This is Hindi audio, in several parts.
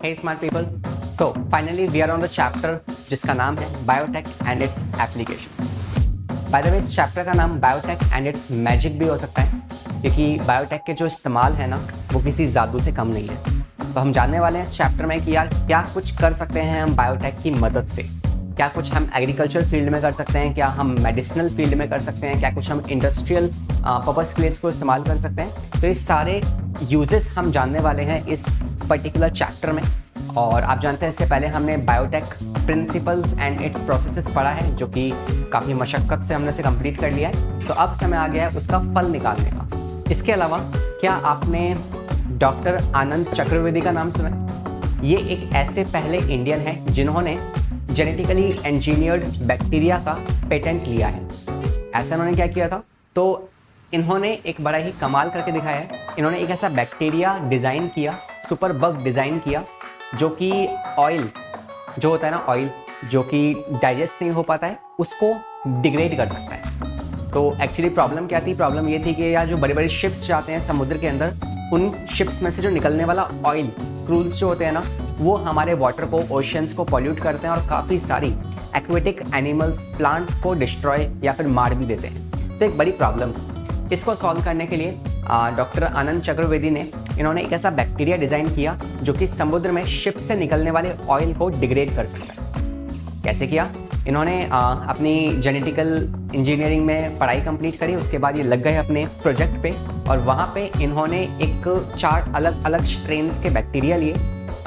Hey smart people, so finally we are on the chapter जिसका नाम है biotech and its application. Bye the वे इस चैप्टर का नाम बायोटेक एंड इट्स मैजिक भी हो सकता है, क्योंकि बायोटेक के जो इस्तेमाल है ना वो किसी जादू से कम नहीं है। तो हम जानने वाले हैं इस चैप्टर में कि यार क्या कुछ कर सकते हैं हम बायोटेक की मदद से, क्या कुछ हम एग्रीकल्चर फील्ड में कर सकते हैं, क्या हम मेडिसिनल फील्ड में कर सकते हैं, क्या कुछ हम इंडस्ट्रियल पर्पस के लिए इसको इस्तेमाल कर सकते हैं। तो ये सारे यूजेस हम जानने वाले हैं इस पर्टिकुलर चैप्टर में। और आप जानते हैं इससे पहले हमने biotech principles and it's processes पढ़ा है, जो कि काफ़ी मशक्क़त से हमने इसे कंप्लीट कर लिया है। तो अब समय आ गया है उसका फल निकालने का। इसके अलावा क्या आपने डॉक्टर आनंद चतुर्वेदी का नाम सुना है? ये एक ऐसे पहले इंडियन हैं जिन्होंने जेनेटिकली इंजीनियर्ड बैक्टीरिया का पेटेंट लिया है। ऐसा उन्होंने क्या किया था, तो इन्होंने एक बड़ा ही कमाल करके दिखाया है। इन्होंने एक ऐसा बैक्टीरिया डिज़ाइन किया, सुपर बग डिज़ाइन किया, जो कि ऑयल जो होता है ना, ऑयल जो कि डाइजेस्ट नहीं हो पाता है उसको डिग्रेड कर सकता है। तो एक्चुअली प्रॉब्लम क्या थी? प्रॉब्लम ये थी कि यार जो बड़े बड़े शिप्स जाते हैं समुद्र के अंदर, उन शिप्स में से जो निकलने वाला ऑयल, क्रूल्स जो होते हैं ना, वो हमारे वाटर को, ओशंस को पॉल्यूट करते हैं और काफ़ी सारी एक्वेटिक एनिमल्स, प्लांट्स को डिस्ट्रॉय या फिर मार भी देते हैं। तो एक बड़ी प्रॉब्लम थी। इसको सॉल्व करने के लिए डॉक्टर आनंद चतुर्वेदी ने इन्होंने एक ऐसा बैक्टीरिया डिज़ाइन किया जो कि समुद्र में शिप से निकलने वाले ऑयल को डिग्रेड कर सकता है। कैसे किया? इन्होंने अपनी जेनेटिकल इंजीनियरिंग में पढ़ाई कंप्लीट करी, उसके बाद ये लग गए अपने प्रोजेक्ट पे और वहाँ पे इन्होंने एक 4 अलग अलग स्ट्रेन्स के बैक्टीरिया लिए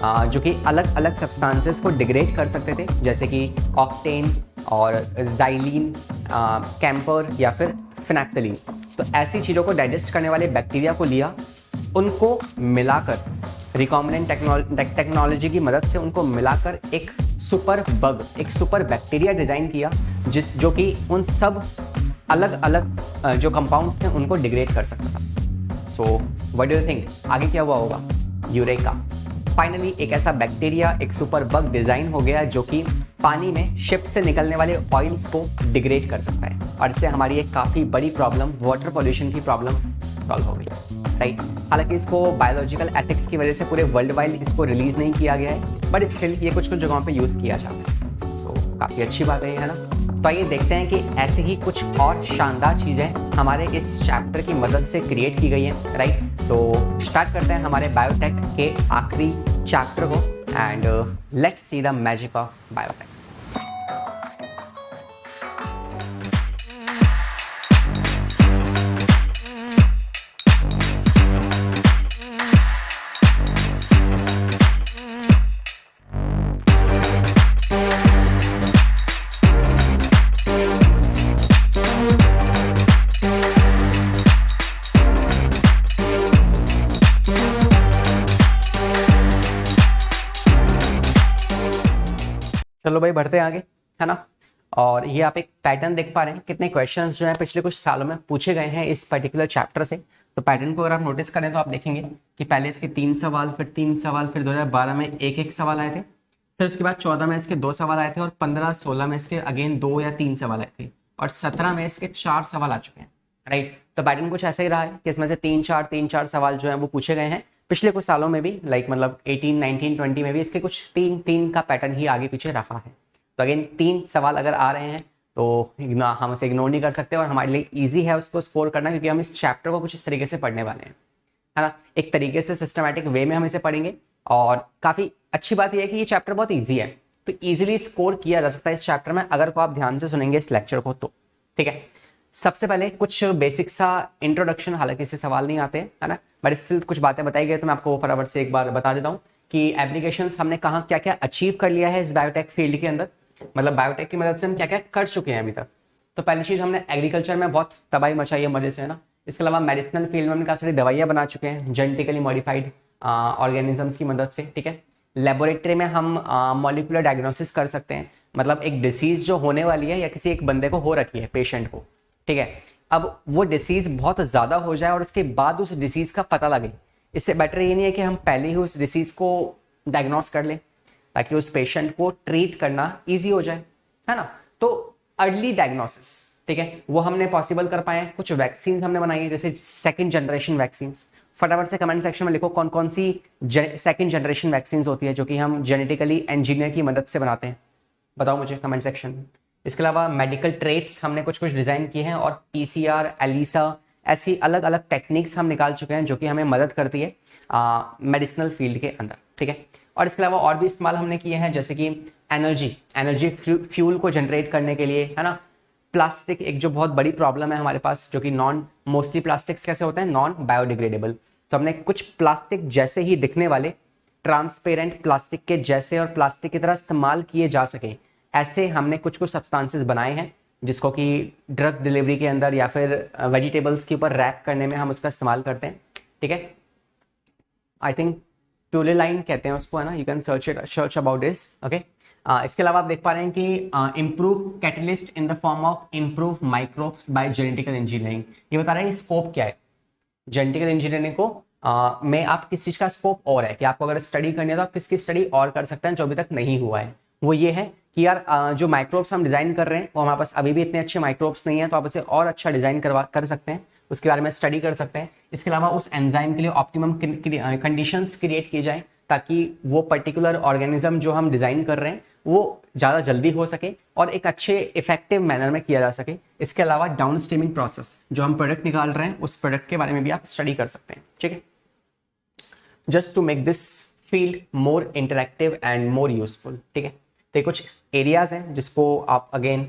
जो कि अलग अलग सब्सटेंसेस को डिग्रेड कर सकते थे, जैसे कि ऑक्टेन और ज़ाइलीन, कैम्फर या फिर फिनैक्टलीन। तो ऐसी चीज़ों को डाइजेस्ट करने वाले बैक्टीरिया को लिया, उनको मिलाकर रिकॉम्बिनेंट टेक्नोलॉजी की मदद से उनको मिलाकर एक सुपर बग, एक सुपर बैक्टीरिया डिज़ाइन किया जो कि उन सब अलग अलग जो कंपाउंड्स थे उनको डिग्रेड कर सकता था। So what do you think आगे क्या हुआ होगा? यूरेका! फाइनली एक ऐसा बैक्टीरिया, एक सुपर बग डिज़ाइन हो गया जो कि पानी में शिप से निकलने वाले ऑयल्स को डिग्रेड कर सकता है, और इससे हमारी एक काफ़ी बड़ी प्रॉब्लम, वाटर पॉल्यूशन की प्रॉब्लम सॉल्व हो गई, राइट। हालांकि इसको बायोलॉजिकल एथिक्स की वजह से पूरे वर्ल्ड वाइड इसको रिलीज़ नहीं किया गया है, बट स्टिल ये कुछ कुछ जगहों पे यूज़ किया जाता है, तो काफ़ी अच्छी बात है ना। तो आइए देखते हैं कि ऐसे ही कुछ और शानदार चीज़ें हमारे इस चैप्टर की मदद से क्रिएट की गई हैं, राइट। तो स्टार्ट करते हैं हमारे बायोटेक के आखिरी चैप्टर को and let's see the magic of biotech. चलो भाई बढ़ते हैं आगे, है ना। और ये आप एक पैटर्न देख पा रहे हैं, कितने क्वेश्चंस जो हैं पिछले कुछ सालों में पूछे गए हैं इस पर्टिकुलर चैप्टर से। तो पैटर्न को अगर आप नोटिस करें तो आप देखेंगे कि पहले इसके 3 सवाल, फिर 3 सवाल, फिर 2012 में एक सवाल आए थे, फिर उसके बाद 14 में इसके 2 सवाल आए थे, और 15-16 में इसके अगेन 2 या 3 सवाल आए थे, और 17 में इसके 4 सवाल आ चुके हैं, राइट। तो पैटर्न कुछ ऐसा ही रहा है कि इसमें से 3-4 सवाल जो है वो पूछे गए हैं पिछले कुछ सालों में भी, लाइक मतलब 18, 19, 20 में भी इसके कुछ 3 का पैटर्न ही आगे पीछे रहा है। तो अगेन 3 सवाल अगर आ रहे हैं तो हम उसे इग्नोर नहीं कर सकते, और हमारे लिए इजी है उसको स्कोर करना, क्योंकि हम इस चैप्टर को कुछ इस तरीके से पढ़ने वाले हैं, है ना। एक तरीके से सिस्टमैटिक वे में हम इसे पढ़ेंगे, और काफ़ी अच्छी बात यह है कि ये चैप्टर बहुत ईजी है, तो ईजिली स्कोर किया जा सकता है इस चैप्टर में अगर को आप ध्यान से सुनेंगे इस लेक्चर को, तो ठीक है। सबसे पहले कुछ बेसिक सा इंट्रोडक्शन, हालांकि इससे सवाल नहीं आते हैं, है ना, बट इससे कुछ बातें बताई गई तो मैं आपको फटाफट से एक बार बता देता हूँ कि एप्लीकेशंस हमने कहाँ क्या क्या अचीव कर लिया है इस बायोटेक फील्ड के अंदर, मतलब बायोटेक की मदद से हम क्या क्या कर चुके हैं अभी तक। तो पहली चीज़, हमने एग्रीकल्चर में बहुत तबाही मचाई है मजे से, है ना। इसके अलावा मेडिसिनल फील्ड में हमने काफ़ी सारी दवाइयाँ बना चुके हैं जेनेटिकली मॉडिफाइड ऑर्गेनिजम्स की मदद से, ठीक है। लेबोरेटरी में हम मॉलिक्यूलर डायग्नोसिस कर सकते हैं, मतलब एक डिसीज़ जो होने वाली है या किसी एक बंदे को हो रखी है, पेशेंट को, ठीक है, अब वो डिसीज़ बहुत ज़्यादा हो जाए और उसके बाद उस डिसीज़ का पता लगे, इससे बेटर ये नहीं है कि हम पहले ही उस डिसीज़ को डायग्नोस कर लें ताकि उस पेशेंट को ट्रीट करना ईजी हो जाए, है ना। तो अर्ली डायग्नोसिस, ठीक है, वो हमने पॉसिबल कर पाए हैं। कुछ वैक्सीन हमने बनाई है, जैसे 2nd जनरेशन वैक्सीन, फटाफट से कमेंट सेक्शन में लिखो कौन कौन सी सेकंड जनरेशन वैक्सीन होती है जो कि हम जेनेटिकली इंजीनियर की मदद से बनाते हैं, बताओ मुझे कमेंट सेक्शन में। इसके अलावा मेडिकल ट्रेट्स हमने कुछ कुछ डिज़ाइन किए हैं और पीसीआर, एलिसा, ऐसी अलग अलग टेक्निक्स हम निकाल चुके हैं जो कि हमें मदद करती है मेडिसिनल फील्ड के अंदर, ठीक है। और इसके अलावा और भी इस्तेमाल हमने किए हैं जैसे कि एनर्जी फ्यूल को जनरेट करने के लिए, है ना। प्लास्टिक एक जो बहुत बड़ी प्रॉब्लम है हमारे पास, जो कि मोस्टली प्लास्टिक्स कैसे होते हैं, नॉन बायोडिग्रेडेबल। तो हमने कुछ प्लास्टिक जैसे ही दिखने वाले, ट्रांसपेरेंट प्लास्टिक के जैसे और प्लास्टिक की तरह इस्तेमाल किए जा सके, ऐसे हमने कुछ कुछ सब्सटेंसेस बनाए हैं जिसको कि ड्रग डिलीवरी के अंदर या फिर वेजिटेबल्स के ऊपर रैप करने में हम उसका इस्तेमाल करते हैं, ठीक है। आई थिंक टूलेलाइन कहते हैं उसको, है ना, you can search about this, okay. इसके अलावा आप देख पा रहे हैं कि improve catalyst in the form of improve microbes by genetical engineering. ये बता रहे हैं स्कोप क्या है जेनेटिकल इंजीनियरिंग को में, आप किस चीज़ का स्कोप और है कि आपको अगर स्टडी करनी है तो आप किसकी स्टडी और कर सकते हैं जो अभी तक नहीं हुआ है। वो ये है कि यार जो माइक्रोब्स हम डिज़ाइन कर रहे हैं वो हमारे पास अभी भी इतने अच्छे माइक्रोब्स नहीं है, तो आप इसे और अच्छा डिज़ाइन कर सकते हैं, उसके बारे में स्टडी कर सकते हैं। इसके अलावा उस एंजाइम के लिए ऑप्टिमम कंडीशंस क्रिएट की जाए ताकि वो पर्टिकुलर ऑर्गेनिज्म जो हम डिज़ाइन कर रहे हैं वो ज़्यादा जल्दी हो सके और एक अच्छे इफेक्टिव मैनर में किया जा सके। इसके अलावा डाउन स्ट्रीमिंग प्रोसेस, जो हम प्रोडक्ट निकाल रहे हैं उस प्रोडक्ट के बारे में भी आप स्टडी कर सकते हैं, ठीक है, just to make this field more interactive and more useful, ठीक है। तो कुछ एरियाज हैं जिसको आप अगेन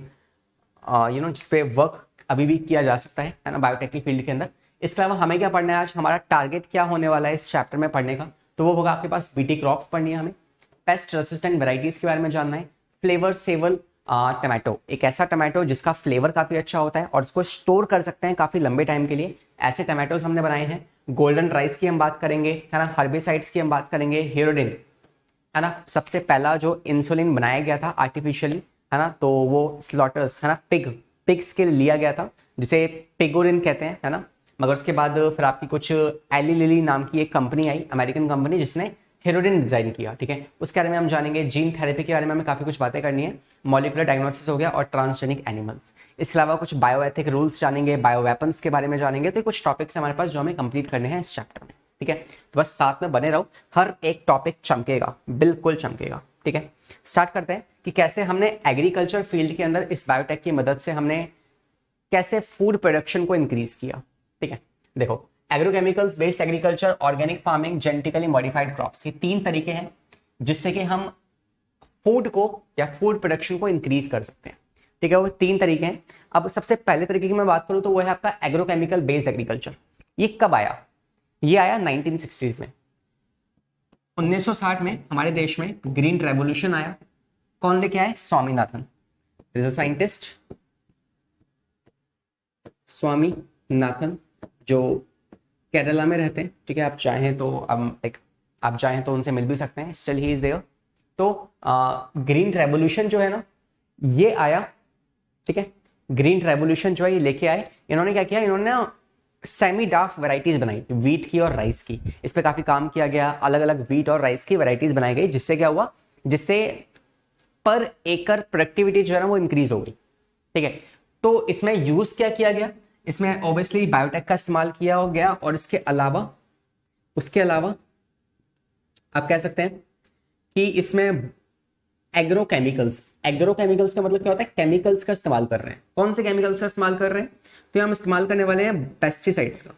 जिस पे वर्क अभी भी किया जा सकता है ना, बायोटेक की फील्ड के अंदर। इसके अलावा हमें क्या पढ़ना है आज, हमारा टारगेट क्या होने वाला है इस चैप्टर में पढ़ने का, तो वो होगा आपके पास बीटी क्रॉप्स पढ़नी है, हमें पेस्ट रेसिस्टेंट वेराइटीज के बारे में जानना है, फ्लेवर सेवल टमाटो, एक ऐसा टमाटो जिसका फ्लेवर काफ़ी अच्छा होता है और उसको स्टोर कर सकते हैं काफ़ी लंबे टाइम के लिए, ऐसे टमाटोज हमने बनाए हैं। गोल्डन राइस की हम बात करेंगे, है ना, हर्बिसाइड्स की हम बात करेंगे, हेरोडिन, है ना, सबसे पहला जो इंसुलिन बनाया गया था आर्टिफिशियली, है ना, तो वो स्लॉटर्स, है ना, पिग्स के लिए लिया गया था जिसे पिगोरिन कहते हैं, है ना। मगर उसके बाद फिर आपकी कुछ एली लिली नाम की एक कंपनी आई, अमेरिकन कंपनी, जिसने हेरोडिन डिजाइन किया, ठीक है। उसके बारे में हम जानेंगे, जीन थेरेपी के बारे में हमें काफ़ी कुछ बातें करनी है, मॉलिक्यूलर डायग्नोसिस हो गया और ट्रांसजेनिक एनिमल्स। इसके अलावा कुछ बायोएथिक रूल्स जानेंगे, बायो वेपन्स के बारे में जानेंगे। तो कुछ टॉपिक्स हमारे पास जो हमें कंप्लीट करने हैं इस चैप्टर में, ठीक है। तो बस साथ में बने रहो, हर एक टॉपिक चमकेगा, बिल्कुल चमकेगा, ठीक है। स्टार्ट करते हैं कि कैसे हमने एग्रीकल्चर फील्ड के अंदर इस बायोटेक की मदद से हमने कैसे फूड प्रोडक्शन को इंक्रीज किया, ठीक है। देखो, agrochemicals based agriculture, organic farming, genetically modified crops, ये 3 तरीके हैं जिससे कि हम फूड को या फूड प्रोडक्शन को इंक्रीज कर सकते हैं, ठीक है। वो 3 तरीके हैं। अब सबसे पहले तरीके की मैं बात करूं तो वो है आपका एग्रोकेमिकल बेस्ड एग्रीकल्चर। ये कब आया? ये आया 1960s में। 1960 में हमारे देश में ग्रीन रेवोल्यूशन आया। कौन लेके आए? Swaminathan, is a scientist, Swaminathan, जो केरला में रहते हैं, ठीक है। आप चाहें तो उनसे मिल भी सकते हैं, स्टिल ही इज देयर। तो ग्रीन रेवोल्यूशन जो है ना, ये आया, ठीक है। ग्रीन रेवोल्यूशन जो है ये लेके आए। इन्होंने क्या किया, इन्होंने सेमी डार्क वैरायटीज बनाई, वीट की और राइस की। इस पे काफी काम किया गया, अलग अलग वीट और राइस की वैरायटीज बनाई गई, जिससे क्या हुआ, जिससे पर एकड़ प्रोडक्टिविटी जो है ना वो इंक्रीज हो गई, ठीक है। तो इसमें यूज क्या किया गया, इसमें ऑब्वियसली बायोटेक का इस्तेमाल किया हो गया और उसके अलावा आप कह सकते हैं कि इसमें एग्रोकेमिकल्स का मतलब क्या होता है, केमिकल्स का इस्तेमाल कर रहे हैं। कौन से केमिकल्स का इस्तेमाल कर रहे हैं? तो हम इस्तेमाल करने वाले हैं पेस्टिसाइड्स का,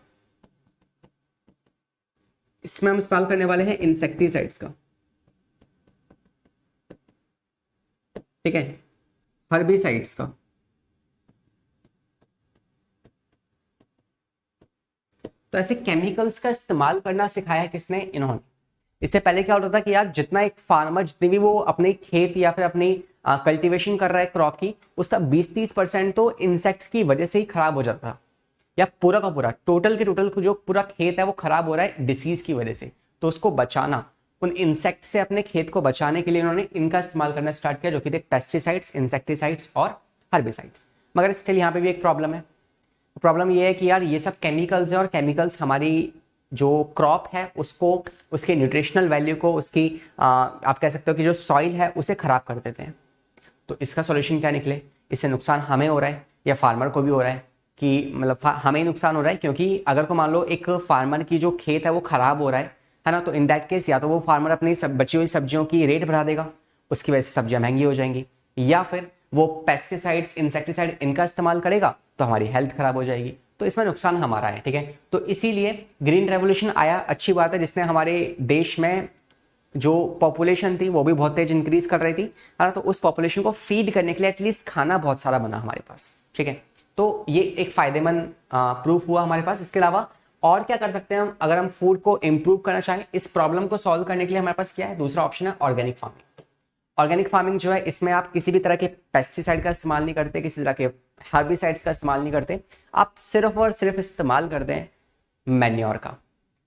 इसमें हम इस्तेमाल करने वाले हैं इंसेक्टिसाइड्स का, ठीक है, हर्बिसाइड्स का। तो ऐसे केमिकल्स का इस्तेमाल करना सिखाया किसने? इन्होंने। इससे पहले क्या होता था कि यार जितना एक फार्मर, जितनी भी वो अपने खेत या फिर अपनी कल्टीवेशन कर रहा है क्रॉप की, उसका 20-30% तो इंसेक्ट्स की वजह से ही खराब हो जाता था, या पूरा का पूरा टोटल के टोटल जो पूरा खेत है वो खराब हो रहा है डिसीज की वजह से। तो उसको बचाना, उन इंसेक्ट से अपने खेत को बचाने के लिए इन्होंने इनका इस्तेमाल करना स्टार्ट किया, जो कि थे पेस्टिसाइड्स, इंसेक्टिसाइड्स और हर्बिसाइड्स। मगर स्टिल यहाँ पे भी एक प्रॉब्लम है। प्रॉब्लम ये है कि यार ये सब केमिकल्स है और केमिकल्स हमारी जो क्रॉप है उसको, उसके न्यूट्रिशनल वैल्यू को, उसकी आप कह सकते हो कि जो सॉइल है उसे खराब कर देते हैं। तो इसका सॉल्यूशन क्या निकले? इससे नुकसान हमें हो रहा है या फार्मर को भी हो रहा है, कि मतलब हमें ही नुकसान हो रहा है, क्योंकि अगर को मान लो एक फार्मर की जो खेत है वो खराब हो रहा है ना, तो इन दैट केस या तो वो फार्मर अपनी बची हुई सब्जियों की रेट बढ़ा देगा, उसकी वजह से सब्जियां महंगी हो जाएंगी, या फिर वो पेस्टिसाइड्स इंसेक्टिसाइड इनका इस्तेमाल करेगा तो हमारी हेल्थ खराब हो जाएगी, तो इसमें नुकसान हमारा है। ठीक है, तो इसीलिए ग्रीन रेवोल्यूशन आया, अच्छी बात है, जिसने हमारे देश में जो पॉपुलेशन थी वो भी बहुत तेज इंक्रीज कर रही थी, है ना, तो उस पॉपुलेशन को फीड करने के लिए एटलीस्ट खाना बहुत सारा बना हमारे पास। ठीक है, तो ये एक फायदेमंद प्रूफ हुआ हमारे पास। इसके अलावा और क्या कर सकते हैं हम, अगर हम फूड को इंप्रूव करना चाहें, इस प्रॉब्लम को सॉल्व करने के लिए हमारे पास क्या है, दूसरा ऑप्शन है ऑर्गेनिक फार्मिंग। ऑर्गेनिक फार्मिंग जो है, इसमें आप किसी भी तरह के पेस्टिसाइड का इस्तेमाल नहीं करते, किसी तरह के हार्बिसाइड्स का इस्तेमाल नहीं करते, आप सिर्फ और सिर्फ इस्तेमाल करते हैं मैन्योर का।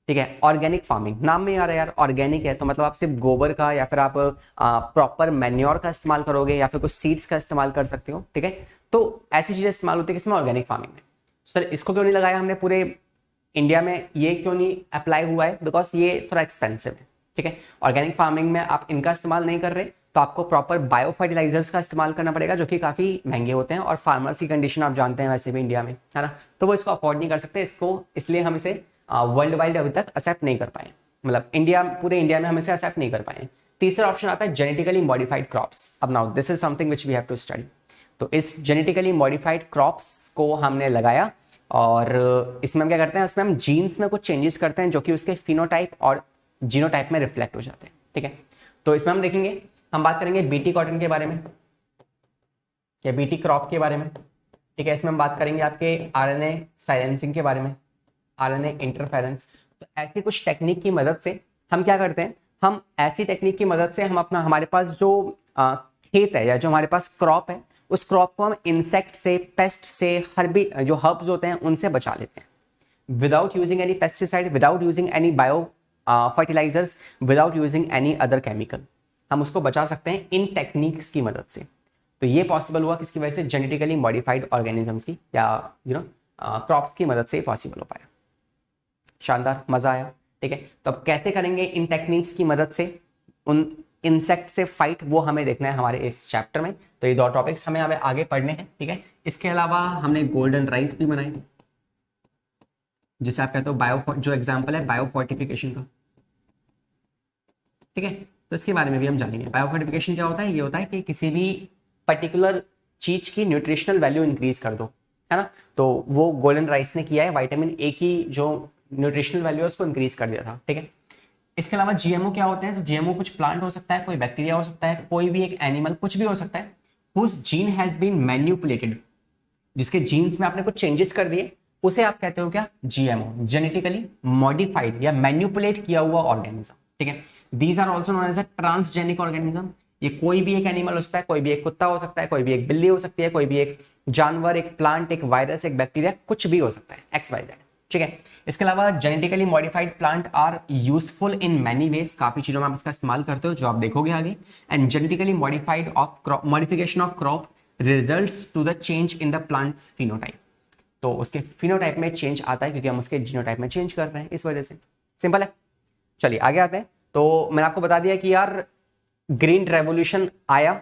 ठीक है, ऑर्गेनिक फार्मिंग नाम में आ रहा है यार, ऑर्गेनिक है तो मतलब आप सिर्फ गोबर का या फिर आप प्रॉपर मैन्योर का इस्तेमाल करोगे या फिर कुछ सीड्स का इस्तेमाल कर सकते हो। ठीक है, तो ऐसी चीजें इस्तेमाल होती है किसमें, ऑर्गेनिक फार्मिंग में। सर इसको क्यों नहीं लगाया हमने पूरे इंडिया में, ये क्यों नहीं अप्लाई हुआ है, बिकॉज ये थोड़ा एक्सपेंसिव है। ठीक है, ऑर्गेनिक फार्मिंग में आप इनका इस्तेमाल नहीं कर रहे तो आपको प्रॉपर बायो फर्टिलाइजर्स का इस्तेमाल करना पड़ेगा, जो कि काफ़ी महंगे होते हैं, और फार्मर्स की कंडीशन आप जानते हैं वैसे भी इंडिया में, है ना, तो वो इसको अफोर्ड नहीं कर सकते इसको, इसलिए हम इसे वर्ल्ड वाइड अभी तक एक्सेप्ट नहीं कर पाए, मतलब इंडिया, पूरे इंडिया में हम इसे एक्सेप्ट नहीं कर पाए। तीसरा ऑप्शन आता है जेनेटिकली मॉडिफाइड क्रॉप्स। अब now this is something which we have to study. तो इस जेनेटिकली मॉडिफाइड क्रॉप्स को हमने लगाया, और इसमें हम क्या करते हैं, इसमें हम जीन्स में कुछ चेंजेस करते हैं जो कि उसके फिनोटाइप और जीनोटाइप में रिफ्लेक्ट हो जाते हैं। ठीक है, तो इसमें हम देखेंगे, हम बात करेंगे बीटी कॉटन के बारे में या बीटी क्रॉप के बारे में। ठीक है, इसमें हम बात करेंगे आपके आरएनए साइलेंसिंग के बारे में, आरएनए इंटरफेरेंस। तो ऐसी कुछ टेक्निक की मदद से हम क्या करते हैं, हम ऐसी टेक्निक की मदद से हम अपना, हमारे पास जो खेत है या जो हमारे पास क्रॉप है, उस क्रॉप को हम इंसेक्ट से, पेस्ट से, हर्बी जो हर्ब्स होते हैं उनसे बचा लेते हैं, without using any pesticide, without using any bio fertilisers, without using any other chemical, हम उसको बचा सकते हैं इन टेक्निक्स की मदद से। तो ये पॉसिबल हुआ किसकी वजह से, जेनेटिकली मॉडिफाइड ऑर्गेनिजम्स की या क्रॉप्स की मदद से पॉसिबल हो पाया। शानदार, मजा आया। ठीक है, तो अब कैसे करेंगे इन टेक्निक्स की मदद से उन इंसेक्ट से फाइट, वो हमें देखना है हमारे इस चैप्टर में। तो ये दो टॉपिक्स हमें आगे पढ़ने हैं। ठीक है, इसके अलावा हमने गोल्डन राइस भी बनाई, जिसे आप कहते हो बायो, जो एग्जाम्पल है बायो फोर्टिफिकेशन का। ठीक है, तो इसके बारे में भी हम जानेंगे। बायो फोर्टिफिकेशन क्या होता है, ये होता है कि किसी भी पर्टिकुलर चीज की न्यूट्रिशनल वैल्यू इंक्रीज कर दो, है ना, तो वो गोल्डन राइस ने किया है, विटामिन ए की जो न्यूट्रिशनल वैल्यू है उसको इंक्रीज कर दिया था। ठीक है, इसके अलावा जीएमओ क्या होते हैं, तो जीएमओ कुछ प्लांट हो सकता है, कोई बैक्टीरिया हो सकता है, कोई भी एक एनिमल, कुछ भी हो सकता है, whose gene has been manipulated, जिसके जीन्स में आपने कुछ चेंजेस कर दिए, उसे आप कहते हो क्या, जीएमओ, जेनेटिकली मॉडिफाइड या मैन्युपुलेट किया हुआ ऑर्गेनिज्म। ठीक है, these are also known as a transgenic organism. ये कोई भी एक एनिमल हो सकता है, कोई भी एक कुत्ता हो सकता है, कोई भी एक बिल्ली हो सकती है, कोई भी एक जानवर, एक प्लांट, एक वायरस, एक बैक्टीरिया, कुछ भी हो सकता है, एक्स वाई जेड। ठीक है, इसके अलावा genetically modified plant are useful in many ways, काफी चीजों में आप इसका इस्तेमाल करते हो जो आप देखोगे आगे। And genetically modified of crop, modification of crop results to the change in the plants phenotype, तो उसके फिनोटाइप में चेंज आता है क्योंकि हम उसके जीनोटाइप में चेंज कर रहे हैं, इस वजह से। सिंपल है, चलिए आगे आते हैं। तो मैंने आपको बता दिया कि यार ग्रीन रेवोल्यूशन आया,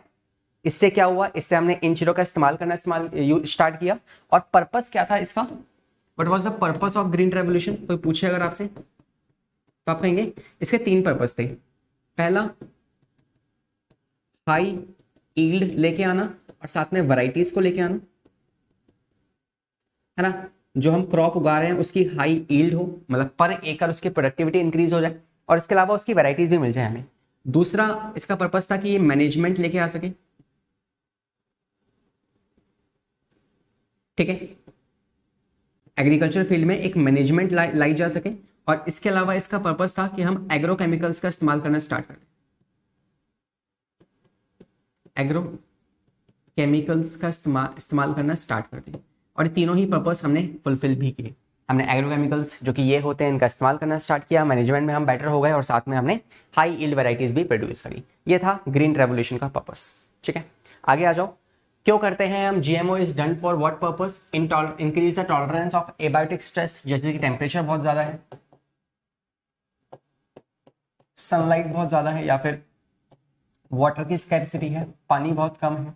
इससे क्या हुआ, इससे हमने इन चीजों का इस्तेमाल करना स्टार्ट किया, और पर्पस क्या था इसका, what was the purpose of green revolution, कोई पूछे अगर आपसे तो आप कहेंगे इसके 3 पर्पस थे। पहला, हाई ईल्ड लेके आना, और साथ में वैरायटीज को लेके आना, है ना, जो हम क्रॉप उगा रहे हैं उसकी हाई ईल्ड हो, मतलब पर एकड़ उसकी प्रोडक्टिविटी इंक्रीज हो जाए, और इसके अलावा उसकी वैरायटीज भी मिल जाए हमें। दूसरा इसका पर्पस था कि ये मैनेजमेंट लेके आ सके। ठीक है, एग्रीकल्चर फील्ड में एक मैनेजमेंट लाई जा सके, और इसके अलावा इसका पर्पस था कि हम एग्रो केमिकल्स का इस्तेमाल करना स्टार्ट कर दें, एग्रो केमिकल्स का इस्तेमाल करना स्टार्ट कर दें, और तीनों ही पर्पस हमने फुलफिल भी किए। हमने एग्रो केमिकल्स जो कि ये होते हैं इनका इस्तेमाल करना स्टार्ट किया, मैनेजमेंट में हम बेटर हो गए, और साथ में हमने हाई यील्ड वैरायटीज भी प्रोड्यूस करी। ये था ग्रीन रेवोल्यूशन का पर्पस। ठीक है, आगे आ जाओ। क्यों करते हैं हम, GMO is done for what purpose, increase the tolerance of abiotic stress, जैसे कि टेम्परेचर बहुत ज्यादा है, सनलाइट बहुत ज्यादा है, या फिर वाटर की स्कैरिसिटी है, पानी बहुत कम है,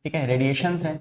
ठीक है, रेडिएशंस है,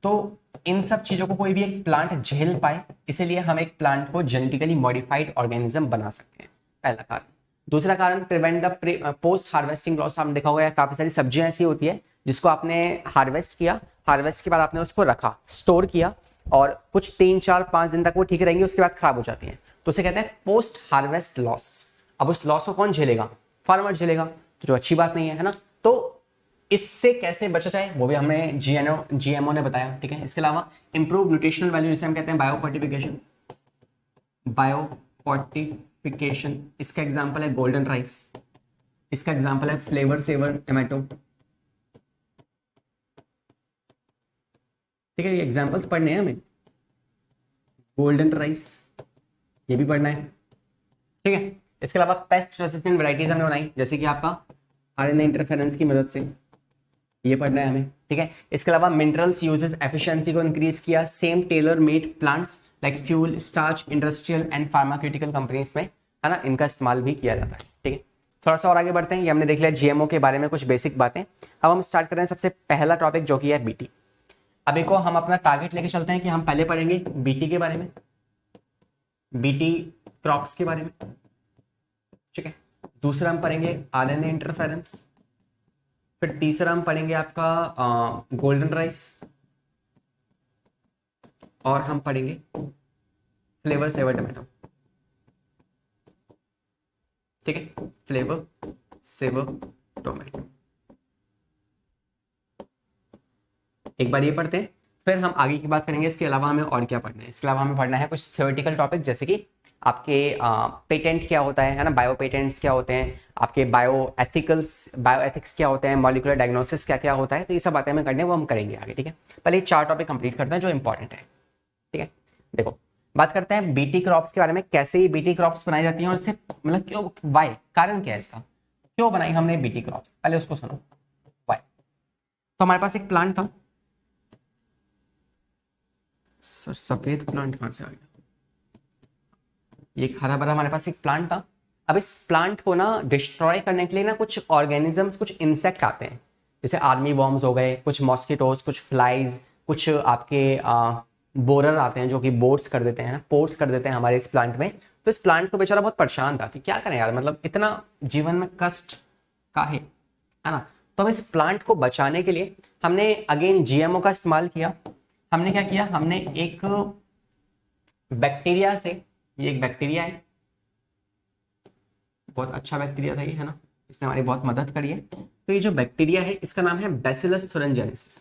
तो इन सब चीजों को कोई भी एक प्लांट झेल पाए, इसीलिए हम एक प्लांट को जेनेटिकली मॉडिफाइड ऑर्गेनिज्म बना सकते हैं, पहला कारण। दूसरा कारण, prevent the post harvesting loss. आपने देखा होगा काफी सारी सब्जियां ऐसी होती है जिसको आपने हार्वेस्ट किया, हार्वेस्ट के बाद आपने उसको रखा, स्टोर किया, और कुछ 3 4 5 दिन तक वो ठीक रहेंगी, उसके बाद खराब हो जाती हैं, तो उसे कहते हैं पोस्ट हार्वेस्ट लॉस। अब उस लॉस को कौन झेलेगा? फार्मर झेलेगा, तो जो अच्छी बात नहीं है ना। तो इससे कैसे बचा जाए वो भी हमें जीएमओ ने बताया, ठीक है। इसके अलावा इंप्रूव न्यूट्रिशनल वैल्यू, जिसे हम कहते हैं बायोफोर्टिफिकेशन। बायोफोर्टिफिकेशन, इसका एग्जांपल है गोल्डन राइस, इसका एग्जांपल है फ्लेवर सेवर टोमेटो, ठीक है। ये एग्जांपल्स पढ़ने हैं हमें। गोल्डन राइस ये भी पढ़ना है, ठीक है। इसके अलावा पेस्ट रेसिस्टेंट वैरायटीज हमने बनाई, जैसे कि आपका आरएनए इंटरफेरेंस की मदद से, ये पढ़ना है हमें, ठीक है। इसके अलावा मिनरल्स यूजेस एफिशिएंसी को इंक्रीज किया, same tailor made plants like fuel, starch, industrial and pharmaceutical companies में, है ना, इनका इस्तेमाल भी किया जाता है, ठीक है। थोड़ा सा और आगे बढ़ते हैं। ये हमने देख लिया जीएमओ के बारे में कुछ बेसिक बातें। अब हम स्टार्ट कर रहे हैं सबसे पहला टॉपिक, जो कि है बीटी। अभी को हम अपना टारगेट लेके चलते हैं कि हम पहले पढ़ेंगे बीटी के बारे में, बीटी क्रॉप्स के बारे में, ठीक है। दूसरा हम पढ़ेंगे आरएनए इंटरफेरेंस, फिर तीसरा हम पढ़ेंगे आपका गोल्डन राइस, और हम पढ़ेंगे फ्लेवर सेवर टोमेटो, ठीक है। फ्लेवर सेवर टोमेटो, एक बार ये पढ़ते हैं, फिर हम आगे की बात करेंगे। इसके अलावा हमें और क्या पढ़ना है? इसके अलावा हमें पढ़ना है कुछ थ्योरेटिकल टॉपिक, जैसे कि आपके पेटेंट क्या होता है ना, बायो पेटेंट्स क्या होते हैं, आपके बायो एथिक्स क्या होते हैं, मॉलिक्यूलर डायग्नोसिस क्या क्या होता है, तो ये सब बातें हमें करने वो हम करेंगे आगे, ठीक है। पहले ये 4 टॉपिक कंप्लीट करते हैं जो इंपॉर्टेंट है, ठीक है। देखो, बात करते हैं बीटी क्रॉप्स के बारे में, कैसे ये बीटी क्रॉप्स बनाई जाती हैं, और इससे मतलब क्यों, वाई, कारण क्या है इसका, क्यों बनाई हमने बीटी क्रॉप्स, पहले उसको सुनो, वाई। तो हमारे पास एक प्लांट था, सफेद प्लांट कहां से आ गया, ये हरा भरा हमारे पास एक प्लांट था। अब इस प्लांट को ना डिस्ट्रॉय करने के लिए ना कुछ ऑर्गेनिजम्स, कुछ इंसेक्ट आते हैं, जैसे आर्मी वॉर्म्स हो गए, कुछ मॉस्किटोज, कुछ फ्लाइज, कुछ आपके बोरर आते हैं जो कि बोर्स कर देते हैं ना, पोर्स कर देते हैं हमारे इस प्लांट में। तो इस प्लांट को बेचारा बहुत परेशान था कि क्या करें यार, मतलब इतना जीवन में कष्ट का है ना। तो हम इस प्लांट को बचाने के लिए हमने अगेन जीएमओ का इस्तेमाल किया। हमने क्या किया, हमने एक बैक्टीरिया से, ये एक बैक्टीरिया है, बहुत अच्छा बैक्टीरिया था ये, है ना, इसने हमारी बहुत मदद करी है। तो ये जो बैक्टीरिया है इसका नाम है बैसिलस थुरिनजेनेसिस,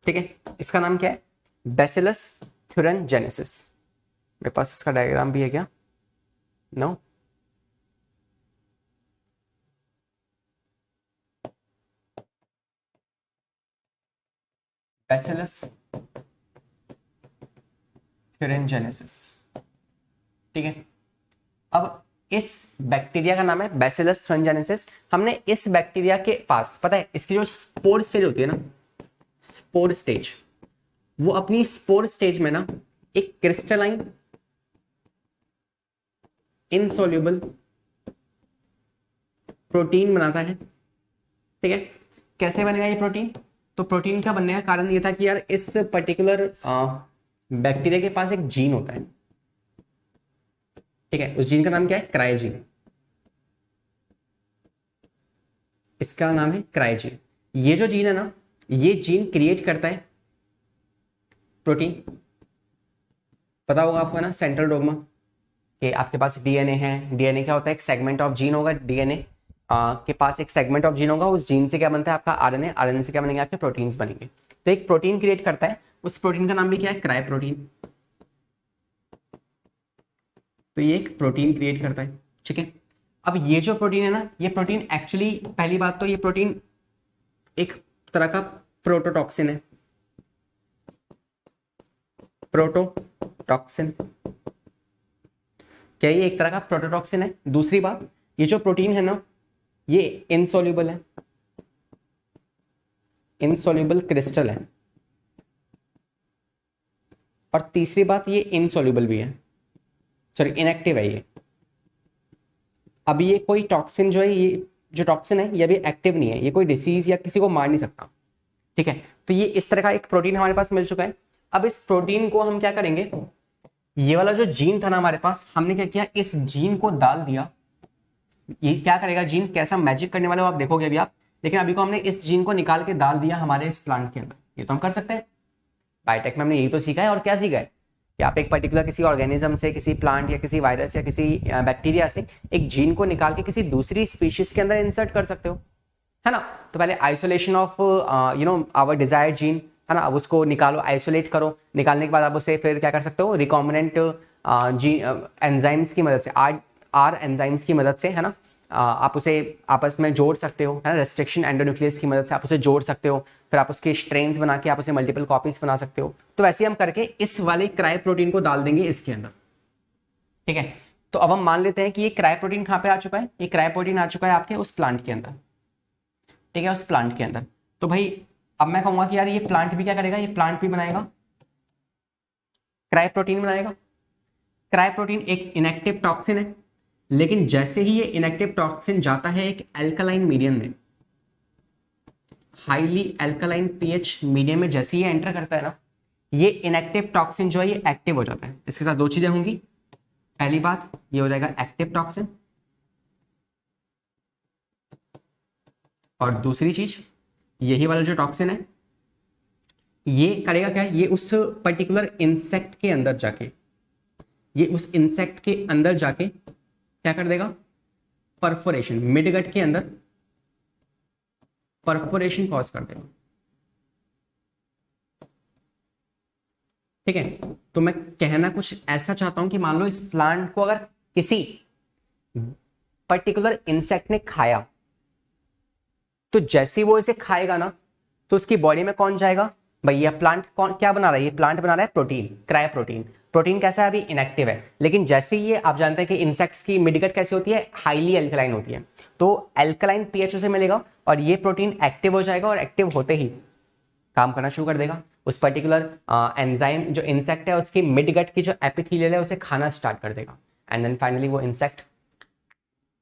ठीक है। इसका नाम क्या है? Bacillus thuringiensis. मेरे पास इसका डायग्राम भी है क्या? नो, बैसिलस थुरिनजेनेसिस, ठीक है। अब इस बैक्टीरिया का नाम है बैसिलस थुरिनजेनेसिस। हमने इस बैक्टीरिया के पास, पता है, इसकी जो स्पोर स्टेज होती है ना, स्पोर स्टेज, वो अपनी स्पोर स्टेज में ना एक क्रिस्टलाइन इनसोल्यूबल प्रोटीन बनाता है, ठीक है। कैसे बनेगा ये प्रोटीन? तो प्रोटीन का बनने का कारण ये था कि यार इस पर्टिकुलर बैक्टीरिया के पास एक जीन होता है, ठीक है। उस जीन का नाम क्या है? क्रायोजीन। इसका नाम है क्रायोजीन। ये जो जीन है ना, ये जीन क्रिएट करता है प्रोटीन। पता होगा आपको ना सेंट्रल डोग्मा, कि आपके पास डीएनए है, डीएनए क्या होता है? एक सेगमेंट ऑफ जीन होगा, डीएनए के पास एक सेगमेंट ऑफ जीन होगा, उस जीन से क्या बनता है आपका आरएनए, आरएनए से क्या बनेंगे आपके प्रोटीन्स बनेंगे। तो एक प्रोटीन क्रिएट करता है, उस प्रोटीन का नाम भी क्या है? Cryo protein. तो ये एक प्रोटीन क्रिएट करता है, ठीक है। अब ये जो प्रोटीन है ना, ये प्रोटीन एक्चुअली, पहली बात तो ये प्रोटीन एक तरह का प्रोटोटॉक्सिन है, प्रोटोटॉक्सिन, क्या ये एक तरह का प्रोटोटॉक्सिन है? दूसरी बात, ये जो प्रोटीन है ना, ये इनसोल्यूबल है, इनसोल्यूबल क्रिस्टल है। और तीसरी बात, ये इनसोल्यूबल भी है, सॉरी इनएक्टिव है ये। अब ये कोई टॉक्सिन जो है, ये जो टॉक्सिन है ये अभी एक्टिव नहीं है, ये कोई डिसीज या किसी को मार नहीं सकता, ठीक है, तो ये इस तरह का एक प्रोटीन हमारे पास मिल चुका है। अब इस प्रोटीन को हम क्या करेंगे, ये वाला जो जीन था ना हमारे पास, हमने क्या किया, इस जीन को डाल दिया। ये क्या करेगा जीन, कैसा मैजिक करने वाला हो आप देखोगे अभी आप, लेकिन अभी को हमने इस जीन को निकाल के डाल दिया हमारे इस प्लांट के अंदर। ये तो हम कर सकते हैं, बायोटेक में हमने यही तो सीखा है। और क्या सीखा है कि आप एक पर्टिकुलर किसी ऑर्गेनिज्म से, किसी प्लांट या किसी वायरस या किसी बैक्टीरिया से एक जीन को निकाल के किसी दूसरी स्पीशीज के अंदर इंसर्ट कर सकते हो, है ना। तो पहले isolation of our desired gene, है ना, अब उसको निकालो, आइसोलेट करो, निकालने के बाद आप उसे फिर क्या कर सकते हो, रिकॉम्बिनेंट जीन एंजाइम्स की मदद से, आर एंजाइम्स की मदद से, है ना, आप उसे आपस में जोड़ सकते हो, है ना, रेस्ट्रिक्शन एंडोन्यूक्लियस की मदद से आप उसे जोड़ सकते हो, फिर आप उसके स्ट्रेन्स बना के आप उसे मल्टीपल कॉपीज बना सकते हो। तो वैसे हम करके इस वाले क्राई प्रोटीन को डाल देंगे इसके अंदर, ठीक है। तो अब हम मान लेते हैं कि ये क्राई प्रोटीन कहाँ पे आ चुका है, ये क्राई प्रोटीन आ चुका है आपके उस प्लांट के अंदर, ठीक है, उस प्लांट के अंदर। तो भाई अब मैं कहूंगा कि यार ये प्लांट भी क्या करेगा, ये प्लांट भी बनाएगा, क्राई प्रोटीन बनाएगा। क्राई प्रोटीन एक इनएक्टिव टॉक्सिन है, लेकिन जैसे ही ये इनएक्टिव टॉक्सिन जाता है एक एल्कलाइन मीडियम में, हाईली एल्कलाइन पीएच मीडियम में, जैसे ही एंटर करता है ना, ये इनएक्टिव टॉक्सिन जो है ये एक्टिव हो जाता है। इसके साथ दो चीजें होंगी, पहली बात ये हो जाएगा एक्टिव टॉक्सिन, और दूसरी चीज यही वाला जो टॉक्सिन है ये करेगा क्या, ये उस पर्टिकुलर इंसेक्ट के अंदर जाके, ये उस इंसेक्ट के अंदर जाके क्या कर देगा, परफोरेशन, मिडगट के अंदर परफोरेशन कॉज कर देगा, ठीक है। तो मैं कहना कुछ ऐसा चाहता हूं कि मान लो इस प्लांट को अगर किसी पर्टिकुलर इंसेक्ट ने खाया, तो जैसे वो इसे खाएगा ना, तो उसकी बॉडी में कौन जाएगा, भैया प्लांट कौन क्या बना रहा है, ये प्लांट बना रहा है प्रोटीन, क्राई प्रोटीन। प्रोटीन कैसा है, अभी इनएक्टिव है, लेकिन जैसे ही ये आप जानते हैं कि इंसेक्ट्स की मिडगट कैसी होती है, हाईली एल्कलाइन होती है, तो एल्कलाइन पीएच उसे मिलेगा और ये प्रोटीन एक्टिव हो जाएगा, और एक्टिव होते ही काम करना शुरू कर देगा। उस पर्टिकुलर एंजाइम जो इंसेक्ट है उसकी मिडगट की जो एपिथेलियल है उसे खाना स्टार्ट कर देगा, एंड देन फाइनली वो इंसेक्ट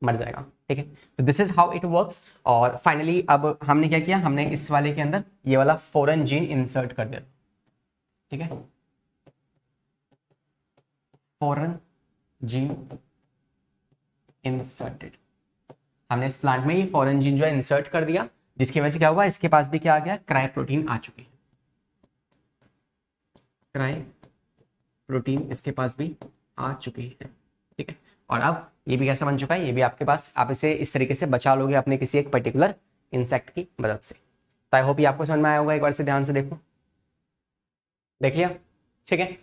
मर जाएगा, ठीक है। तो this is how it works. और फाइनली अब हमने क्या किया, हमने इस वाले के अंदर ये वाला फॉरेन जीन इंसर्ट कर दिया, ठीक है, फॉरेन जीन इंसर्टेड, हमने इस प्लांट में ये फॉरेन जीन जो है इंसर्ट कर दिया, जिसकी वजह से क्या हुआ, इसके पास भी क्या आ गया, क्राई प्रोटीन आ चुकी है, क्राई प्रोटीन इसके पास भी आ चुकी है, ठीक है। और अब ये भी कैसा बन चुका है, ये भी आपके पास, आप इसे इस तरीके से बचा लोगे अपने किसी एक पर्टिकुलर इंसेक्ट की मदद से। तो आई होप ये आपको समझ में आया होगा, एक बार से ध्यान से देखो, देख लिया, ठीक है।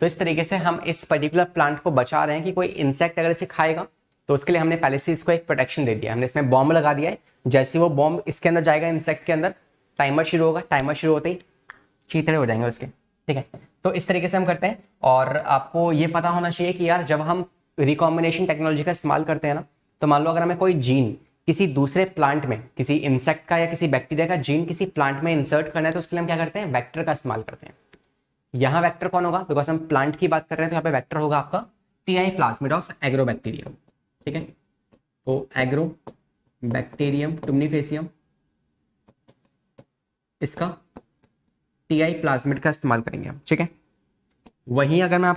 तो इस तरीके से हम इस पर्टिकुलर प्लांट को बचा रहे हैं कि कोई इंसेक्ट अगर इसे खाएगा तो उसके लिए हमने पहले से इसको एक प्रोटेक्शन दे दिया, हमने इसमें बॉम्ब लगा दिया है। जैसे वो बॉम्ब इसके अंदर जाएगा इंसेक्ट के अंदर, टाइमर शुरू होगा, टाइमर शुरू होते ही चीतड़े हो जाएंगे उसके, ठीक है। तो इस तरीके से हम करते हैं। और आपको ये पता होना चाहिए कि यार जब हम रिकॉम्बिनेशन टेक्नोलॉजी का इस्तेमाल करते हैं ना, तो मान लो अगर हमें कोई जीन किसी दूसरे प्लांट में, किसी इंसेक्ट का या किसी बैक्टीरिया का जीन किसी प्लांट में इंसर्ट करना है, तो उसके लिए हम क्या करते हैं, वेक्टर का इस्तेमाल करते हैं। यहाँ वेक्टर कौन होगा, बिकॉज हम प्लांट की बात कर रहे हैं, तो यहाँ पे वेक्टर होगा आपका टीआई प्लाज्मिड ऑफ एग्रोबैक्टीरियम, ठीक है। तो एग्रोबैक्टीरियम टुमनिफेसियम, इसका टीआई प्लाज्मिड का इस्तेमाल करेंगे हम, ठीक है। वहीं अगर मैं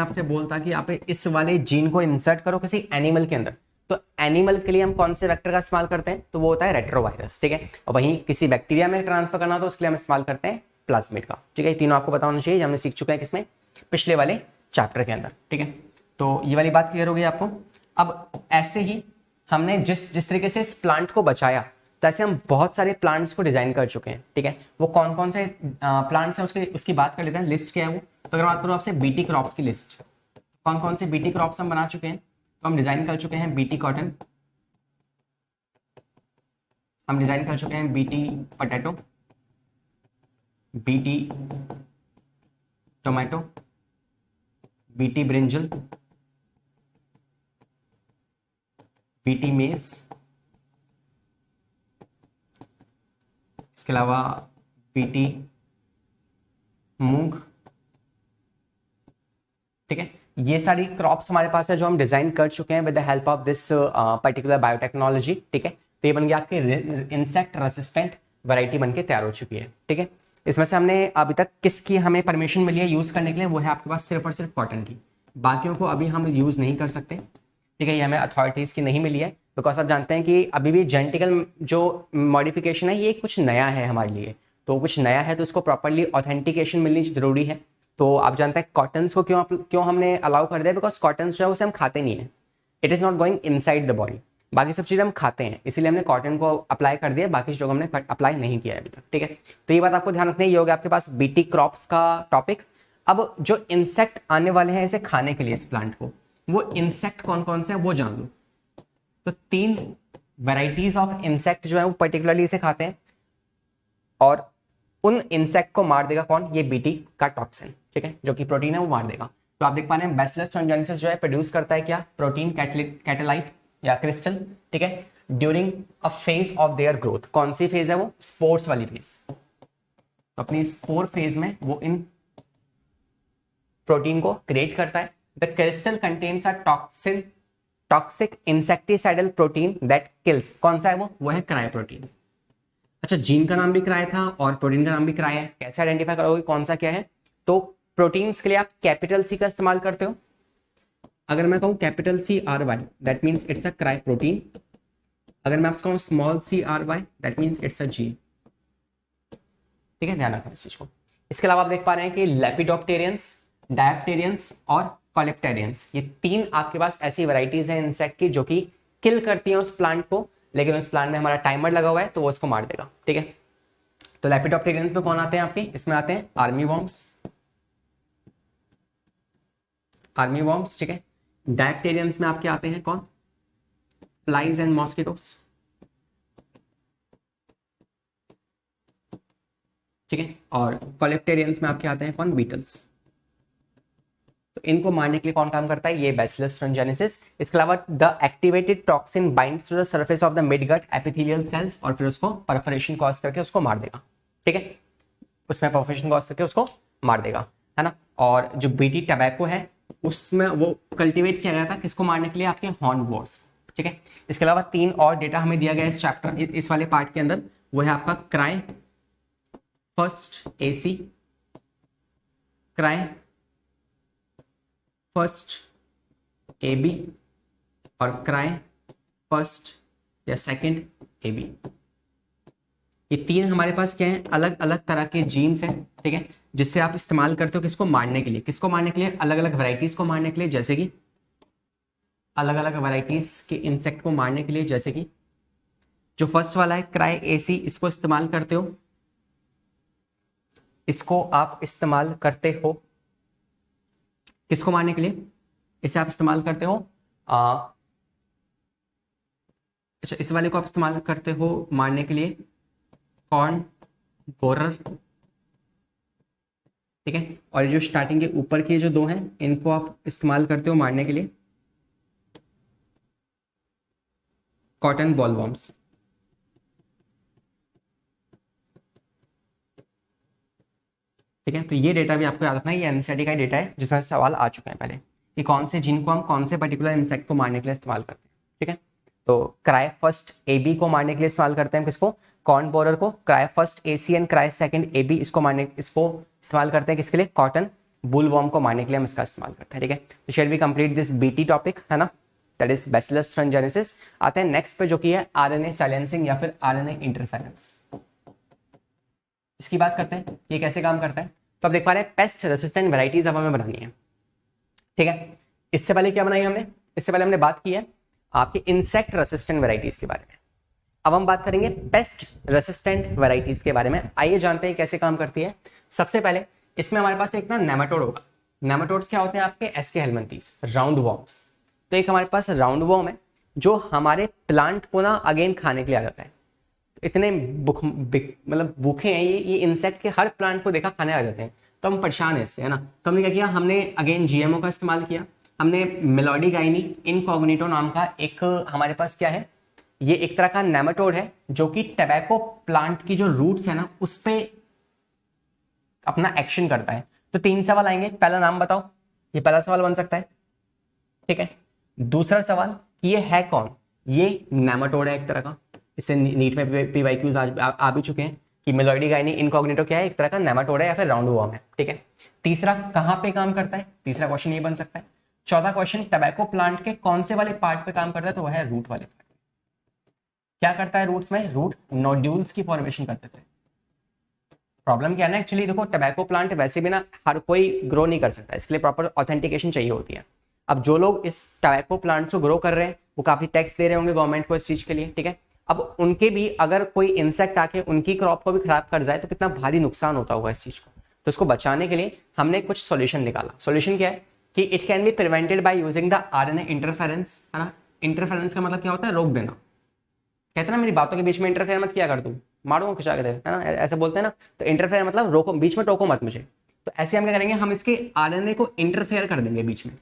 आपसे बोलता कि आप इस वाले जीन को इंसर्ट करो किसी एनिमल के अंदर, तो एनिमल के लिए हम कौन से वेक्टर का इस्तेमाल करते हैं, तो वो होता है रेट्रोवायरस, ठीक है। और वहीं किसी बैक्टीरिया में ट्रांसफर करना तो उसके लिए हम इस्तेमाल करते हैं प्लाज्मिड का, ठीक है। तीनों आपको पता होना चाहिए, हमने सीख चुके हैं किसमें, पिछले वाले चैप्टर के अंदर, ठीक है। तो ये वाली बात क्लियर होगी आपको। अब ऐसे ही हमने जिस तरीके से इस प्लांट को बचाया, तो ऐसे हम बहुत सारे प्लांट्स को डिजाइन कर चुके हैं, ठीक है। वो कौन कौन से प्लांट्स हैं उसकी बात कर लेते हैं, लिस्ट क्या है वो। तो अगर बात करूँ आपसे बीटी क्रॉप्स की लिस्ट, कौन कौन से बीटी क्रॉप्स हम बना चुके हैं, तो हम डिजाइन कर चुके हैं बीटी कॉटन, हम डिजाइन कर चुके हैं BT potato, BT tomato, BT brinjal, BT मेज, इसके अलावा बीटी मूंग, ठीक है। ये सारी क्रॉप्स हमारे पास है जो हम डिजाइन कर चुके हैं with the help of this particular biotechnology, ठीक है। तो ये बन गया आपके इंसेक्ट रेसिस्टेंट वैरायटी बन के तैयार हो चुकी है, ठीक है। इसमें से हमने अभी तक किसकी हमें परमिशन मिली है यूज करने के लिए, वो है आपके पास सिर्फ और सिर्फ कॉटन की। बाकियों को अभी हम यूज नहीं कर सकते, ठीक है। ये हमें अथॉरिटीज की नहीं मिली है, बिकॉज आप जानते हैं कि अभी भी जेनेटिकल जो मॉडिफिकेशन है ये कुछ नया है हमारे लिए, तो कुछ नया है तो उसको प्रॉपरली ऑथेंटिकेशन मिलनी जरूरी है। तो आप जानते हैं कॉटन्स को क्यों हमने अलाउ कर दिया, बिकॉज कॉटन्स जो है उसे हम खाते नहीं है, it is not going inside the body. बाकी सब चीज़ें हम खाते हैं, इसीलिए हमने कॉटन को अप्लाई कर दिया, बाकी चीज़ों को हमने अप्लाई नहीं किया है अभी तक, ठीक है। तो ये बात आपको ध्यान रखनी है। ये हो गया आपके पास बीटी क्रॉप्स का टॉपिक। अब जो इंसेक्ट आने वाले हैं इसे खाने के लिए इस प्लांट को, वो इंसेक्ट कौन कौन से हैं वो जान लो। तो 3 वेराइटीज ऑफ इंसेक्ट जो है वो पर्टिकुलरली इसे खाते हैं, और उन इंसेक्ट को मार देगा कौन, ये बीटी का टॉक्सिन, ठीक है, जो कि प्रोटीन है वो मार देगा। तो आप देख पा रहे हैं बैसिलस थ्रिंजेंसिस जो है प्रोड्यूस करता है क्या, प्रोटीन कैटालाइट या क्रिस्टल, ठीक है, during a phase of their growth. कौन सी फेज है वो, स्पोर्स वाली फेज। तो अपनी स्पोर फेज में वो इन प्रोटीन को क्रिएट करता है। The crystal contains a toxic insecticidal protein that kills. कौन सा है वो है क्राई प्रोटीन। अच्छा, जीन का नाम भी क्राई था और प्रोटीन का नाम भी क्राई है, कैसे आइडेंटिफाई करोगे कौन सा क्या है। तो प्रोटीन्स के लिए आप कैपिटल सी का इस्तेमाल करते हो। अगर मैं कहूं capital CRY that means it's a cry protein. अगर मैं आपसे कहूं small CRY that means it's a gene, ठीक है, ध्यान रखना इस चीज को। इसके अलावा आप देख पा रहे हैं कि लेपिडोप्टेरियंस, डायप्टेरियंस और कॉलेप्टेरियंस, ये 3 आपके पास ऐसी वैरायटीज हैं इंसेक्ट की जो कि किल करती हैं उस प्लांट को, लेकिन उस प्लांट में हमारा टाइमर लगा हुआ है तो वो उसको मार देगा, ठीक है। तो लेपिडोप्टेरियंस में कौन आते हैं आपके, इसमें आते हैं आर्मी वॉर्म्स, ठीक है। डायप्टेरियंस में आपके आते हैं कौन, फ्लाइज एंड मॉस्किटोस, ठीक है। और कॉलेप्टेरियंस में आपके आते हैं कौन, बीटल्स। तो इनको मारने के लिए कौन काम करता है, ये बैसिलस थ्रिंजेंसिस। इसके अलावा the activated toxin binds to the surface of the midgut epithelial cells, और फिर उसको परफोरेशन कॉज करके उसको मार देगा, ठीक है। उसमें परफोरेशन कॉज करके उसको मार देगा, है ना। और जो बीटी टबैको है उसमें वो कल्टीवेट किया गया था किसको मारने के लिए, आपके हॉर्नवोर्स, ठीक है। इसके अलावा 3 और डेटा हमें दिया गया इस चैप्टर इस वाले पार्ट के अंदर, वो है आपका cry first AC, cry first AB और क्राई फर्स्ट या सेकंड AB। ये 3 हमारे पास क्या है, अलग अलग तरह के जीन्स हैं, ठीक है, जिससे आप इस्तेमाल करते हो किसको मारने के लिए, अलग अलग वैरायटीज को मारने के लिए, जैसे कि अलग अलग वैरायटीज के इंसेक्ट को मारने के लिए, जैसे कि जो फर्स्ट वाला है क्राई AC, इसको इस्तेमाल करते हो, इसको आप इस्तेमाल करते हो किसको मारने के लिए, इसे आप इस्तेमाल करते हो अच्छा, इस वाले को आप इस्तेमाल करते हो मारने के लिए कॉर्न बोरर, ठीक है। और ये जो स्टार्टिंग के ऊपर के जो 2 हैं इनको आप इस्तेमाल करते हो मारने के लिए कॉटन बॉलवॉर्म्स, ठीक है। तो ये डेटा भी आपको याद रखना है, ये एनसीईआरटी का डेटा है जिसमें सवाल आ चुके हैं पहले कि कौन से जीन को हम कौन से पर्टिकुलर इंसेक्ट को मारने के लिए इस्तेमाल करते हैं, ठीक है। तो क्राई फर्स्ट AB को मारने के लिए इस्तेमाल करते हैं किसको, कॉर्न बोरर को। Cry first AC and cry second AB इसको इस्तेमाल करते हैं किसके लिए, कॉटन बुलवॉर्म को मारने के लिए हम इसका इस्तेमाल करते हैं, ठीक है। तो shall we complete this BT topic, है ना, दैट इज बैसिलस थ्रिंजेंसिस। आते हैं नेक्स्ट पे जो कि है RNA साइलेंसिंग या फिर RNA इंटरफेरेंस। इसकी बात करते हैं ये कैसे काम करता है। तो अब देख पा रहे हैं पेस्ट रेसिस्टेंट वैरायटीज अब हमें बनानी है, ठीक है। इससे पहले क्या बनाई हमने, इससे पहले हमने बात की है आपके इंसेक्ट रेसिस्टेंट वैरायटीज के बारे में। अब हम बात करेंगे पेस्ट रेसिस्टेंट वैरायटीज के बारे में। आइए जानते हैं कैसे काम करती है। सबसे पहले इसमें हमारे पास एक ना नेमाटोड होगा। नेमाटोड्स क्या होते हैं आपके, एस्के हेलमिंथीज, राउंड वॉर्म्स। तो एक हमारे पास राउंड वॉर्म है जो हमारे प्लांट को ना अगेन खाने के लिए आ जाता है। इतने मतलब भूखे हैं ये इंसेक्ट के, हर प्लांट को देखा खाने आ जाते हैं, तो हम परेशान है इससे, है ना। तो हमने क्या किया, हमने अगेन GMO का इस्तेमाल किया। हमने मेलोडीगाइनी इनकॉग्निटो नाम का एक हमारे पास क्या है, ये एक तरह का नेमाटोड है जो कि टबैको प्लांट की जो रूट्स है ना उस पे अपना एक्शन करता है। तो 3 सवाल आएंगे, पहला नाम बताओ, ये पहला सवाल बन सकता है, ठीक है। दूसरा सवाल, ये है कौन? ये नेमाटोड है एक तरह का, इससे नीट में पीवाईक्यूज आ भी चुके हैं कि मेलोइडी गाइनी इनकॉग्निटो क्या है, एक तरह का नेमाटोड है या फिर राउंड वॉर्म है, ठीक है। तीसरा, कहाँ पे काम करता है, तीसरा क्वेश्चन ये बन सकता है। चौथा क्वेश्चन, टबैको प्लांट के कौन से वाले पार्ट पे काम करता है, तो वह है रूट वाले पार्ट। क्या करता है रूट्स में? रूट नोड्यूल्स की फॉर्मेशन करते थे। प्रॉब्लम क्या है ना, एक्चुअली देखो टबैको प्लांट वैसे भी ना हर कोई ग्रो नहीं कर सकता, इसके लिए प्रॉपर ऑथेंटिकेशन चाहिए होती है। अब जो लोग इस टबैको प्लांट को ग्रो कर रहे हैं वो काफी टैक्स दे रहे होंगे गवर्नमेंट को इस चीज के लिए, ठीक है। अब उनके भी अगर कोई इंसेक्ट आके उनकी क्रॉप को भी खराब कर जाए तो कितना भारी नुकसान होता होगा इस चीज को। तो इसको बचाने के लिए हमने कुछ सॉल्यूशन निकाला। सॉल्यूशन क्या है कि it can be prevented by using the RNA interference, है ना। इंटरफेरेंस का मतलब क्या होता है? रोक देना। कहते हैं ना मेरी बातों के बीच में इंटरफेयर मत किया कर, तू मारूंगा खिंचा के दे, है ना, ऐसे बोलते हैं ना। तो इंटरफेयर मतलब रोको, बीच में टोको मत मुझे। तो ऐसे हम क्या करेंगे, हम इसके आरएनए को इंटरफेयर कर देंगे बीच में।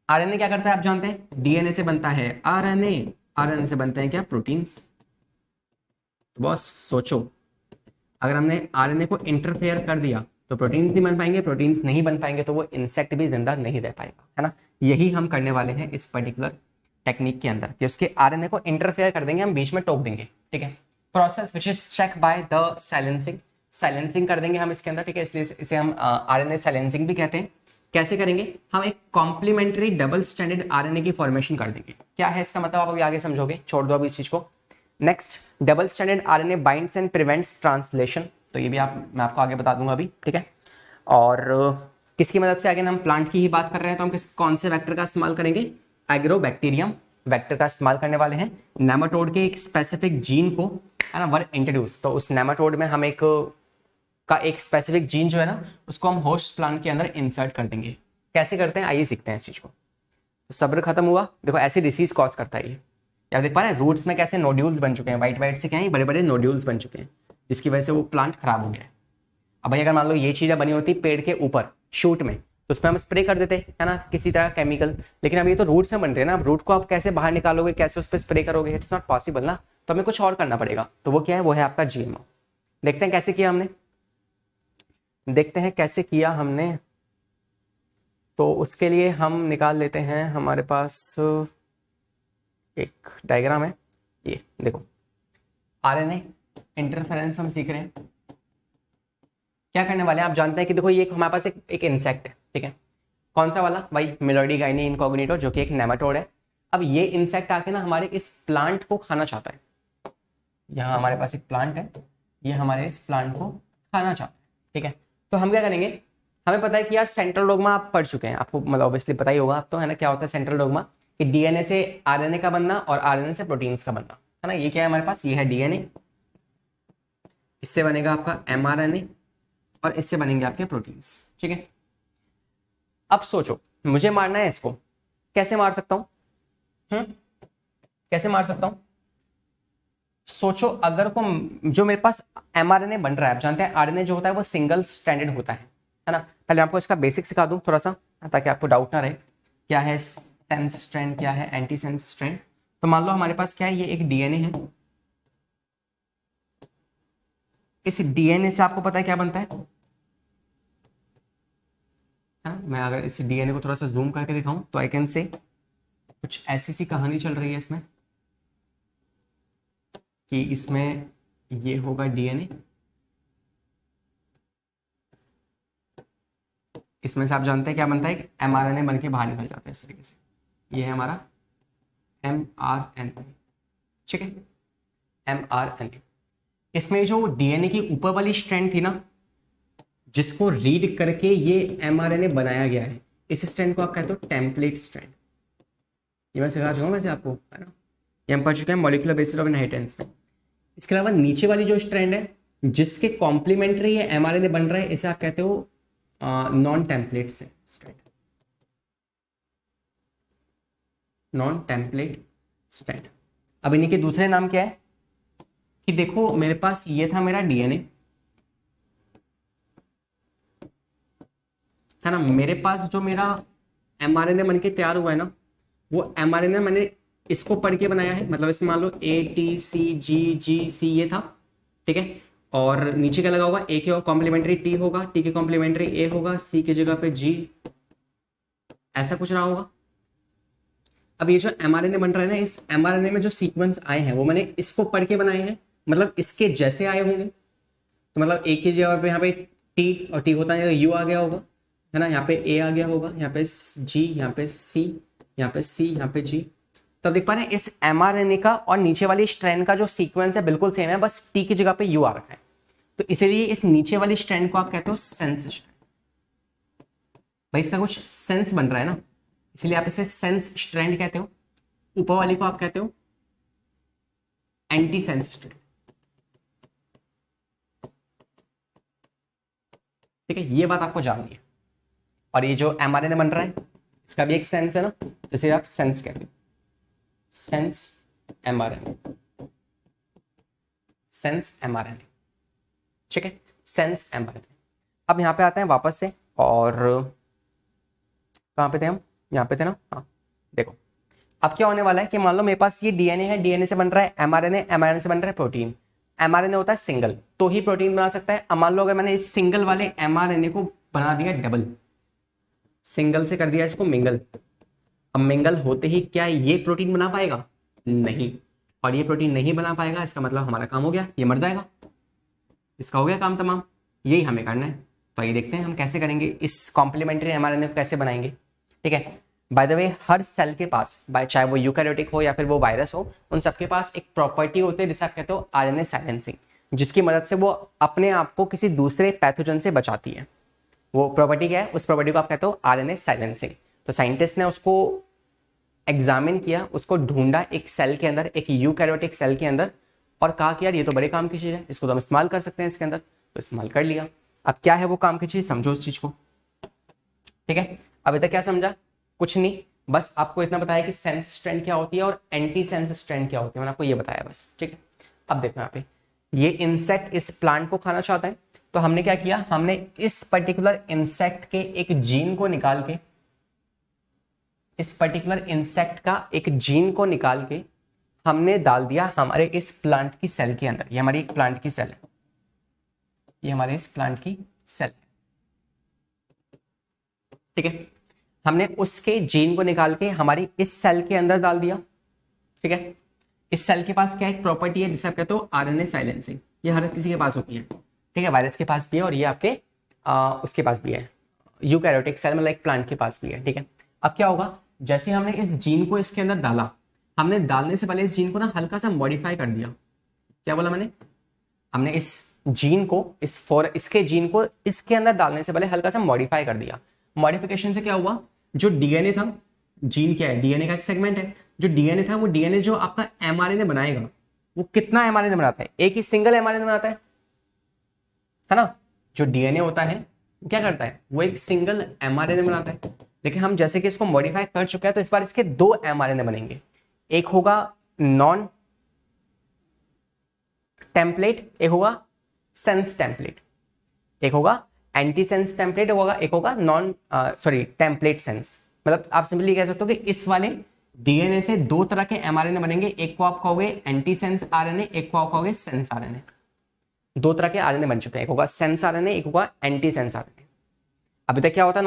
आरएनए क्या करता है आप जानते हैं? डीएनए से बनता है आरएनए, आरएनए से बनते हैं क्या? प्रोटीन्स। बॉस सोचो, अगर हमने आरएनए को इंटरफेयर कर दिया तो प्रोटीन्स नहीं बन पाएंगे, प्रोटीन्स नहीं बन पाएंगे तो वो इंसेक्ट भी जिंदा नहीं रह पाएगा, है ना। यही हम करने वाले हैं इस पर्टिकुलर टेक्निक के अंदर कि उसके आरएनए को इंटरफेयर कर देंगे, हम बीच में टोक देंगे, ठीक है। Process which is check by the silencing, silencing कर देंगे हम इसके अंदर, ठीक है। इसलिए इसे हम आरएनए साइलेंसिंग भी कहते हैं। कैसे करेंगे? हम एक कॉम्प्लीमेंट्री डबल स्टैंडर्ड आरएनए की फॉर्मेशन कर देंगे। क्या है इसका मतलब आप अभी आगे समझोगे, छोड़ दो अभी इस चीज को। Next, double standard RNA binds and prevents translation, तो ये भी मैं आपको आगे बता दूंगा अभी, ठीक है। और किसकी मदद से? आगे हम प्लांट की ही बात कर रहे हैं तो हम कौन से वेक्टर का इस्तेमाल करेंगे? एग्रोबैक्टीरियम वेक्टर का इस्तेमाल करने वाले हैं। नेमाटोड के एक स्पेसिफिक जीन को, है ना, वर इंट्रोड्यूस, तो उस नेमाटोड में हम एक स्पेसिफिक जीन जो है ना उसको हम होस्ट प्लांट के अंदर इंसर्ट कर देंगे। कैसे करते हैं आइए सीखते हैं इस चीज को। तो सब्र खत्म हुआ। देखो ऐसी डिसीज कॉज करता है ये, आप देख पा रहे हैं रूट्स में कैसे नोड्यूल्स बन चुके हैं, वाइट वाइट से क्या है, बड़े बड़े नोड्यूल्स बन चुके हैं जिसकी वजह से वो प्लांट खराब हो गया है। अब भाई अगर मान लो ये चीजें बनी होती पेड़ के ऊपर शूट में तो उसमें हम स्प्रे कर देते, है ना, किसी तरह केमिकल। लेकिन अब ये तो रूट से बन रहे हैं ना, अब रूट को आप कैसे बाहर निकालोगे, कैसे उस पर स्प्रे करोगे? इट्स नॉट पॉसिबल ना। तो हमें कुछ और करना पड़ेगा। तो वो क्या है? वो है आपका जीएमओ। देखते हैं कैसे किया हमने, देखते हैं कैसे किया हमने। तो उसके लिए हम निकाल लेते हैं, हमारे पास एक डायग्राम है, ये देखो। आरएनए इंटरफेरेंस हम सीख रहे हैं। क्या करने वाले हैं आप जानते हैं कि देखो ये हमारे पास एक इंसेक्ट है, ठीक है। कौन सा वाला? भाई मेलोडी गाइनी इनकॉग्निटो, जो कि एक नेमाटोड है। अब ये इंसेक्ट आके ना हमारे इस प्लांट को खाना चाहता है। यहाँ हमारे पास एक प्लांट है, ये हमारे इस प्लांट को खाना चाहता है, ठीक है। तो हम क्या करेंगे, हमें पता है कि यार सेंट्रल डोग्मा आप पढ़ चुके हैं, आपको मतलब ऑब्वियसली पता ही होगा आप तो, है ना, क्या होता है सेंट्रल डोग्मा, कि डीएनए से आरएनए का बनना और आरएनए से प्रोटीन्स का बनना, है ना। ये क्या है हमारे पास? ये है डीएनए, इससे बनेगा आपका एमआरएनए और इससे बनेंगे आपके प्रोटीन्स, ठीक है। अब सोचो मुझे मारना है इसको, कैसे मार सकता हूं? कैसे मार सकता हूं? सोचो अगर को जो मेरे पास एमआरएनए बन रहा है, आप जानते हैं आरएनए जो होता है वो सिंगल स्ट्रैंडेड होता है ना। पहले आपको इसका बेसिक सिखा दूं थोड़ा सा ताकि आपको डाउट ना रहे। क्या है सेंस स्ट्रैंड, क्या है एंटी सेंस स्ट्रैंड? तो मान लो हमारे पास क्या है, ये एक डीएनए है। इस डीएनए से आपको पता है क्या बनता है ना। मैं अगर इस डीएनए को थोड़ा सा जूम करके दिखाऊं तो आई कैन से कुछ ऐसी सी कहानी चल रही है इसमें कि इसमें ये होगा डीएनए, इसमें से आप जानते हैं क्या बनता है, एमआरएनए बन के बाहर निकल जाता है इस तरीके से। ये है हमारा एमआरएनए, ठीक है, एमआरएनए। इसमें जो डीएनए की ऊपर वाली स्ट्रैंड थी ना, जिसको रीड करके ये एमआरएनए बनाया गया है, इस स्ट्रैंड को आप कहते हो टेम्पलेट स्ट्रैंड। ये मैं सिखा चुका हूँ वैसे आपको, है ना, ये हम पढ़ चुके हैं मॉलिक्यूलर बेसिस ऑफ इनहेरिटेंस में। इसके अलावा नीचे वाली जो स्ट्रैंड है जिसके कॉम्प्लीमेंट्री ये एमआरएनए बन रहा है, इसे आप कहते हो non template strand, non template strand. अब इन्हीं के दूसरे नाम क्या है कि देखो मेरे पास ये था मेरा डीएनए, है ना, मेरे पास जो मेरा एमआरएनए बन के तैयार हुआ है ना, वो एमआरएनए मैंने इसको पढ़ के बनाया है। मतलब इसमें मान लो ATCGGC ये था, ठीक है, और नीचे क्या लगा होगा, ए के और कॉम्प्लीमेंट्री टी होगा, टी के कॉम्प्लीमेंट्री ए होगा, सी की जगह पे जी, ऐसा कुछ रहा होगा। अब ये जो mRNA बन रहा है ना, इस mRNA में जो सीक्वेंस आए हैं वो मैंने इसको पढ़ के बनाए हैं, मतलब इसके जैसे आए होंगे। तो मतलब एक ही जगह पे यहाँ पे टी और टी होता है, यू आ गया होगा, है ना, यहाँ पे ए आ गया होगा, यहाँ पे जी, यहाँ पे सी, यहाँ पे सी, यहाँ पे जी। तो देख पा रहे हैं इस mRNA का और नीचे वाली स्ट्रैंड का जो सीक्वेंस है बिल्कुल सेम है, बस टी की जगह पे यू आ रखा है। तो इसीलिए इस नीचे वाली स्ट्रैंड को आप कहते हो सेंस स्ट्रैंड। भाई इसका कुछ सेंस बन रहा है ना, इसलिए आप इसे सेंस स्ट्रैंड कहते हो। ऊपर वाली को आप कहते हो एंटी सेंस स्ट्रैंड। ठीक है, ये बात आपको जाननी है। और ये जो mRNA बन रहा है इसका भी एक सेंस है ना, जिसे आप सेंस कहते हो, सेंस mRNA, सेंस mRNA। ठीक है, सेंस mRNA। अब यहां पे आते हैं वापस से, और कहां पे थे हम, यहां पे थे ना, हाँ देखो अब क्या होने वाला है कि मान लो मेरे पास ये डीएनए है, डीएनए से बन रहा है mRNA, mRNA से बन रहा है प्रोटीन। mRNA होता है सिंगल, तो ही प्रोटीन बना सकता है। अब मान लो अगर मैंने इस सिंगल वाले mRNA को बना दिया डबल, सिंगल से कर दिया इसको मिंगल, अब मिंगल होते ही क्या ये प्रोटीन बना पाएगा? नहीं। और ये प्रोटीन नहीं बना पाएगा, इसका मतलब हमारा काम हो गया, ये मर जाएगा, इसका हो गया काम तमाम। यही हमें करना है। तो ये देखते हैं हम कैसे करेंगे, इस कॉम्प्लीमेंट्री mRNA को कैसे बनाएंगे। ठीक है, बाय द वे हर सेल के पास, चाहे वो यूकैरियोटिक हो या फिर वो वायरस हो, उन सबके पास एक प्रॉपर्टी होती है जिसे आप कहते हो आरएनए साइलेंसिंग, जिसकी मदद से वो अपने आप को किसी दूसरे पैथोजन से बचाती है। वो प्रॉपर्टी क्या है? उस प्रॉपर्टी को आप कहते हो आरएनए साइलेंसिंग। तो साइंटिस्ट ने उसको एग्जामिन किया, उसको ढूंढा एक सेल के अंदर, एक यूकैरियोटिक सेल के अंदर, और कहा कि यार ये तो बड़े काम की चीज़ है, इसको तो हम इस्तेमाल कर सकते हैं इसके अंदर। तो इस्तेमाल कर लिया। अब क्या है वो काम की चीज़, समझो उस चीज़ को। ठीक है, अभी तक क्या समझा? कुछ नहीं, बस आपको इतना बताया कि सेंस स्ट्रैंड क्या होती है और एंटी सेंस स्ट्रैंड क्या होती है, मैंने आपको ये बताया बस। ठीक है, अब देखो यहाँ पे ये इंसेक्ट इस प्लांट को खाना चाहता है, तो हमने क्या किया, हमने इस पर्टिकुलर इंसेक्ट के एक जीन को निकाल के, इस पर्टिकुलर इंसेक्ट का एक जीन को निकाल के हमने डाल दिया हमारे इस प्लांट की सेल के अंदर। ये हमारी एक प्लांट की सेल है, ये हमारे इस प्लांट की सेल है। ठीक है, हमने उसके जीन को निकाल के हमारी इस सेल के अंदर डाल दिया। ठीक है, इस सेल के पास क्या एक प्रॉपर्टी है जिसे आप कहते हो आरएनए साइलेंसिंग। ये हर किसी के पास होती है। ठीक है, वायरस के पास भी है और ये आपके उसके पास भी है, यूकैरियोटिक सेल मतलब एक प्लांट के पास भी है। ठीक है, अब क्या होगा, जैसे हमने इस जीन को इसके अंदर डाला, हमने डालने से पहले इस जीन को ना हल्का सा मॉडिफाई कर दिया। क्या बोला मैंने? हमने इस जीन को, इसके जीन को इसके अंदर डालने से पहले हल्का सा मॉडिफाई कर दिया। मॉडिफिकेशन से क्या हुआ, जो डीएनए था, जीन क्या है? डीएनए का एक सेगमेंट है। जो डीएनए था, वो डीएनए जो आपका एमआरएनए बनाएगा, वो कितना एमआरएनए बनाता है? एक ही सिंगल एमआरएनए बनाता है ना। जो डीएनए होता है वो क्या करता है, वो एक सिंगल एमआरएनए बनाता है। लेकिन हम जैसे कि इसको मॉडिफाई कर चुके हैं, तो इस बार इसके दो एमआरएनए बनेंगे। एक होगा नॉन टेम्पलेट, एक होगा सेंस टेम्पलेट। एक होगा एंटी सेंस टेम्पलेट होगा, एक होगा नॉन टेम्पलेट सेंस। मतलब आप सिंपली कह सकते हो कि इस वाले डीएनए से दो तरह के एमआरएनए बनेंगे। एक को आप कहोगे एंटी सेंस आरएनए, एक को आप कहोगे सेंस आरएनए। दो तरह के आरएनए बन चुके हैं, एक होगा सेंस आरएनए, एक होगा एंटी सेंस आरएनए। अभी तक क्या होता है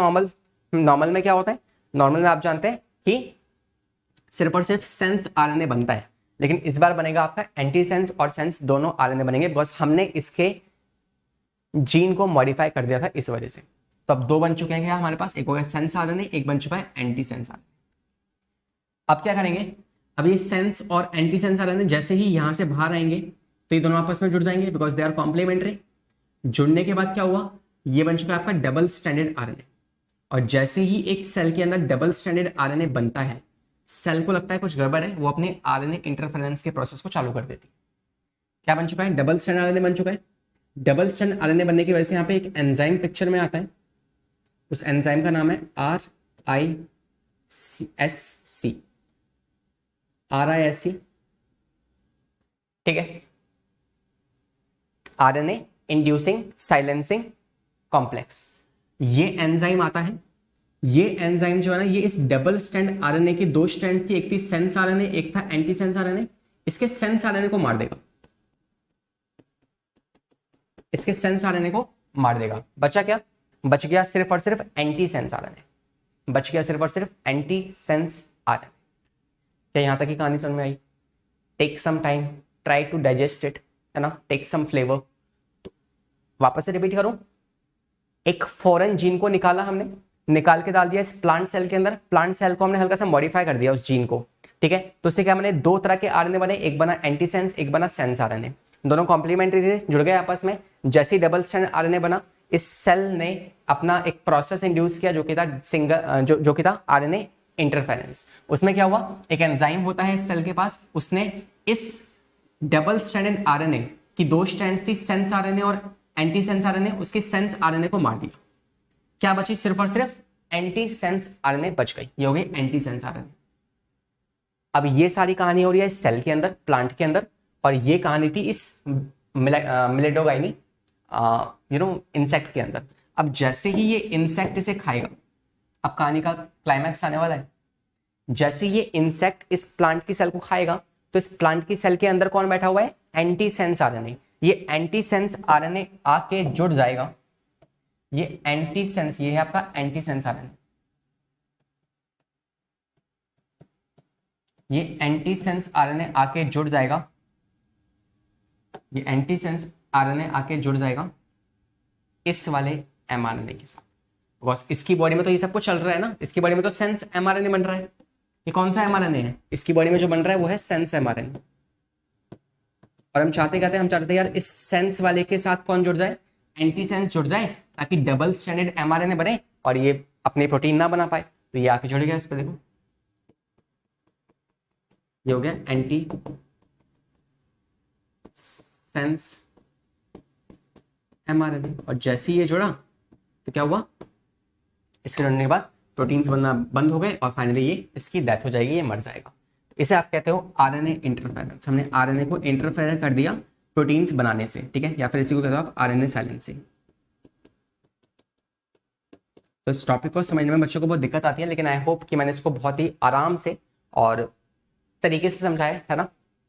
नॉर्मल में क्या होता है? नॉर्मल में आप जानते हैं कि सिर्फ और सिर्फ सेंस आरएनए बनता है, लेकिन इस बार बनेगा आपका एंटी सेंस और सेंस दोनों आरएनए बनेंगे, बिकॉज हमने इसके जीन को मॉडिफाई कर दिया था इस वजह से। तो अब दो बन चुके हैं हमारे पास, एक हो गया सेंस आरएनए, एक बन चुका है एंटी सेंस आरएनए। अब क्या करेंगे, अब ये सेंस और एंटी सेंस आरएनए जैसे ही यहां से बाहर आएंगे तो ये दोनों आपस में जुड़ जाएंगे, बिकॉज दे आर कॉम्प्लीमेंट्री। जुड़ने के बाद क्या हुआ, ये बन चुका है आपका डबल स्टैंडर्ड आरएनए। और जैसे ही एक सेल के अंदर डबल स्टैंडर्ड आरएनए बनता है, सेल को लगता है कुछ गड़बड़ है, वो अपने आरएनए इंटरफेरेंस के प्रोसेस को चालू कर देती है। क्या बन चुका है? डबल स्टैंडर्ड आरएनए बन चुका है। डबल स्टैंड आरएनए बनने की वजह से यहाँ पे एक एंजाइम पिक्चर में आता है। उस एंजाइम का नाम है RISC, RISC। ठीक है, आरएनए इंड्यूसिंग साइलेंसिंग कॉम्प्लेक्स। ये एंजाइम आता है। ये एंजाइम जो है ना, ये इस डबल स्टैंड आरएनए की दो स्ट्रैंड थी, एक थी सेंस आरएनए, एक था एंटी सेंस आरएनए। इसके सेंस आरएनए को मार देगा, इसके सेंस आरएनए को मार देगा। बचा क्या? बच गया सिर्फ और सिर्फ एंटी सेंस आरएनए। बच गया सिर्फ और सिर्फ एंटीसेंस आरएनए। क्या यहाँ तक की कहानी समझ में आई? Take some time, try to digest it, है ना, टेक सम फ्लेवर। तो वापस से रिपीट करूं, एक फॉरेन जीन को निकाला हमने, निकाल के डाल दिया इस प्लांट सेल के अंदर, प्लांट सेल को हमने हल्का सा मॉडिफाई कर दिया उस जीन को, ठीक है। तो इससे क्या बने, दो तरह के आरएनए बने, एक बना एंटीसेंस, एक बना सेंस आरएनए। दोनों कॉम्प्लीमेंट्री थे, जुड़ गए आपस में। जैसे ही डबल स्ट्रैंड आरएनए बना, इस सेल ने अपना एक प्रोसेस इंड्यूस किया जो कि था सिंगल जो कि था आरएनए इंटरफेरेंस। उसमें क्या हुआ, एक एंजाइम होता है इस सेल के पास, उसने इस डबल स्ट्रैंडेड आरएनए की दो स्ट्रैंड्स थी, सेंस आरएनए और एंटीसेंस आरएनए, उसके सेंस आरएनए को मार दिया। क्या बची, सिर्फ और सिर्फ एंटीसेंस आरएनए बच गई। ये हो गई एंटीसेंस आरएनए। अब ये सारी कहानी हो रही है इस सेल के अंदर, प्लांट के अंदर, और ये कहानी थी इस मिलेडोगाइनी इंसेक्ट के अंदर। अब जैसे ही ये इंसेक्ट इसे खाएगा, अब कहानी का क्लाइमैक्स आने वाला है। जैसे ये इंसेक्ट इस प्लांट की सेल को खाएगा, तो इस प्लांट की सेल के अंदर कौन बैठा हुआ है, एंटीसेंस आरएनए। ये एंटीसेंस आरएनए आके जुड़ जाएगा, ये एंटीसेंस, ये है आपका एंटीसेंस आरएनए। ये एंटीसेंस आरएनए आके जुड़ जाएगा, ये एंटीसेंस आरएनए आके जुड़ जाएगा इस वाले एमआरएनए के साथ। बिकॉज इसकी बॉडी में तो ये सब कुछ चल रहा है ना, इसकी बॉडी में तो सेंस एमआरएनए बन रहा है। ये कौन सा एमआरएनए है, इसकी बॉडी में जो बन रहा है वो है सेंस एमआरएनए। और हम चाहते कहते हैं, हम चाहते यार इस सेंस वाले के साथ कौन जुड़ जाए, एंटीसेंस जुड़ जाए, ताकि डबल स्ट्रैंडेड एमआरएनए बने और ये अपने प्रोटीन ना बना पाए। तो ये आके जुड़ गया इस पे, देखो ये हो गया एंटी सेंस एमआरएनए। और जैसे ही ये जुड़ा तो क्या हुआ, इसके जुड़ने के बाद प्रोटीन्स बनना बंद हो गए और फाइनली ये इसकी डेथ हो जाएगी, ये मर जाएगा। इसे आप कहते हो आरएनए इंटरफेरेंस। हमने आरएनए को इंटरफेयर कर दिया प्रोटीन्स बनाने से, ठीक है, या फिर इसी को कहते हो आप आरएनए साइलेंसिंग। तो इस टॉपिक को समझने में बच्चों को बहुत दिक्कत आती है, लेकिन आई होप कि मैंने इसको बहुत ही आराम से और तरीके से समझाया है ना,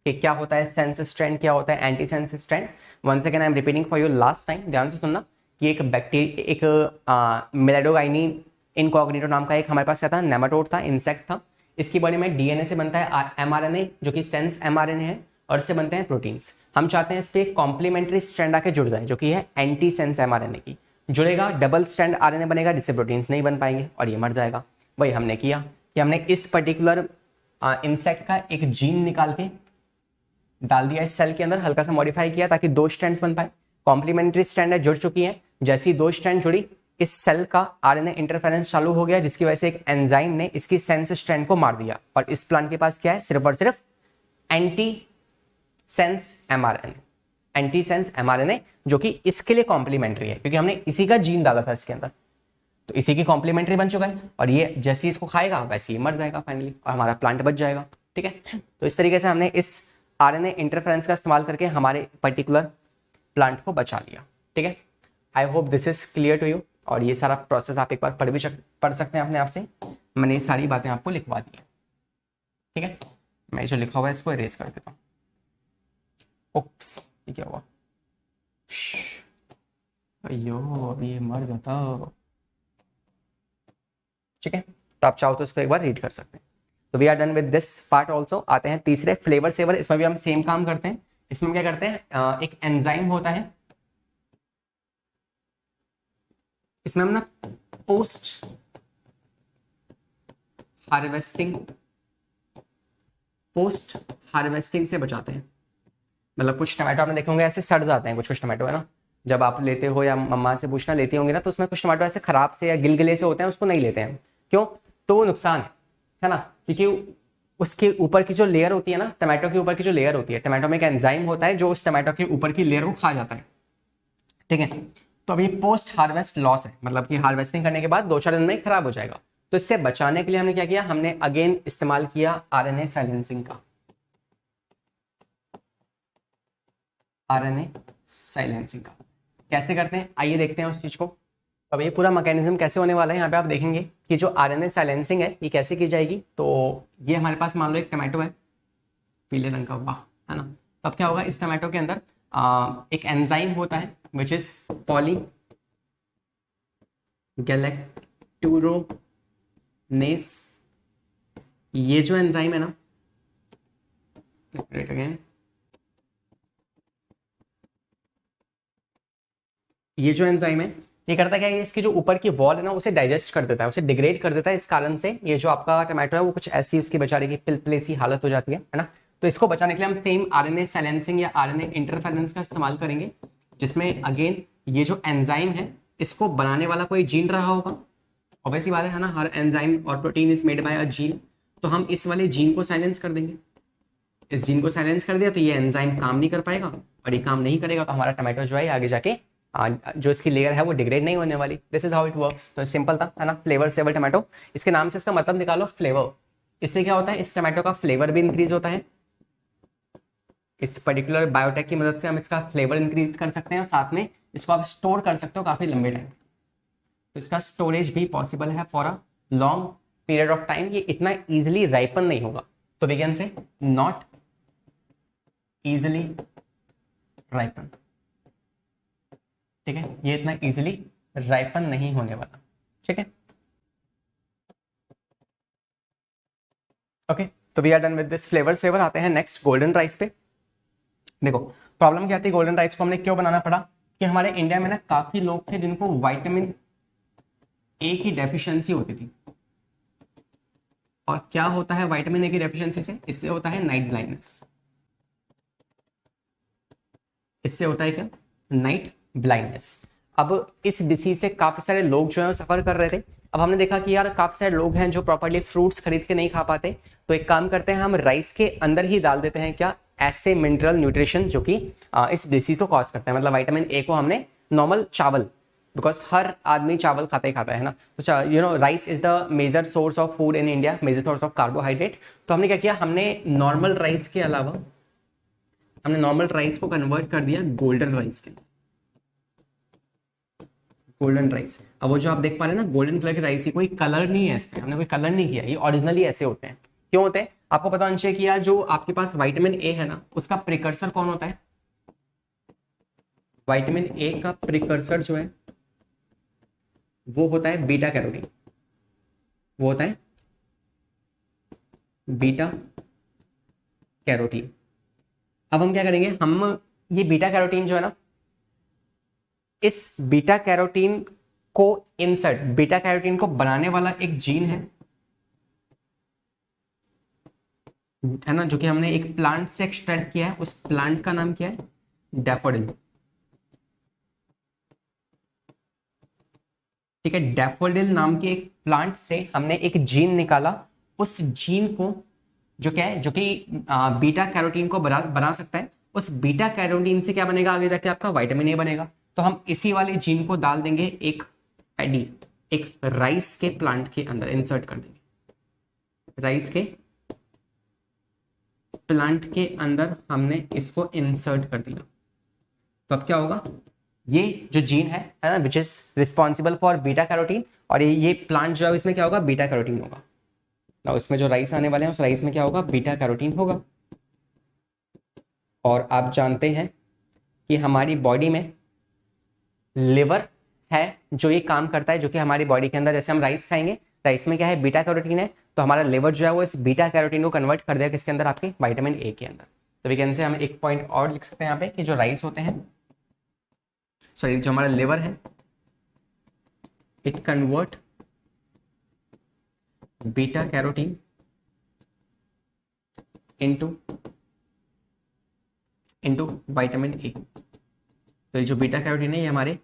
कि क्या होता है सेंस स्ट्रैंड, क्या होता है antisense strand. Once again I am repeating for you last time, ध्यान से सुनना कि एक बैक्टीरिया, एक मिलेडोगाइनी इनकॉग्निटो नाम का एक हमारे पास क्या था, नेमाटोड था, इंसेक्ट था। इसकी बॉडी में डीएनए से बनता है एमआरएनए जो कि सेंस एमआरएनए है, और इससे बनते हैं प्रोटीन्स। हम चाहते हैं इस पे कॉम्प्लीमेंट्री स्ट्रैंड आके जुड़ जाए जो कि है एंटी सेंस एमआरएनए की। जुड़ेगा, डबल स्ट्रैंड आरएनए बनेगा जिससे प्रोटीन्स नहीं बन पाएंगे और ये मर जाएगा। वही हमने किया कि हमने इस पर्टिकुलर इंसेक्ट का एक जीन निकाल के डाल दिया इस सेल के अंदर, हल्का सा मॉडिफाई किया ताकि दो स्ट्रैंड्स बन पाए। कॉम्प्लीमेंट्री स्ट्रैंड जुड़ चुकी है, जैसी दो स्ट्रैंड जुड़ी, इस सेल का आरएनए इंटरफेरेंस चालू हो गया, जिसकी वजह से एक एंजाइम ने इसकी सेंस स्ट्रैंड को मार दिया। और इस प्लांट के पास क्या है, सिर्फ और सिर्फ anti sense mRNA, anti sense mRNA, जो कि इसके लिए कॉम्प्लीमेंट्री है क्योंकि हमने इसी का जीन डाला था इसके अंदर। तो इसी की कॉम्प्लीमेंट्री बन चुका है और ये जैसे इसको खाएगा वैसे ही मर जाएगा फाइनली, और हमारा प्लांट बच जाएगा, ठीक है। तो इस तरीके से हमने इस आरएनए इंटरफेरेंस का इस्तेमाल करके हमारे पर्टिकुलर प्लांट को बचा लिया, ठीक है। I hope this is clear to you. और ये सारा प्रोसेस आप एक बार पढ़ सकते हैं अपने आप से। मैंने ये सारी बातें आपको लिखवा दी है, ठीक है। मैं जो लिखा हुआ है इसको इरेज कर देता हूँ। ओप्स, ये क्या हुआ, अयो अब ये मर जाता, ठीक है। तो आप चाहो तो इसको एक बार रीड कर सकते हैं। तो we are done with this part also. आते हैं तीसरे, फ्लेवर सेवर। इसमें भी हम सेम काम करते हैं। इसमें क्या करते हैं, एक एंजाइम होता है, इसमें हम ना पोस्ट हार्वेस्टिंग से बचाते हैं। मतलब कुछ टमाटो आपने देखे होंगे ऐसे सड़ जाते हैं, कुछ टमाटो है ना, जब आप लेते हो या मम्मा से पूछना लेती होंगे ना, तो उसमें कुछ टमाटो ऐसे खराब से या गिलगिले से होते हैं, उसको नहीं लेते हैं। क्यों? तो वो नुकसान है ना, क्योंकि उसके ऊपर की जो लेयर होती है ना, टमाटो के ऊपर की जो लेयर होती है, टमाटो में एक एंजाइम होता है जो उस टमाटो के ऊपर की लेयर को खा जाता है, ठीक है। तो अभी पोस्ट हार्वेस्ट लॉस है, मतलब कि हार्वेस्टिंग करने के बाद 2-4 दिन में खराब हो जाएगा। तो इससे बचाने के लिए हमने क्या किया, हमने अगेन इस्तेमाल किया आरएनए साइलेंसिंग का। आरएनए साइलेंसिंग का कैसे करते हैं, आइए देखते हैं उस चीज को। अब ये पूरा मैकेनिज्म कैसे होने वाला है, यहाँ पे आप देखेंगे कि जो आरएनए साइलेंसिंग है ये कैसे की जाएगी। तो ये हमारे पास मान लो एक टमाटो है पीले रंग का, वाह, है ना। तो अब क्या होगा, इस टमाटो के अंदर एक एंजाइम होता है विच इज पॉलीगैलेक्टुरोनॉस नेस, ये जो एंजाइम है ना, अगेन, ये जो एंजाइम है ये करता क्या है, इसकी जो ऊपर की वॉल है ना उसे डाइजेस्ट कर देता है, उसे डिग्रेड कर देता है। इस कारण से ये जो आपका टमाटो है वो कुछ ऐसी उसकी बेचारे की पिलपिले सी हालत हो जाती है ना। तो इसको बचाने के लिए हम सेम आरएनए साइलेंसिंग या आरएनए इंटरफेरेंस का इस्तेमाल करेंगे, जिसमें अगेन ये जो एंजाइम है इसको बनाने वाला कोई जीन रहा होगा। ऑब्वियस सी बात है ना, हर एंजाइम और protein is made by a gene. तो हम इस वाले जीन को साइलेंस कर देंगे। इस जीन को साइलेंस कर दिया तो ये एंजाइम काम नहीं कर पाएगा, और ये काम नहीं करेगा तो हमारा टमाटो जो है आगे जाके जो इसकी लेयर है वो डिग्रेड नहीं होने वाली। This is how it works. तो सिंपल था, है ना, फ्लेवर सेवर टमाटो। इसके नाम से इसका मतलब निकालो, फ्लेवर। इससे क्या होता है, इस टमाटो का फ्लेवर भी इंक्रीज होता है। इस पर्टिकुलर बायोटेक की मदद से हम इसका फ्लेवर इंक्रीज कर सकते हैं, और साथ में इसको आप स्टोर कर सकते हो काफी लंबे टाइम। तो इसका स्टोरेज भी पॉसिबल है for a long period of time. ये इतना इजिली राइपन नहीं होगा, तो we can say not easily ripen. ठीक है, ये इतना इजिली राइपन नहीं होने वाला। ठीक है, ओके। तो we are done with this flavour saver. आते हैं नेक्स्ट गोल्डन राइस पे। देखो प्रॉब्लम क्या थी, गोल्डन राइस को हमने क्यों बनाना पड़ा, कि हमारे इंडिया में ना काफी लोग थे जिनको विटामिन ए की डेफिशिएंसी होती थी। और क्या होता है विटामिन ए की डेफिशिएंसी से, इससे होता है नाइट ब्लाइंडनेस। इससे होता है क्या, नाइट ब्लाइंडनेस। अब इस डिसीज से काफी सारे लोग जो है सफर कर रहे थे। अब हमने देखा कि यार काफी सारे लोग हैं जो प्रॉपर्ली फ्रूट्स खरीद के नहीं खा पाते, तो एक काम करते हैं, हम राइस के अंदर ही डाल देते हैं क्या, ऐसे मिनरल न्यूट्रिशन जो कि इस डिसीज को कॉज करते हैं। मतलब विटामिन ए को हमने नॉर्मल चावल, बिकॉज हर आदमी चावल खाता ही खाता है ना, तो you know rice is the major source of food in India, major source of carbohydrate. तो हमने क्या किया, हमने नॉर्मल राइस के अलावा हमने नॉर्मल राइस को कन्वर्ट कर दिया गोल्डन राइस के। गोल्डन राइस, अब वो जो आप देख पा रहे हैं ना गोल्डन कलर की राइस, ही कोई कलर नहीं है, इस पे हमने कोई कलर नहीं किया, ये ओरिजिनली ऐसे होते हैं। क्यों होते हैं आपको पता होना चाहिए कि यार जो आपके पास विटामिन ए है ना, उसका प्रिकर्सर कौन होता है, विटामिन ए का प्रिकर्सर जो है वो होता है बीटा कैरोटीन। वो होता है बीटा कैरोटीन। अब हम क्या करेंगे, हम ये बीटा कैरोटीन जो है ना, इस बीटा कैरोटीन को इंसर्ट, बीटा कैरोटीन को बनाने वाला एक जीन है ना, जो कि हमने एक प्लांट से एक्सट्रैक्ट किया है। उस प्लांट का नाम क्या है, डैफोडिल। ठीक है, डैफोडिल नाम के एक प्लांट से हमने एक जीन निकाला। उस जीन को जो क्या है, जो कि बीटा कैरोटीन को बना सकता है। उस बीटा कैरोटीन से क्या बनेगा, आगे जाके आपका विटामिन ए बनेगा। तो हम इसी वाले जीन को डाल देंगे एक पैडी, एक राइस के प्लांट के अंदर इंसर्ट कर देंगे। राइस के प्लांट के अंदर हमने इसको इंसर्ट कर दिया। तो अब क्या होगा, ये जो जीन है ना, which is responsible for beta carotene, और ये प्लांट जो है इसमें क्या होगा, बीटा कैरोटीन होगा ना। इसमें जो राइस आने वाले हैं उस राइस में क्या होगा, बीटा कैरोटीन होगा। और आप जानते हैं कि हमारी बॉडी में लिवर है जो ये काम करता है, जो कि हमारी बॉडी के अंदर, जैसे हम राइस खाएंगे, राइस में क्या है, बीटा कैरोटीन है, तो हमारा लिवर जो है वो इस बीटा कैरोटीन को कन्वर्ट कर देगा किसके अंदर, आपके विटामिन ए के अंदर। तो वी कैन से हम एक पॉइंट और लिख सकते हैं यहाँ पे कि जो राइस होते हैं, सॉरी जो हमारा लिवर है, it convert beta carotene into vitamin A. तो ये जो बीटा कैरोटीन है ये हमारे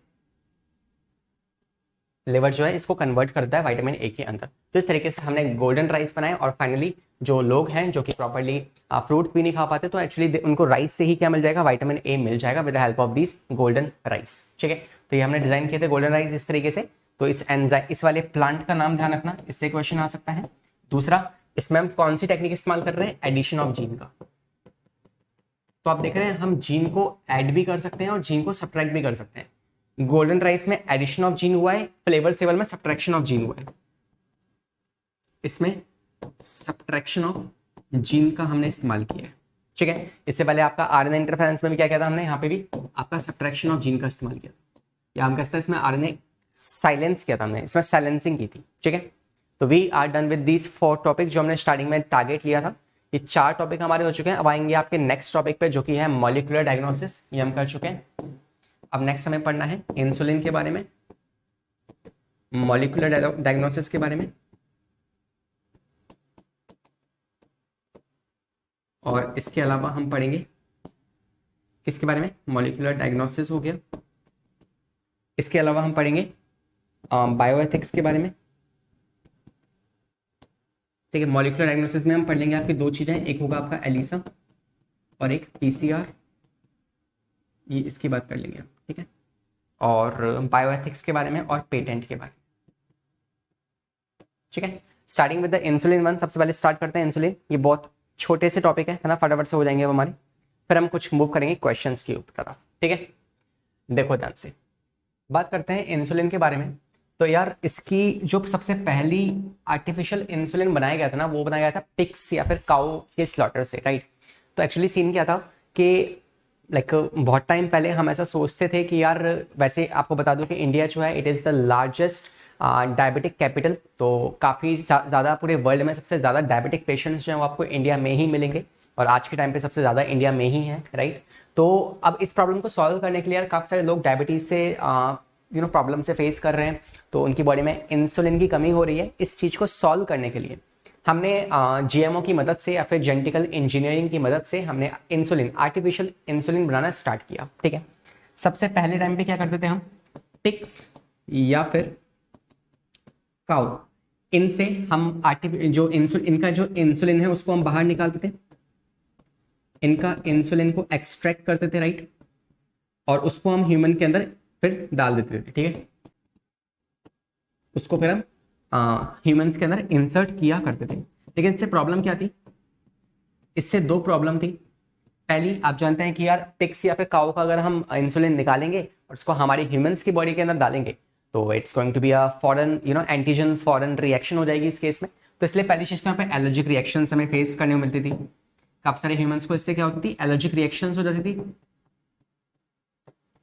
लिवर जो है इसको कन्वर्ट करता है विटामिन ए के अंदर। तो इस तरीके से हमने गोल्डन राइस बनाए। और फाइनली जो लोग हैं जो कि प्रॉपर्ली फ्रूट्स भी नहीं खा पाते, तो एक्चुअली उनको राइस से ही क्या मिल जाएगा, विटामिन ए मिल जाएगा with the help of this golden rice. ठीक है, तो ये हमने डिजाइन किए थे गोल्डन राइस इस तरीके से। तो इस एंजाइम, इस वाले प्लांट का नाम ध्यान रखना, इससे क्वेश्चन आ सकता है। दूसरा, इसमें हम कौन सी टेक्निक इस्तेमाल कर रहे हैं, एडिशन ऑफ जीन का। तो आप देख रहे हैं हम जीन को ऐड भी कर सकते हैं और जीन को सब्ट्रैक्ट भी कर सकते हैं। गोल्डन राइस में एडिशन ऑफ जीन हुआ है, फ्लेवर सेवर में सब्ट्रैक्शन ऑफ जीन हुआ है। इसमें सब्ट्रैक्शन ऑफ जीन का हमने इस्तेमाल किया है। ठीक है, इससे पहले आपका आरएनए इंटरफेरेंस में भी क्या किया था हमने, यहाँ पे भी आपका सब्ट्रैक्शन ऑफ जीन का इस्तेमाल किया, या हम कहते हैं इसमें आरएनए साइलेंस किया था हमने, इसमें साइलेंसिंग की थी। ठीक है, तो we are done with these 4 topic जो हमने स्टार्टिंग में टारगेट लिया था। ये 4 टॉपिक हमारे हो चुके हैं। अब आएंगे आपके नेक्स्ट टॉपिक पे जो कि है मॉलिक्यूलर डायग्नोसिस, ये हम कर चुके हैं। अब नेक्स्ट हमें पढ़ना है इंसुलिन के बारे में, मॉलिक्यूलर डायग्नोसिस के बारे में, और इसके अलावा हम पढ़ेंगे किसके बारे में, मॉलिक्यूलर डायग्नोसिस हो गया। इसके अलावा हम पढ़ेंगे बायोएथिक्स के बारे में। ठीक है, मॉलिक्यूलर डायग्नोसिस में हम पढ़ लेंगे आपकी 2 चीजें, एक होगा आपका एलिसा और एक पीसीआर, ये इसकी बात कर लेंगे हम। ठीक है, और बायोएथिक्स के बारे में और पेटेंट के बारे में। ठीक है, starting with the insulin one. सबसे पहले स्टार्ट करते हैं इंसुलिन। ये बहुत छोटे से टॉपिक है ना, फटाफट से हो जाएंगे हमारे। फिर हम कुछ मूव करेंगे क्वेश्चंस की तरफ। ठीक है, देखो ध्यान से बात करते हैं इंसुलिन के बारे में। तो यार इसकी जो सबसे पहली आर्टिफिशियल इंसुलिन बनाया गया था ना, वो बनाया गया था पिग्स या फिर काऊ के स्लॉटर से, राइट। तो एक्चुअली सीन क्या था कि लाइक बहुत टाइम पहले हम ऐसा सोचते थे कि यार, वैसे आपको बता दूं कि इंडिया जो है it is the largest diabetic capital. तो काफ़ी ज़्यादा पूरे वर्ल्ड में सबसे ज़्यादा डायबिटिक पेशेंट्स जो हैं वो आपको इंडिया में ही मिलेंगे, और आज के टाइम पे सबसे ज़्यादा इंडिया में ही है, राइट। तो अब इस प्रॉब्लम को सॉल्व करने के लिए यार काफ़ी सारे लोग डायबिटीज़ से प्रॉब्लम से फेस कर रहे हैं। तो उनकी बॉडी में इंसुलिन की कमी हो रही है। इस चीज़ को सॉल्व करने के लिए हमने जीएमओ की मदद से या फिर जेनेटिकल इंजीनियरिंग की मदद से हमने इंसुलिन, आर्टिफिशियल इंसुलिन बनाना स्टार्ट किया। ठीक है, सबसे पहले टाइम पे क्या करते थे हम, पिग्स या फिर काउ, इनसे हम इनका जो इंसुलिन है उसको हम बाहर निकालते थे, इनका इंसुलिन को एक्सट्रैक्ट करते थे, राइट, और उसको हम ह्यूमन के अंदर फिर डाल देते थे। ठीक है, उसको फिर हम ह्यूमंस के अंदर इंसर्ट किया करते थे। लेकिन इससे प्रॉब्लम क्या थी, इससे 2 प्रॉब्लम थी। पहली, आप जानते हैं कि यार पिग्स या फिर काऊ का अगर हम इंसुलिन निकालेंगे और उसको हमारी ह्यूमंस की बॉडी के अंदर डालेंगे तो it's going to be a foreign antigen foreign reaction हो जाएगी इस केस में। तो इसलिए पहली चीज यहाँ पे एलर्जिक रिएक्शन हमें फेस करने को मिलती थी। काफी सारे ह्यूमंस को इससे क्या होती थी, एलर्जिक रिएक्शन हो जाती थी,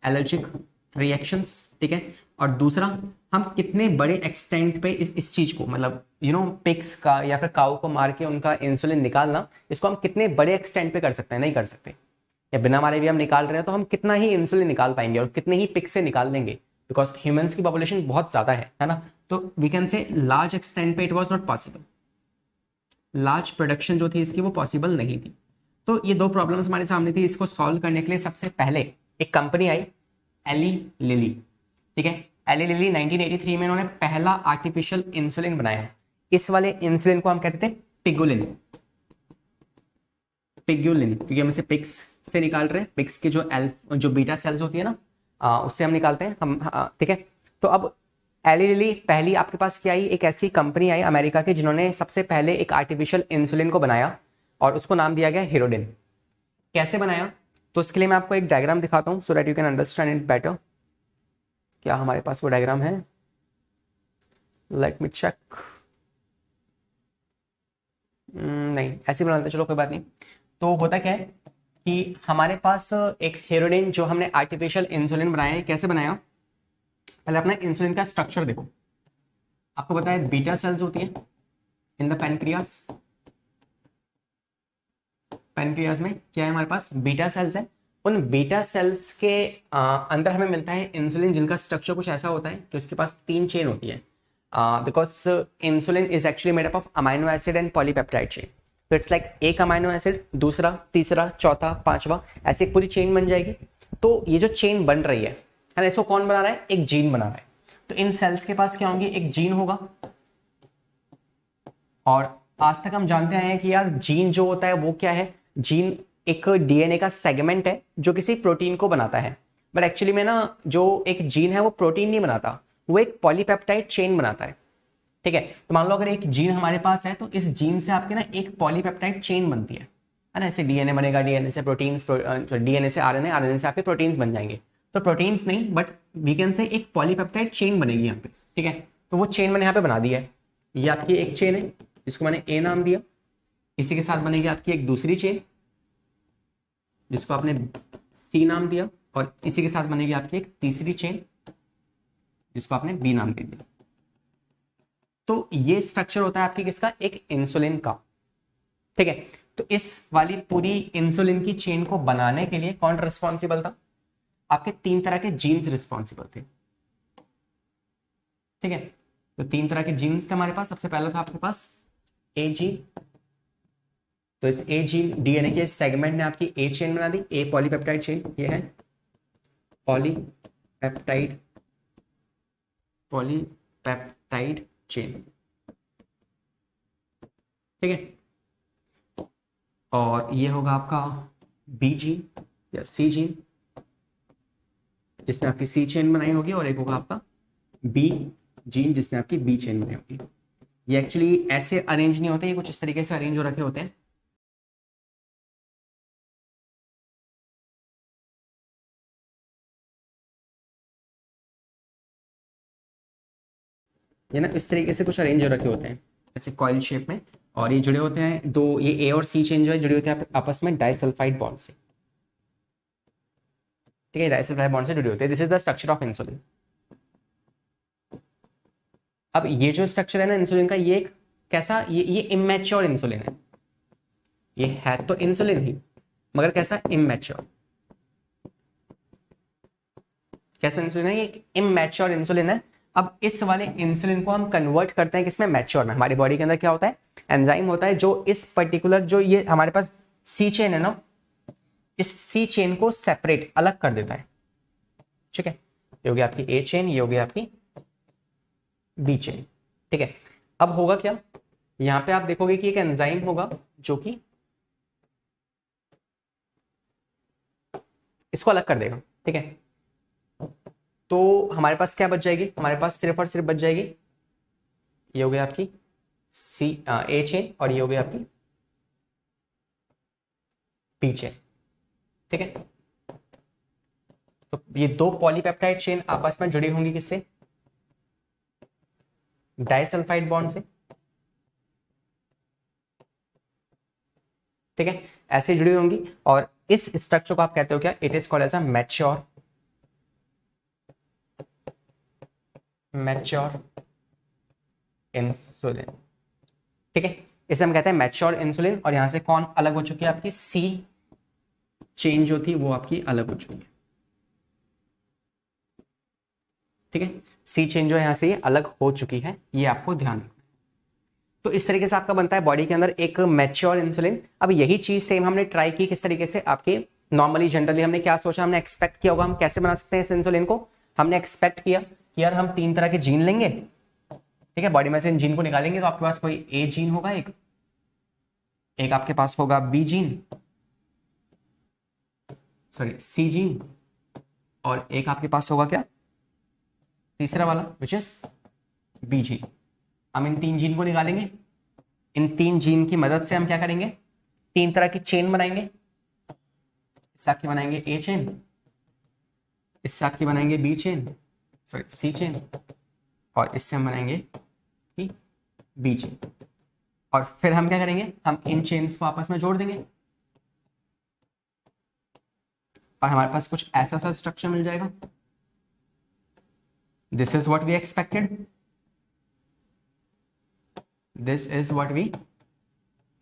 एलर्जिक रिएक्शंस। ठीक है, और दूसरा, हम कितने बड़े एक्सटेंट पे इस चीज को, मतलब पिग्स का या फिर काऊ को मार के उनका इंसुलिन निकालना, इसको हम कितने बड़े एक्सटेंट पे कर सकते हैं, नहीं कर सकते। या बिना मारे भी हम निकाल रहे हैं तो हम कितना ही इंसुलिन निकाल पाएंगे और कितने ही पिग से निकाल लेंगे, बिकॉज ह्यूमंस की पॉपुलेशन बहुत ज्यादा है ना। तो we can say large extent पे it was not possible, large production जो थी इसकी वो पॉसिबल नहीं थी। तो ये 2 प्रॉब्लम्स हमारे सामने थी। इसको सॉल्व करने के लिए सबसे पहले एक कंपनी आई, एली लिली। ठीक है, एली लिली 1983 में इन्होंने पहला आर्टिफिशियल इंसुलिन बनाया। इस वाले इंसुलिन को हम कहते थे पिगुलिन, क्योंकि हम इसे पिग्स से निकाल रहे हैं। पिग्स के जो बीटा सेल्स होती है ना, उससे हम निकालते हैं हम। ठीक है, तो अब एली लिली पहली आपके पास क्या आई, एक ऐसी कंपनी आई अमेरिका की जिन्होंने सबसे पहले एक आर्टिफिशियल इंसुलिन को बनाया और उसको नाम दिया गया हिरोडिन। कैसे बनाया, तो इसके लिए मैं आपको एक डायग्राम दिखाता हूं so that you can understand it better. क्या हमारे पास वो डायग्राम है, लेट मी चेक। नहीं, ऐसे बना लेते, चलो कोई बात नहीं। तो होता क्या है कि हमारे पास एक हेरोडिन जो हमने आर्टिफिशियल इंसुलिन बनाया है। कैसे बनाया, पहले अपना इंसुलिन का स्ट्रक्चर देखो। आपको पता है बीटा सेल्स होती है इन द पैनक्रियास। पैनक्रियास में क्या है, हमारे पास बीटा सेल्स है। उन बीटा सेल्स के अंदर हमें मिलता है इंसुलिन, जिनका स्ट्रक्चर कुछ ऐसा होता है कि उसके पास 3 चेन होती है, because insulin is actually made up of amino acid and polypeptide chain. तो इट्स लाइक एक अमाइनो एसिड, दूसरा, तीसरा, चौथा, 5वां, ऐसे पूरी चेन बन जाएगी। तो ये जो चेन बन रही है ना, इसको कौन बना रहा है, एक जीन बना रहा है। तो इन सेल्स के पास क्या होंगे, एक जीन होगा। और आज तक हम जानते आए हैं कि यार जीन जो होता है वो क्या है, जीन एक डीएनए का सेगमेंट है जो किसी प्रोटीन को बनाता है। बट एक्चुअली में ना, जो एक जीन है वो प्रोटीन नहीं बनाता, वो एक पॉलीपेप्टाइड चेन बनाता है। ठीक है, तो मान लो अगर एक जीन हमारे पास है तो इस जीन से आपके ना एक पॉलीपेप्टाइड चेन बनती है ना। ऐसे डीएनए बनेगा, डीएनए से प्रोटीन्स, डीएनए से आरएनए, आरएनए से आपके प्रोटीन्स बन जाएंगे। तो प्रोटीन्स नहीं, बट वी कैन से एक पॉलीपेप्टाइड चेन बनेगी यहाँ पे। ठीक है, तो वो चेन मैंने यहाँ पे बना दी है। ये आपकी एक चेन है जिसको मैंने ए नाम दिया। इसी के साथ बनेगी आपकी एक दूसरी चेन जिसको आपने सी नाम दिया, और इसी के साथ बनेगी आपकी एक तीसरी चेन जिसको आपने बी नाम दे दिया। तो ये स्ट्रक्चर होता है आपकी किसका, एक इंसुलिन का, ठीक है। तो इस वाली पूरी इंसुलिन की चेन को बनाने के लिए कौन रिस्पॉन्सिबल था, आपके 3 तरह के जीन्स रिस्पॉन्सिबल थे, ठीक है। तो 3 तरह के जीन्स थे हमारे पास। सबसे पहला था आपके पास ए जीन। तो इस ए जीन डीएनए के सेगमेंट ने आपकी ए चेन बना दी, ए पॉलीपेप्टाइड चेन, ये है पॉलीपेप्टाइड पॉलीपेप्टाइड चेन, ठीक है। और ये होगा आपका बी जीन या सी जीन, जिसने आपकी सी चेन बनाई होगी, और एक होगा आपका बी जीन जिसने आपकी बी चेन बनाई होगी। ये एक्चुअली ऐसे अरेंज नहीं होते, ये कुछ इस तरीके से अरेंज हो रखे होते हैं। ये ना इस तरीके से कुछ अरेंज हो रखे होते हैं ऐसे कॉइल शेप में, और ये जुड़े होते हैं दो, ये ए और सी चेन जो है जुड़े होते हैं आपस में डाइसल्फाइड बॉन्ड से, ठीक है। डाइसल्फाइड बॉन्ड से जुड़े होते हैं। This is the structure of insulin. अब ये जो स्ट्रक्चर है ना इंसुलिन का, ये कैसा, ये इमेच्योर इंसुलिन है। ये है तो इंसुलिन ही, मगर कैसा, इमेच्योर। कैसा इंसुलिन है, ये इमेच्योर इंसुलिन है। अब इस वाले इंसुलिन को हम कन्वर्ट करते हैं किसमें, मैच्योर में। हमारी बॉडी के अंदर क्या होता है, एंजाइम होता है जो इस पर्टिकुलर, जो ये हमारे पास सी चेन है ना, इस सी चेन को सेपरेट, अलग कर देता है, ठीक है। ये होगी आपकी ए चेन, ये होगी आपकी बी चेन, ठीक है। अब होगा क्या, यहां पे आप देखोगे कि एक एंजाइम होगा जो कि इसको अलग कर देगा, ठीक है। तो हमारे पास क्या बच जाएगी, हमारे पास सिर्फ और सिर्फ बच जाएगी, ये हो गई आपकी सी ए चेन, और ये हो गई आपकी बी चेन, ठीक है। तो ये दो पॉलीपेप्टाइड चेन आपस में जुड़ी होंगी किससे, डाइसल्फाइड बॉन्ड से, ठीक है। ऐसे जुड़ी होंगी, और इस स्ट्रक्चर को आप कहते हो क्या, it is called as a mature insulin, ठीक है। इसे हम कहते हैं मैच्योर इंसुलिन। और यहां से कौन अलग हो चुकी है, आपकी सी चेन जो थी वो आपकी अलग हो चुकी है, ठीक है। सी चेन जो है यहां से ये अलग हो चुकी है, ये आपको ध्यान रखना है। तो इस तरीके से आपका बनता है बॉडी के अंदर एक मैच्योर इंसुलिन। अब यही चीज सेम हमने ट्राई की किस तरीके से, आपके नॉर्मली जनरली हमने क्या सोचा, हमने एक्सपेक्ट किया होगा हम कैसे बना सकते हैं इस इंसुलिन को। हमने एक्सपेक्ट किया कि यार हम 3 तरह के जीन लेंगे, ठीक है, बॉडी में से इन जीन को निकालेंगे, तो आपके पास कोई ए जीन होगा, एक एक आपके पास होगा B gene, sorry C gene, और एक आपके पास होगा क्या, तीसरा वाला विच इज बी जीन। हम इन 3 जीन को निकालेंगे। इन 3 जीन की मदद से हम क्या करेंगे, 3 तरह की चेन बनाएंगे। इससे आपकी बनाएंगे ए चेन, इससे आपकी बनाएंगे B chain, sorry C chain, और इससे हम बनाएंगे बी चेन। और फिर हम क्या करेंगे, हम इन चेन्स को आपस में जोड़ देंगे, और हमारे पास कुछ ऐसा सा स्ट्रक्चर मिल जाएगा। This is what we expected, this is what we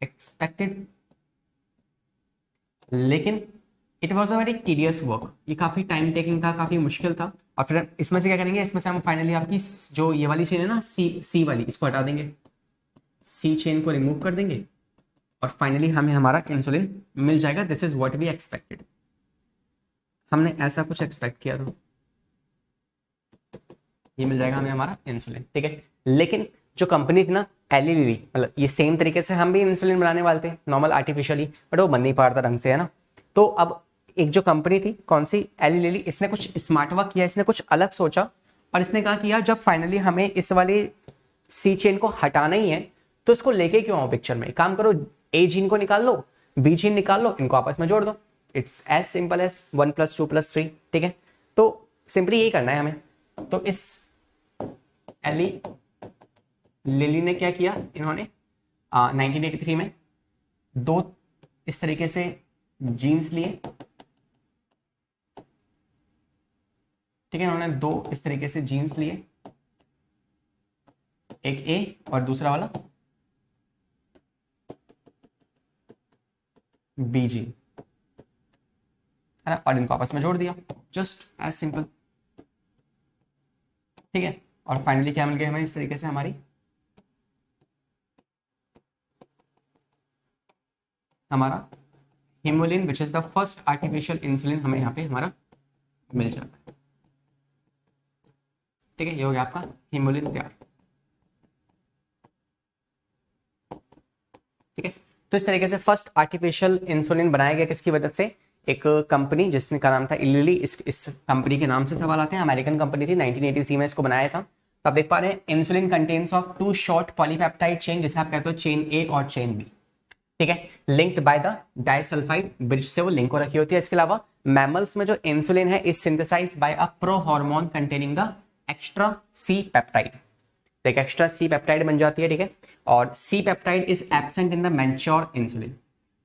expected. लेकिन it was a very tedious work, ये काफी टाइम टेकिंग था, काफी मुश्किल था। और फिर इसमें से क्या करेंगे, इसमें से हम फाइनली आपकी जो ये वाली चेन है ना, सी वाली, इसको हटा देंगे, सी चेन को रिमूव कर देंगे, और फाइनली हमें हमारा इंसुलिन मिल जाएगा। This is what we expected. हमने ऐसा कुछ एक्सपेक्ट किया था, ये मिल जाएगा हमें हमारा इंसुलिन, ठीक है। लेकिन जो कंपनी थी ना एली लिली, मतलब ये सेम तरीके से हम भी इंसुलिन बनाने वाले थे नॉर्मल आर्टिफिशियली, बट वो बन नहीं पा रहा था ढंग से, है ना। तो अब एक जो कंपनी थी कौन सी, एली लिली, इसने कुछ स्मार्ट वर्क किया, इसने कुछ अलग सोचा, और इसने कहा कि यार जब फाइनली हमें इस वाले सी चेन को हटाना ही है, तो इसको लेके क्यों आओ पिक्चर में, काम करो, ए जीन को निकाल लो, बी जीन निकाल लो, इनको आपस में जोड़ दो। इट्स एज सिंपल एज 1 + 2 + 3, ठीक है। तो सिंपली यही करना है हमें। तो इस एली लिली ने क्या किया, इन्होंने 1983 में 2 इस तरीके से जीन्स लिए, ठीक है। इन्होंने 2 इस तरीके से जीन्स लिए, एक ए और दूसरा वाला बीजी, है ना, और इनको आपस में जोड़ दिया, जस्ट एज सिंपल। ठीक है, और फाइनली क्या मिल गया हमें इस तरीके से, हमारा Humulin which is the first artificial insulin हमें यहाँ पे हमारा मिल जाता है। ठीक है, ये हो गया आपका हिमोलिन तैयार। ठीक है, तो इस तरीके से फर्स्ट आर्टिफिशियल इंसुलिन बनाया गया किसकी मदद से, एक कंपनी जिसने का नाम था इलीली, इस कंपनी के नाम से सवाल आते हैं, अमेरिकन कंपनी थी, 1983 में इसको बनाया था। तो आप देख पा रहे हैं insulin contains of 2 short polypeptide chain, जिसे आप कहते हो चेन ए और चेन बी। ठीक है, linked by the disulphide bridge से वो लिंक हो रखी होती है। इसके अलावा मैमल्स में जो इंसुलिन है is synthesised by a prohormone containing the extra C peptide. तो एक एक्स्ट्रा सी पेप्टाइड बन जाती है। ठीक है, और C peptide is absent in the mature insulin.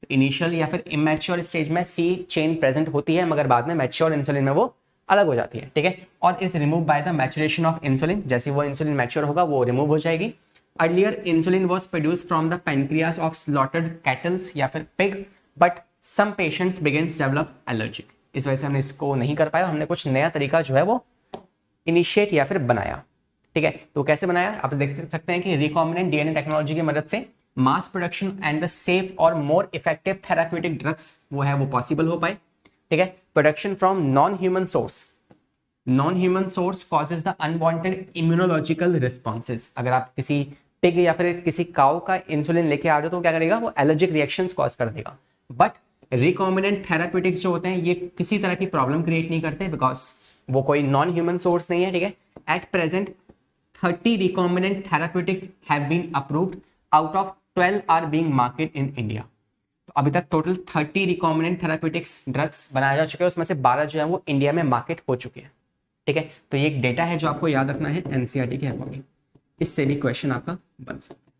Initial या फिर इमैच्योर स्टेज में सी चेन प्रेजेंट होती है, मगर बाद में मैच्योर इंसुलिन में वो अलग हो जाती है। ठीक है, और is remove by the maturation of insulin, जैसे वो इंसुलिन मैच्योर होगा वो रिमूव हो जाएगी। Earlier insulin was produce from the pancreas of slaughtered cattles या फिर pig, but some patients begins develop allergic. इस वजह से हमने इसको नहीं कर पाया, हमने कुछ नया तरीका जो है वो इनिशिएट या फिर बनाया। ठीक है, तो कैसे बनाया आप देख सकते हैं कि रिकॉम्बिनेंट डीएनए टेक्नोलॉजी की मदद से mass production and the safe और मोर इफेक्टिव थेराप्यूटिक ड्रग्स वो है वो पॉसिबल हो पाए। ठीक है, production from non human source causes the unwanted immunological responses. अगर आप किसी पिग या फिर किसी काउ का इंसुलिन लेके आ रहे हो तो क्या करेगा, वो एलर्जिक रिएक्शंस कॉज कर देगा। बट रिकॉम्बिनेंट थेराप्यूटिक्स जो होते हैं ये किसी तरह की प्रॉब्लम क्रिएट नहीं करते, बिकॉज वो कोई नॉन ह्यूमन सोर्स नहीं है। ठीक है, at present 30 recombinant therapeutic have been approved, out of 12 are being marketed in India। तो अभी तक टोटल 30 recombinant therapeutics ड्रग्स बनाए जा चुके हैं, उसमें से 12 जो है वो इंडिया में मार्केट हो चुके हैं। ठीक है, तो ये एक डेटा है जो आपको याद रखना है एनसीईआरटी के अकॉर्डिंग, इससे भी क्वेश्चन आपका बन सकता है।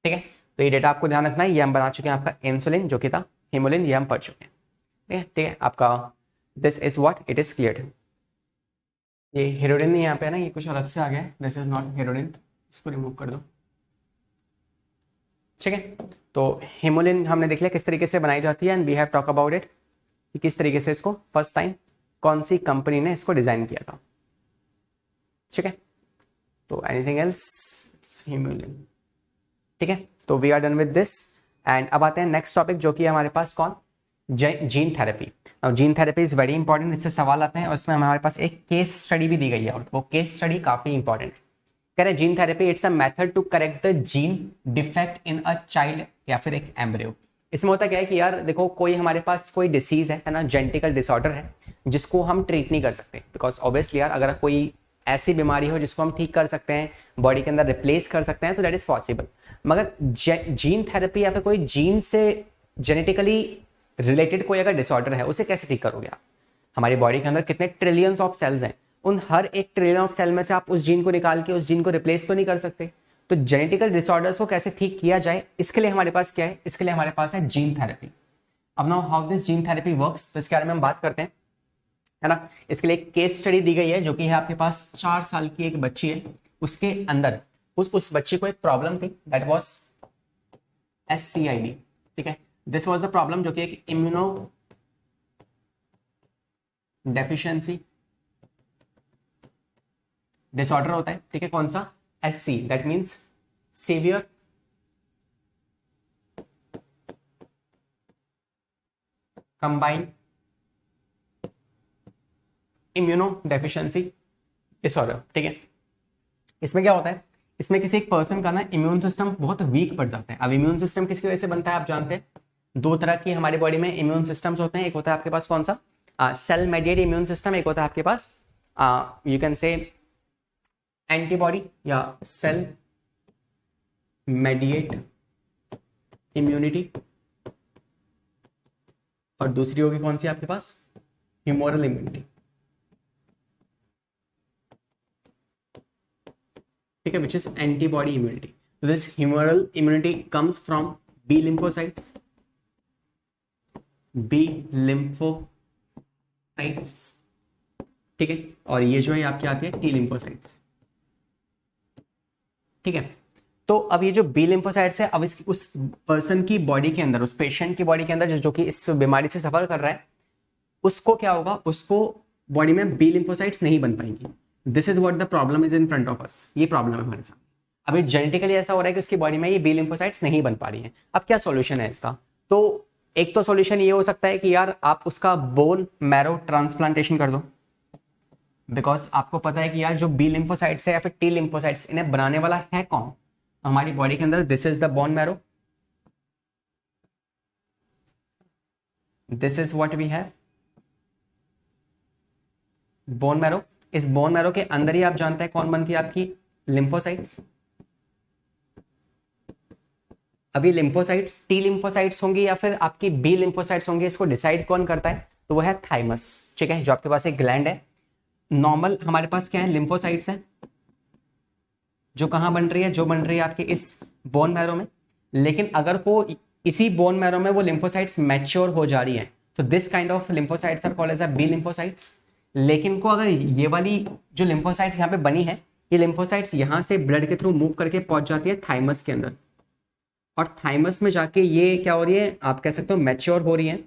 ठीक है, तो ये डेटा आपको ध्यान रखना है। ये हम बना चुके हैं आपका इंसुलिन जो कि था हिमोलिन, ये हम पढ़ चुके हैं। ठीक है, आपका this is what it is clear. ये हेरोडिन यहाँ पे है ना, ये कुछ अलग से आ गया है, दिस इज नॉट हेरोडिन, इसको रिमूव कर दो। ठीक है, तो हिमोलिन हमने देख लिया किस तरीके से बनाई जाती है, and we have talk about it कि किस तरीके से इसको फर्स्ट टाइम कौन सी कंपनी ने इसको डिजाइन किया था। ठीक है, तो एनीथिंग एल्स, हिमोलिन। ठीक है, तो we are done with this, and अब आते हैं नेक्स्ट टॉपिक जो कि हमारे पास कौन, gene therapy. Gene therapy is very important, इससे सवाल आते हैं और इसमें हमारे पास एक केस स्टडी भी दी गई है, और वो केस स्टडी काफी इंपॉर्टेंट है। कह रहे gene therapy it's a method to correct the gene defect in a child या फिर एक एम्ब्रियो। इसमें होता क्या है कि यार देखो, कोई हमारे पास कोई डिसीज है ना, जेनेटिकल डिसऑर्डर है जिसको हम ट्रीट नहीं कर सकते, बिकॉज ऑब्वियसली यार अगर कोई ऐसी बीमारी हो जिसको हम ठीक कर सकते हैं, बॉडी के अंदर रिप्लेस कर सकते हैं, तो दैट इज पॉसिबल। मगर जीन थेरेपी या फिर कोई जीन से जेनेटिकली रिलेटेड कोई अगर डिसऑर्डर है उसे कैसे ठीक करोगे आप? हमारी बॉडी के अंदर कितने ट्रिलियंस ऑफ सेल्स हैं, उन हर एक ट्रिलियन ऑफ सेल में से आप उस जीन को निकाल के उस जीन को रिप्लेस तो नहीं कर सकते। तो जेनेटिकल डिसऑर्डर्स को कैसे ठीक किया जाए, इसके लिए हमारे पास क्या है, इसके लिए हमारे पास है जीन थेरेपी। अब now how this gene therapy works, तो इसके बारे में हम बात करते हैं, है ना। इसके लिए एक केस स्टडी दी गई है जो कि है आपके पास 4 साल की एक बच्ची है, उसके अंदर उस बच्ची को एक प्रॉब्लम थी, दैट वाज SCID। ठीक है, दिस वाज द प्रॉब्लम जो कि एक इम्यूनो डेफिशिएंसी डिसऑर्डर होता है। ठीक है, कौन सा, SC, that means severe combined immuno deficiency disorder. ठीक है, इसमें क्या होता है, इसमें किसी एक पर्सन का ना इम्यून सिस्टम बहुत वीक पड़ जाता है। अब इम्यून सिस्टम किसकी वजह से बनता है आप जानते हैं, 2 तरह की हमारे बॉडी में इम्यून सिस्टम्स होते हैं। एक होता है आपके पास कौन सा, सेल मेडिएट इम्यून सिस्टम, एक होता है आपके पास यू कैन से एंटीबॉडी या सेल मेडिएट इम्यूनिटी, और दूसरी होगी कौन सी आपके पास, ह्यूमोरल इम्यूनिटी। ठीक है, which is antibody immunity. This humoral immunity comes from B lymphocytes, B lymphocytes. ठीक है, और ये जो है आपकी आती है टी लिम्फोसाइट्स। ठीक है। तो अब ये जो बी लिम्फोसाइट्स है, अब इसकी उस पर्सन की बॉडी के अंदर, उस पेशेंट की बॉडी के अंदर जो कि इस बीमारी से सफर कर रहा है, उसको क्या होगा, उसको बॉडी में बी लिम्फोसाइट्स नहीं बन पाएंगी। This is what the problem is in front of us. ये प्रॉब्लम है हमारे साथ। अभी जेनेटिकली ऐसा हो रहा है कि उसकी बॉडी में ये बी लिम्फोसाइट्स नहीं बन पा रही हैं। अब क्या सॉल्यूशन है इसका? तो एक तो सॉल्यूशन ये हो सकता है कि यार आप उसका बोन मैरो ट्रांसप्लांटेशन कर दो, बिकॉज आपको पता है कि यार जो बी लिम्फोसाइट्स है या फिर टी लिम्फोसाइट्स, इन्हें बनाने वाला है कौन हमारी बॉडी के अंदर? This is the bone marrow, this is what we have, bone marrow. इस बोन मैरो के अंदर ही आप जानते हैं कौन बनती है आपकी लिम्फोसाइट्स। अभी लिम्फोसाइट्स टी लिम्फोसाइट्स होंगी या फिर आपकी बी लिम्फोसाइट्स होंगी, इसको डिसाइड कौन करता है? तो वो है थाइमस। ठीक है, जो आपके पास एक ग्लैंड है। नॉर्मल हमारे पास क्या है, लिम्फोसाइट्स है जो कहां बन रही है, जो बन रही है आपके इस बोन मैरो में। लेकिन अगर को इसी बोन मैरो में वो लिम्फोसाइट्स मैच्योर हो जा रही है, तो this kind of lymphocytes are called as a B lymphocytes. लेकिन को अगर ये वाली जो लिम्फोसाइट्स यहाँ पे बनी है, ये लिम्फोसाइट्स यहाँ से ब्लड के थ्रू मूव करके पहुंच जाती है थाइमस के अंदर, और थाइमस में जाके ये क्या हो रही है, आप कह सकते हो मैच्योर हो रही है।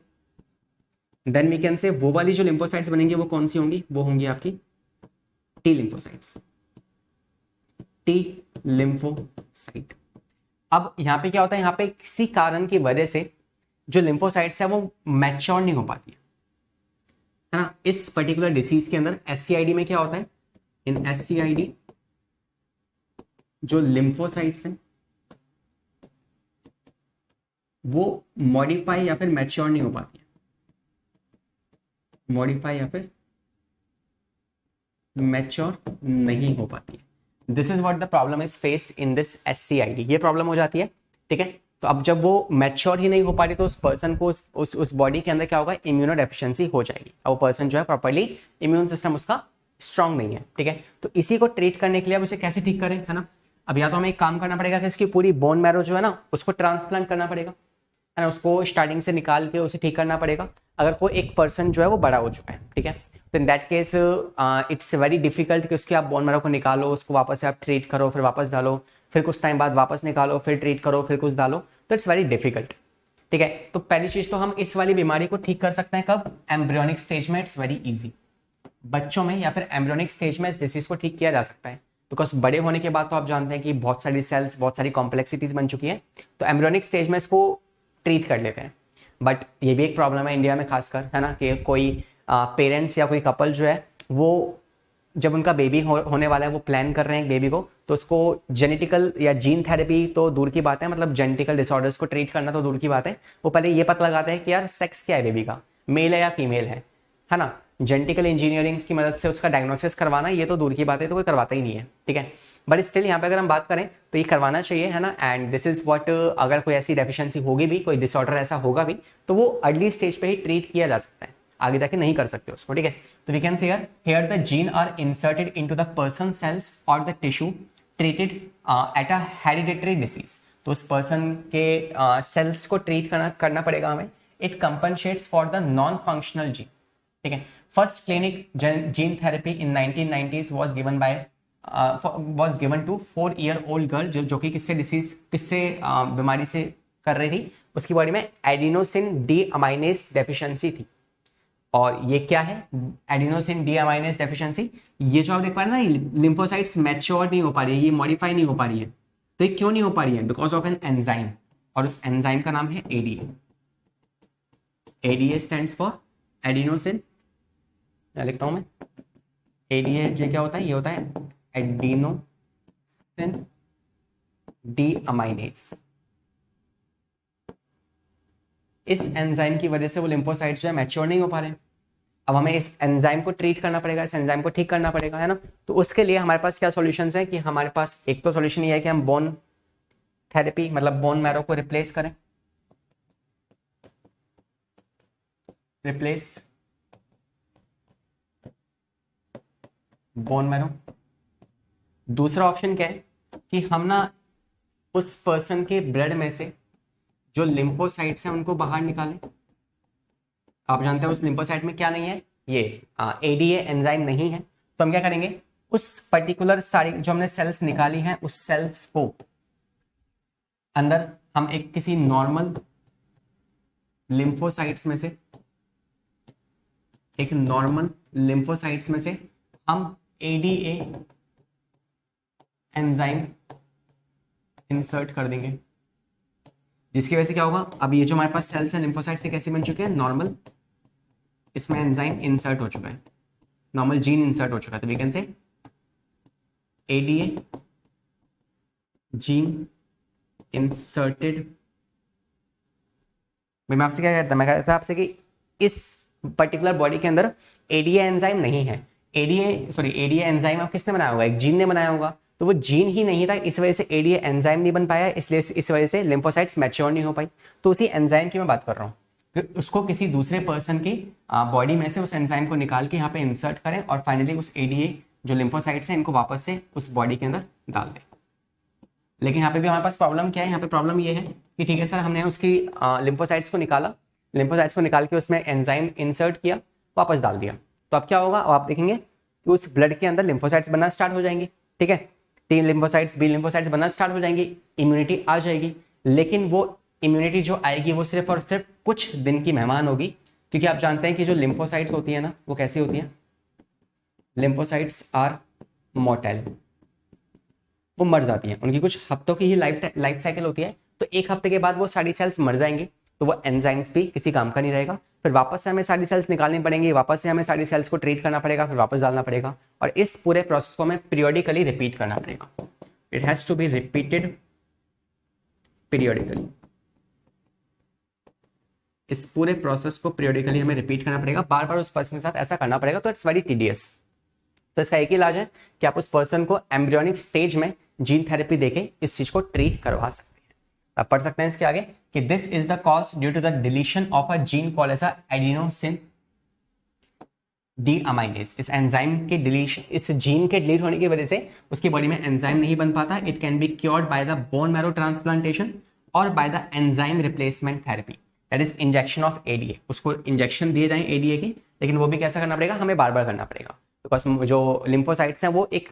देन वी कैन से वो वाली जो लिम्फोसाइट्स बनेंगी वो कौन सी होंगी? वो होंगी आपकी टी लिम्फोसाइट्स, टी लिम्फोसाइट। अब यहाँ पे क्या होता है, यहाँ पे किसी कारण की वजह से जो लिम्फोसाइट्स है वो मैच्योर नहीं हो पाती है ना। इस पर्टिकुलर डिसीज के अंदर एससीआईडी में क्या होता है, इन एससीआईडी जो लिम्फोसाइट्स हैं वो मॉडिफाई या फिर मैच्योर नहीं हो पाती है, मॉडिफाई या फिर मैच्योर नहीं हो पाती है। This is what the problem is faced in this SCID. ये प्रॉब्लम हो जाती है। ठीक है, तो अब जब वो मैच्योर ही नहीं हो पा रही तो उस पर्सन को उस बॉडी के अंदर क्या होगा, इम्यूनो डेफिशिएंसी हो जाएगी। अब वो पर्सन जो है प्रॉपर्ली इम्यून सिस्टम उसका स्ट्रांग नहीं है। ठीक है, तो इसी को ट्रीट करने के लिए अब उसे कैसे ठीक करें, है ना। अब या तो हमें एक काम करना पड़ेगा कि इसकी पूरी बोन मैरो जो है ना उसको ट्रांसप्लांट करना पड़ेगा, है ना, उसको स्टार्टिंग से निकाल के उसे ठीक करना पड़ेगा। अगर कोई एक पर्सन जो है वो बड़ा हो चुका है, ठीक है, तो in that case it's very difficult कि उसके आप बोन मैरो को निकालो, उसको वापस से आप ट्रीट करो, फिर वापस डालो, फिर कुछ टाइम बाद वापस निकालो, फिर ट्रीट करो, फिर कुछ डालो, तो इट्स वेरी डिफिकल्ट। ठीक है, तो पहली चीज तो हम इस वाली बीमारी को ठीक कर सकते हैं कब? एम्ब्रियोनिक स्टेज में। इट्स वेरी इजी, बच्चों में या फिर एम्ब्रियोनिक स्टेज में इस डिसीज को ठीक किया जा सकता है। बिकॉज बड़े होने के बाद तो आप जानते हैं कि बहुत सारी सेल्स, बहुत सारी कॉम्प्लेक्सिटीज बन चुकी है, तो एम्ब्रियोनिक स्टेज में इसको ट्रीट कर लेते हैं। बट ये भी एक प्रॉब्लम है इंडिया में खासकर, है ना, कि कोई पेरेंट्स या कोई कपल जो है वो जब उनका बेबी होने वाला है, वो प्लान कर रहे हैं बेबी को, तो उसको जेनेटिकल या जीन थेरेपी तो दूर की बात है, मतलब जेनेटिकल डिसऑर्डर्स को ट्रीट करना तो दूर की बात है, वो पहले ये पता लगाते हैं कि यार सेक्स क्या है बेबी का, मेल है या फीमेल है ना। जेनेटिकल इंजीनियरिंग की मदद से उसका डायग्नोसिस करवाना ये तो दूर की बात है, तो कोई करवाता ही नहीं है। ठीक है, बट स्टिल यहाँ पे अगर हम बात करें तो ये करवाना चाहिए, है ना। एंड दिस इज व्हाट, अगर कोई ऐसी डेफिशिएंसी होगी भी, कोई डिसऑर्डर ऐसा होगा भी, तो वो अर्ली स्टेज पे ही ट्रीट किया जा सकता है, आगे जाके नहीं कर सकते उसको। ठीक है, तो we can see here the gene are inserted into the person cells और the tissue treated at a hereditary disease. तो उस पर्सन के सेल्स को ट्रीट करना पड़ेगा हमें। It compensates for the non functional gene. ठीक है, first clinic gene therapy in 1990s was given to 4-year-old girl जो कि किससे बीमारी से कर रही थी, उसकी बॉडी में एडिनोसिन डी अमाइनेज डेफिशिएंसी थी। और ये क्या है एडिनोसिन डी अमाइनेज डेफिशिएंसी? ये जो आप देख पा रहे हैं ना, लिम्फोसाइट्स मैच्योर नहीं हो पा रही है, ये मॉडिफाई नहीं हो पा रही है। तो ये क्यों नहीं हो पा रही है? बिकॉज ऑफ एन एंजाइम, और उस एंजाइम का नाम है ADA. ADA stands for adenosine, लिखता हूं मैं, एडीए जो क्या होता है, ये होता है एडिनोसिन डी अमाइनेज। इस एंजाइम की वजह से वो लिम्फोसाइट्स जो है मैच्योर नहीं हो पा रहे हैं। अब हमें इस एंजाइम को ट्रीट करना पड़ेगा, इस एंजाइम को ठीक करना पड़ेगा, है ना। तो उसके लिए हमारे पास क्या सॉल्यूशंस है कि हमारे पास एक तो सॉल्यूशन ये है कि हम बोन थेरेपी, मतलब बोन मैरो को रिप्लेस करें, रिप्लेस बोन मैरो। दूसरा ऑप्शन क्या है कि हम ना उस पर्सन के ब्लड में से जो लिम्फोसाइट्स हैं उनको बाहर निकालें। आप जानते हैं उस लिम्फोसाइट में क्या नहीं है, ये एडीए एंजाइम नहीं है, तो हम क्या करेंगे, उस पर्टिकुलर सारी जो हमने सेल्स निकाली हैं उस सेल्स को अंदर हम एक किसी नॉर्मल लिम्फोसाइट्स में से हम एडीए एंजाइम इंसर्ट कर देंगे, जिसकी वजह से क्या होगा, अब ये जो हमारे पास सेल्स हैं लिम्फोसाइट्स से कैसे बन चुके हैं, नॉर्मल, इसमें एंजाइम इंसर्ट हो चुका है, नॉर्मल जीन इंसर्ट हो चुका है, तो we can say ADA gene inserted. मैं आपसे क्या कहता, मैं कहता था आपसे कि इस पर्टिकुलर बॉडी के अंदर एडीए एंजाइम नहीं है, एडीए एंजाइम आप किसने बनाया होगा, एक जीन ने बनाया होगा, तो वो जीन ही नहीं था, इस वजह से एडीए एंजाइम नहीं बन पाया, इसलिए इस वजह से लिम्फोसाइट्स मैच्योर नहीं हो पाई। तो उसी एंजाइम की मैं बात कर रहा हूँ, उसको किसी दूसरे पर्सन की बॉडी में से उस एंजाइम को निकाल के यहाँ पे इंसर्ट करें और फाइनली उस एडीए जो लिम्फोसाइट्स हैं इनको वापस से उस बॉडी के अंदर डाल दें। लेकिन यहाँ पे भी हमारे पास प्रॉब्लम क्या है, यहाँ पे प्रॉब्लम ये है कि ठीक है सर, हमने उसकी लिम्फोसाइट्स को निकाल के उसमें एंजाइम इंसर्ट किया, वापस डाल दिया, तो अब क्या होगा, आप देखेंगे कि उस ब्लड के अंदर लिम्फोसाइट्स बनना स्टार्ट हो जाएंगी, ठीक है, टी लिम्फोसाइट्स, बी लिम्फोसाइट्स बनना स्टार्ट हो जाएंगी, इम्यूनिटी आ जाएगी। लेकिन वो इम्यूनिटी जो आएगी वो सिर्फ और सिर्फ कुछ दिन की मेहमान होगी, क्योंकि आप जानते हैं कि जो लिम्फोसाइट्स होती है ना, वो कैसी होती हैं, लिम्फोसाइट्स आर मोर्टेल, वो मर जाती हैं, उनकी कुछ हफ्तों की ही लाइफ साइकिल होती है, तो एक हफ्ते के बाद वो सारी सेल्स मर जाएंगी, तो वो एंजाइम्स भी किसी काम का नहीं रहेगा, फिर वापस से हमें सारी सेल्स निकालनी पड़ेंगी, वापस से हमें सारी सेल्स को ट्रीट करना पड़ेगा, फिर वापस डालना पड़ेगा, और इस पूरे प्रोसेस को हमें पीरियोडिकली रिपीट करना पड़ेगा, it has to be repeated periodically, इस पूरे प्रोसेस को पीरियोडिकली हमें रिपीट करना पड़ेगा, बार बार उस पर्सन के साथ ऐसा करना पड़ेगा, तो इट्स वेरी टीडियस। तो इसका एक ही इलाज है कि आप उस पर्सन को एम्ब्रियोनिक स्टेज में जीन थेरेपी देके इस चीज को ट्रीट करवा सकते हैं। आप पढ़ सकते हैं इसके आगे कि this is the cause due to the deletion of a gene called as adenosine deaminase. इस एंजाइम के डिलीशन, इस जीन के डिलीट होने की वजह से उसकी बॉडी में एंजाइम नहीं बन पाता। It can be cured by the bone marrow transplantation और by the enzyme replacement therapy, that is injection of ADA. उसको इंजेक्शन दिए जाए एडीए के, लेकिन वो भी कैसा करना पड़ेगा, हमें बार बार करना पड़ेगा, बिकॉज जो लिम्फोसाइट्स हैं वो एक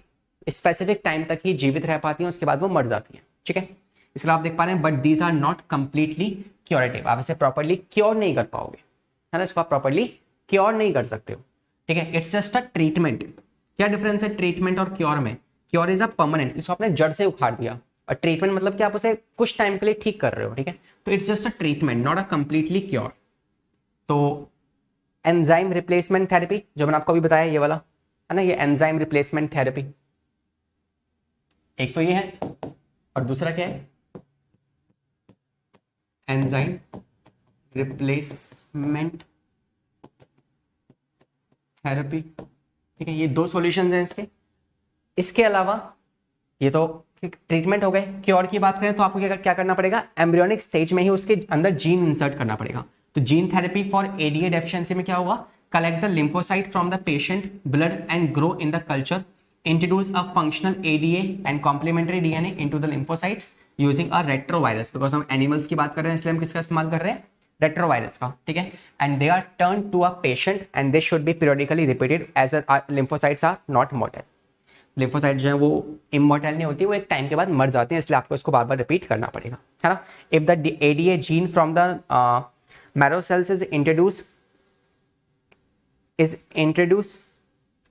स्पेसिफिक टाइम तक ही जीवित रह पाती हैं, उसके बाद वो मर जाती हैं, ठीक है। इसलिए आप देख पा रहे हैं, but these are not completely curative, आप इसे प्रॉपर्ली क्योर नहीं कर पाओगे, है ना, इसको आप प्रॉपर्ली क्योर नहीं कर सकते हो, ठीक है। It's just a treatment. क्या डिफरेंस है ट्रीटमेंट और क्योर में? क्योर इज अ परमानेंट, इसको आपने जड़ से उखाड़ दिया, और ट्रीटमेंट मतलब कि आप उसे कुछ टाइम के लिए ठीक कर रहे हो, ठीक है। तो it's just a treatment, not a completely cure. तो एंजाइम रिप्लेसमेंट थेरेपी जो मैंने आपको अभी बताया, ये वाला है ना, ये एंजाइम रिप्लेसमेंट थेरेपी, एक तो ये है, और दूसरा क्या है, एंजाइम रिप्लेसमेंट थेरेपी, ठीक है। ये दो सॉल्यूशंस हैं इसके। इसके अलावा ये तो ट्रीटमेंट हो गए। क्योर की बात करें तो आपको क्या करना पड़ेगा, एम्ब्रियोनिक स्टेज में ही उसके अंदर जीन इंसर्ट करना पड़ेगा। तो gene therapy for ADA deficiency में क्या होगा, collect the lymphocyte from the patient blood and grow in the culture, introduce a functional ADA and complementary DNA into the lymphocytes using a retrovirus, because हम animals की बात कर रहे हैं इसलिए हम किसका इस्तेमाल कर रहे हैं, retrovirus का, ठीक है। and they are turned to a patient and they should be periodically repeated as a lymphocytes are not mortal। lymphocytes जो है वो immortal नहीं होती, वो एक टाइम के बाद मर जाती हैं, इसलिए आपको इसको बार बार रिपीट करना पड़ेगा, है ना। if the ADA gene from the marrow cells is introduced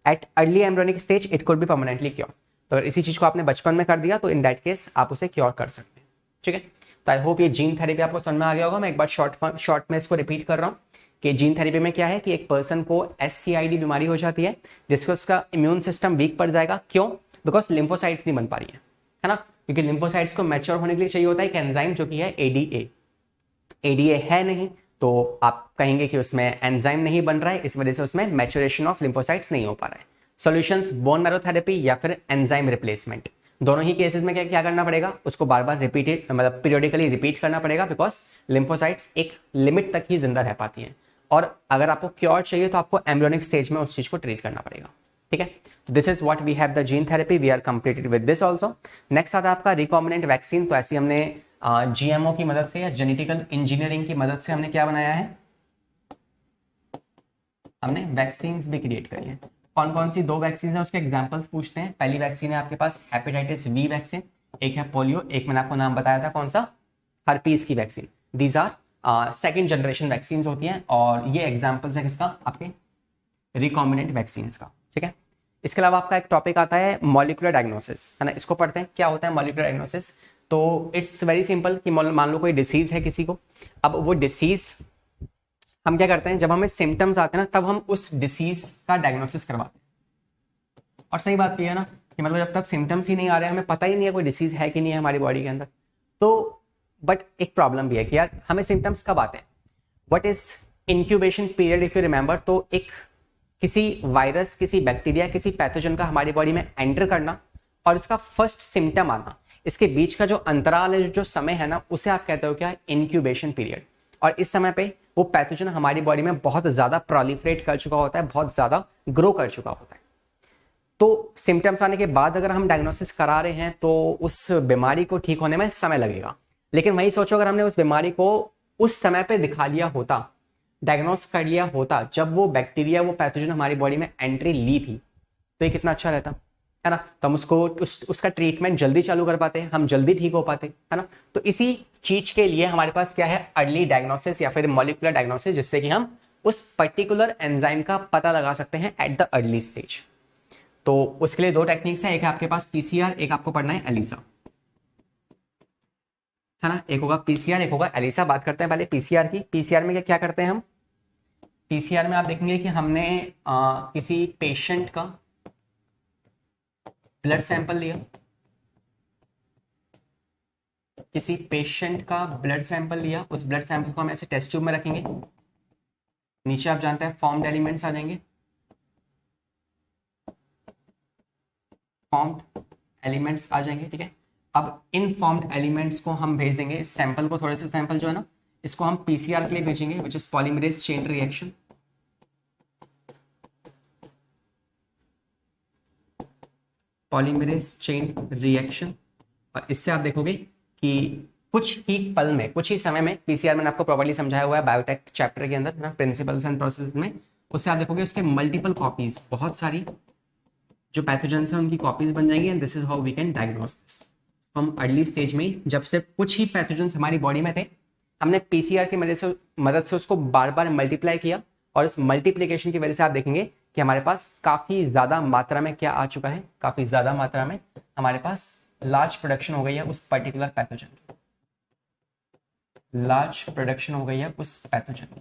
at early embryonic stage, it could be permanently cured। तो अगर इसी चीज को आपने बचपन में कर दिया तो इन दैट केस आप उसे क्योर कर सकते हैं, ठीक है। तो आई होप ये जीन थेरेपी आपको समझ में आ गया होगा। मैं एक बार शॉर्ट में इसको रिपीट कर रहा हूँ कि जीन थेरेपी में क्या है कि एक पर्सन को SCID बीमारी हो जाती है, जिसको उसका इम्यून सिस्टम वीक पड़ जाएगा। क्यों? बिकॉज लिम्फोसाइट्स नहीं बन पा रही है ना, क्योंकि लिम्फोसाइट्स को मैच्योर होने के लिए चाहिए होता है एक एंजाइम जो कि है एडीए है नहीं, तो आप कहेंगे कि उसमें एंजाइम नहीं बन रहा है, इस वजह से उसमें मैच्योरेशन ऑफ लिम्फोसाइट्स नहीं हो पा रहा है। सॉल्यूशंस बोन मैरो थेरेपी या फिर एंजाइम रिप्लेसमेंट, दोनों ही केसेस में क्या करना पड़ेगा, उसको बार बार रिपीटेड मतलब पीरियोडिकली रिपीट करना पड़ेगा, बिकॉज लिम्फोसाइट्स एक लिमिट तक ही जिंदा रह पाती हैं, और अगर आपको क्योर चाहिए तो आपको एम्ब्रियोनिक स्टेज में उस चीज को ट्रीट करना पड़ेगा, ठीक है। This is what we have the gene therapy, we are completed with this also. Next आता है आपका रिकॉम्बिनेंट वैक्सीन। तो ऐसी हमने GMO की मदद से या जेनेटिकल इंजीनियरिंग की मदद से हमने क्या बनाया है, हमने वैक्सीन्स भी क्रिएट करी है। कौन कौन सी 2 वैक्सीन है उसके एग्जाम्पल्स पूछते हैं। पहली वैक्सीन है आपके पास हेपेटाइटिस वी वैक्सीन, एक है पोलियो, एक मैंने आपको नाम बताया था कौन सा, हर्पीस की vaccine. These are second generation vaccine होती हैं और ये एग्जाम्पल्स है किसका, आपके रिकॉम्बिनेंट वैक्सीन का। ठीक है, इसके अलावा आपका एक टॉपिक आता है मॉलिक्यूलर डायग्नोसिस, है ना, इसको पढ़ते हैं। क्या होता है मॉलिक्यूलर डायग्नोसिस? तो इट्स वेरी सिंपल कि मान लो कोई डिसीज है किसी को, अब वो डिसीज हम क्या करते हैं, जब हमें सिम्टम्स आते हैं ना तब हम उस डिसीज का डायग्नोसिस करवाते हैं। और सही बात भी है ना कि मतलब जब तक सिम्टम्स ही नहीं आ रहे हैं, हमें पता ही नहीं है कोई डिसीज है कि नहीं है हमारी बॉडी के अंदर, तो बट एक प्रॉब्लम भी है कि यार हमें सिम्टम्स कब आते हैं, what is incubation period if you remember. तो एक किसी वायरस, किसी बैक्टीरिया, किसी पैथोजन का हमारी बॉडी में एंटर करना और इसका फर्स्ट सिम्टम आना, इसके बीच का जो अंतराल है, जो समय है ना, उसे आप कहते हो क्या, इंक्यूबेशन पीरियड। और इस समय पे वो पैथोजन हमारी बॉडी में बहुत ज्यादा प्रोलिफरेट कर चुका होता है, बहुत ज्यादा ग्रो कर चुका होता है। तो सिम्टम्स आने के बाद अगर हम डायग्नोसिस करा रहे हैं तो उस बीमारी को ठीक होने में समय लगेगा। लेकिन वही सोचो अगर हमने उस बीमारी को उस समय पे दिखा लिया होता, डायग्नोस कर लिया होता जब वो बैक्टीरिया, वो पैथोजन हमारी बॉडी में एंट्री ली थी, तो ये कितना अच्छा रहता है ना। तो हम उसको उसका ट्रीटमेंट जल्दी चालू कर पाते, हम जल्दी ठीक हो पाते, है ना। तो इसी चीज के लिए हमारे पास क्या है, अर्ली डायग्नोसिस या फिर मॉलिक्यूलर डायग्नोसिस, जिससे कि हम उस पर्टिकुलर एंजाइम का पता लगा सकते हैं एट द अर्ली स्टेज। तो उसके लिए 2 टेक्निक्स हैं, एक है आपके पास पीसीआर, एक आपको पढ़ना है एलिसा, है ना। एक होगा पीसीआर, एक होगा एलिसा। बात करते हैं पहले पीसीआर की। पीसीआर में क्या क्या करते हैं हम, पीसीआर में आप देखेंगे कि हमने किसी पेशेंट का ब्लड सैंपल लिया, किसी पेशेंट का ब्लड सैंपल लिया, उस ब्लड सैंपल को हम ऐसे टेस्ट ट्यूब में रखेंगे, नीचे आप जानते हैं फॉर्म्ड एलिमेंट्स आ जाएंगे, फॉर्म्ड एलिमेंट्स आ जाएंगे, ठीक है। अब इन फॉर्म्ड एलिमेंट्स को हम भेज देंगे, इस सैंपल को, थोड़े से सैंपल जो है ना, इसको हम पीसीआर के लिए भेजेंगे, which is polymerase chain reaction. Polymerase chain reaction, और इससे आप देखोगे कि कुछ ही पल में, कुछ ही समय में, पीसीआर मैंने आपको प्रॉपर्ली समझाया हुआ है बायोटेक चैप्टर के अंदर ना, प्रिंसिपल्स एंड प्रोसेस में, उससे आप देखोगे उसके मल्टीपल कॉपीज, बहुत सारी जो पैथोजेंस हैं उनकी कॉपीज बन जाएंगी, and this is how we can diagnose this. हम अर्ली स्टेज में, जब से कुछ ही पैथोजेंस हमारी बॉडी में थे, हमने पीसीआर की मदद से उसको बार बार मल्टीप्लाई किया, और इस मल्टीप्लीकेशन की वजह से आप देखेंगे कि हमारे पास काफी ज्यादा मात्रा में क्या आ चुका है, काफी ज्यादा मात्रा में हमारे पास लार्ज प्रोडक्शन हो गई है उस पर्टिकुलर पैथोजन की, लार्ज प्रोडक्शन हो गई है उस पैथोजन की,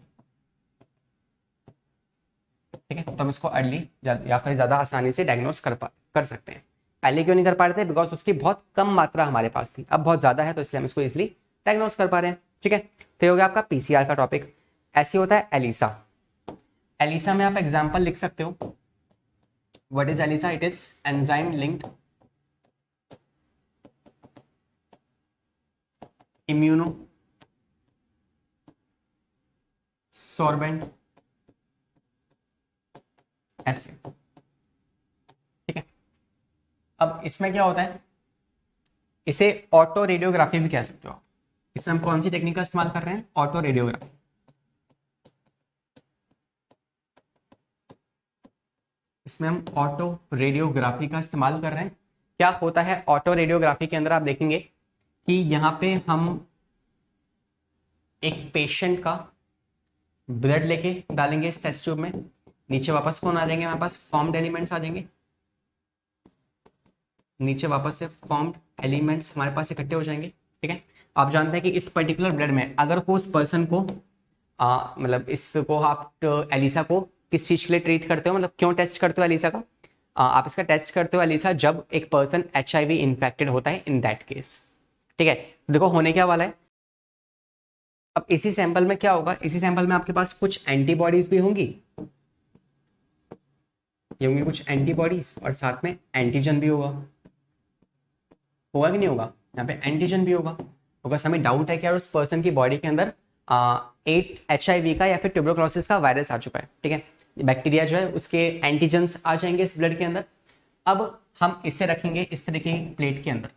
ठीक है। तो हम इसको अर्ली या फिर ज्यादा आसानी से डायग्नोस कर सकते हैं। पहले क्यों नहीं कर पा रहे थे, बिकॉज उसकी बहुत कम मात्रा हमारे पास थी, अब बहुत ज्यादा है, तो इसलिए हम इसको इजिली डायग्नोस कर पा रहे हैं, ठीक है। तो ये हो गया आपका पीसीआर का टॉपिक। ऐसे होता है एलिसा। एलिसा में आप एग्जाम्पल लिख सकते हो, what is ELISA, it is enzyme linked immunosorbent ऐसे, ठीक है। अब इसमें क्या होता है, इसे ऑटो रेडियोग्राफी भी कह सकते हो आप। इसमें हम कौन सी टेक्निक का इस्तेमाल कर रहे हैं, ऑटो रेडियोग्राफी। इसमें हम ऑटो रेडियोग्राफी का इस्तेमाल कर रहे हैं। क्या होता है ऑटो रेडियोग्राफी के अंदर, आप देखेंगे कि यहाँ पे हम एक पेशेंट का ब्लड लेके डालेंगे इस टेस्ट ट्यूब में, नीचे वापस कौन आ जाएंगे, हमारे पास फॉर्म्ड एलिमेंट्स आ जाएंगे, नीचे वापस से फॉर्म्ड एलिमेंट्स हमारे पास इकट्ठे हो जाएंगे, ठीक है। आप जानते हैं कि इस पर्टिकुलर ब्लड में अगर को उस पर्सन को मतलब इसको आप एलिसा को किस चीज के लिए ट्रीट करते हो, मतलब क्यों टेस्ट करते हो एलिसा का, आप इसका टेस्ट करते हो एलिसा जब एक पर्सन HIV इन्फेक्टेड होता है, इन दैट केस, ठीक है। देखो होने क्या वाला है, अब इसी सैंपल में क्या होगा, इसी सैंपल में आपके पास कुछ एंटीबॉडीज भी होंगी, ये होंगी कुछ एंटीबॉडीज, और साथ में एंटीजन भी होगा, होगा कि नहीं होगा, यहाँ पे एंटीजन भी होगा। बिकॉज हमें डाउट है कि यार उस पर्सन की बॉडी के अंदर 8 HIV का या फिर ट्यूबरक्लोसिस का वायरस आ चुका है, ठीक है। बैक्टीरिया जो है उसके एंटीजन्स आ जाएंगे इस ब्लड के अंदर। अब हम इसे रखेंगे इस तरीके की प्लेट के अंदर,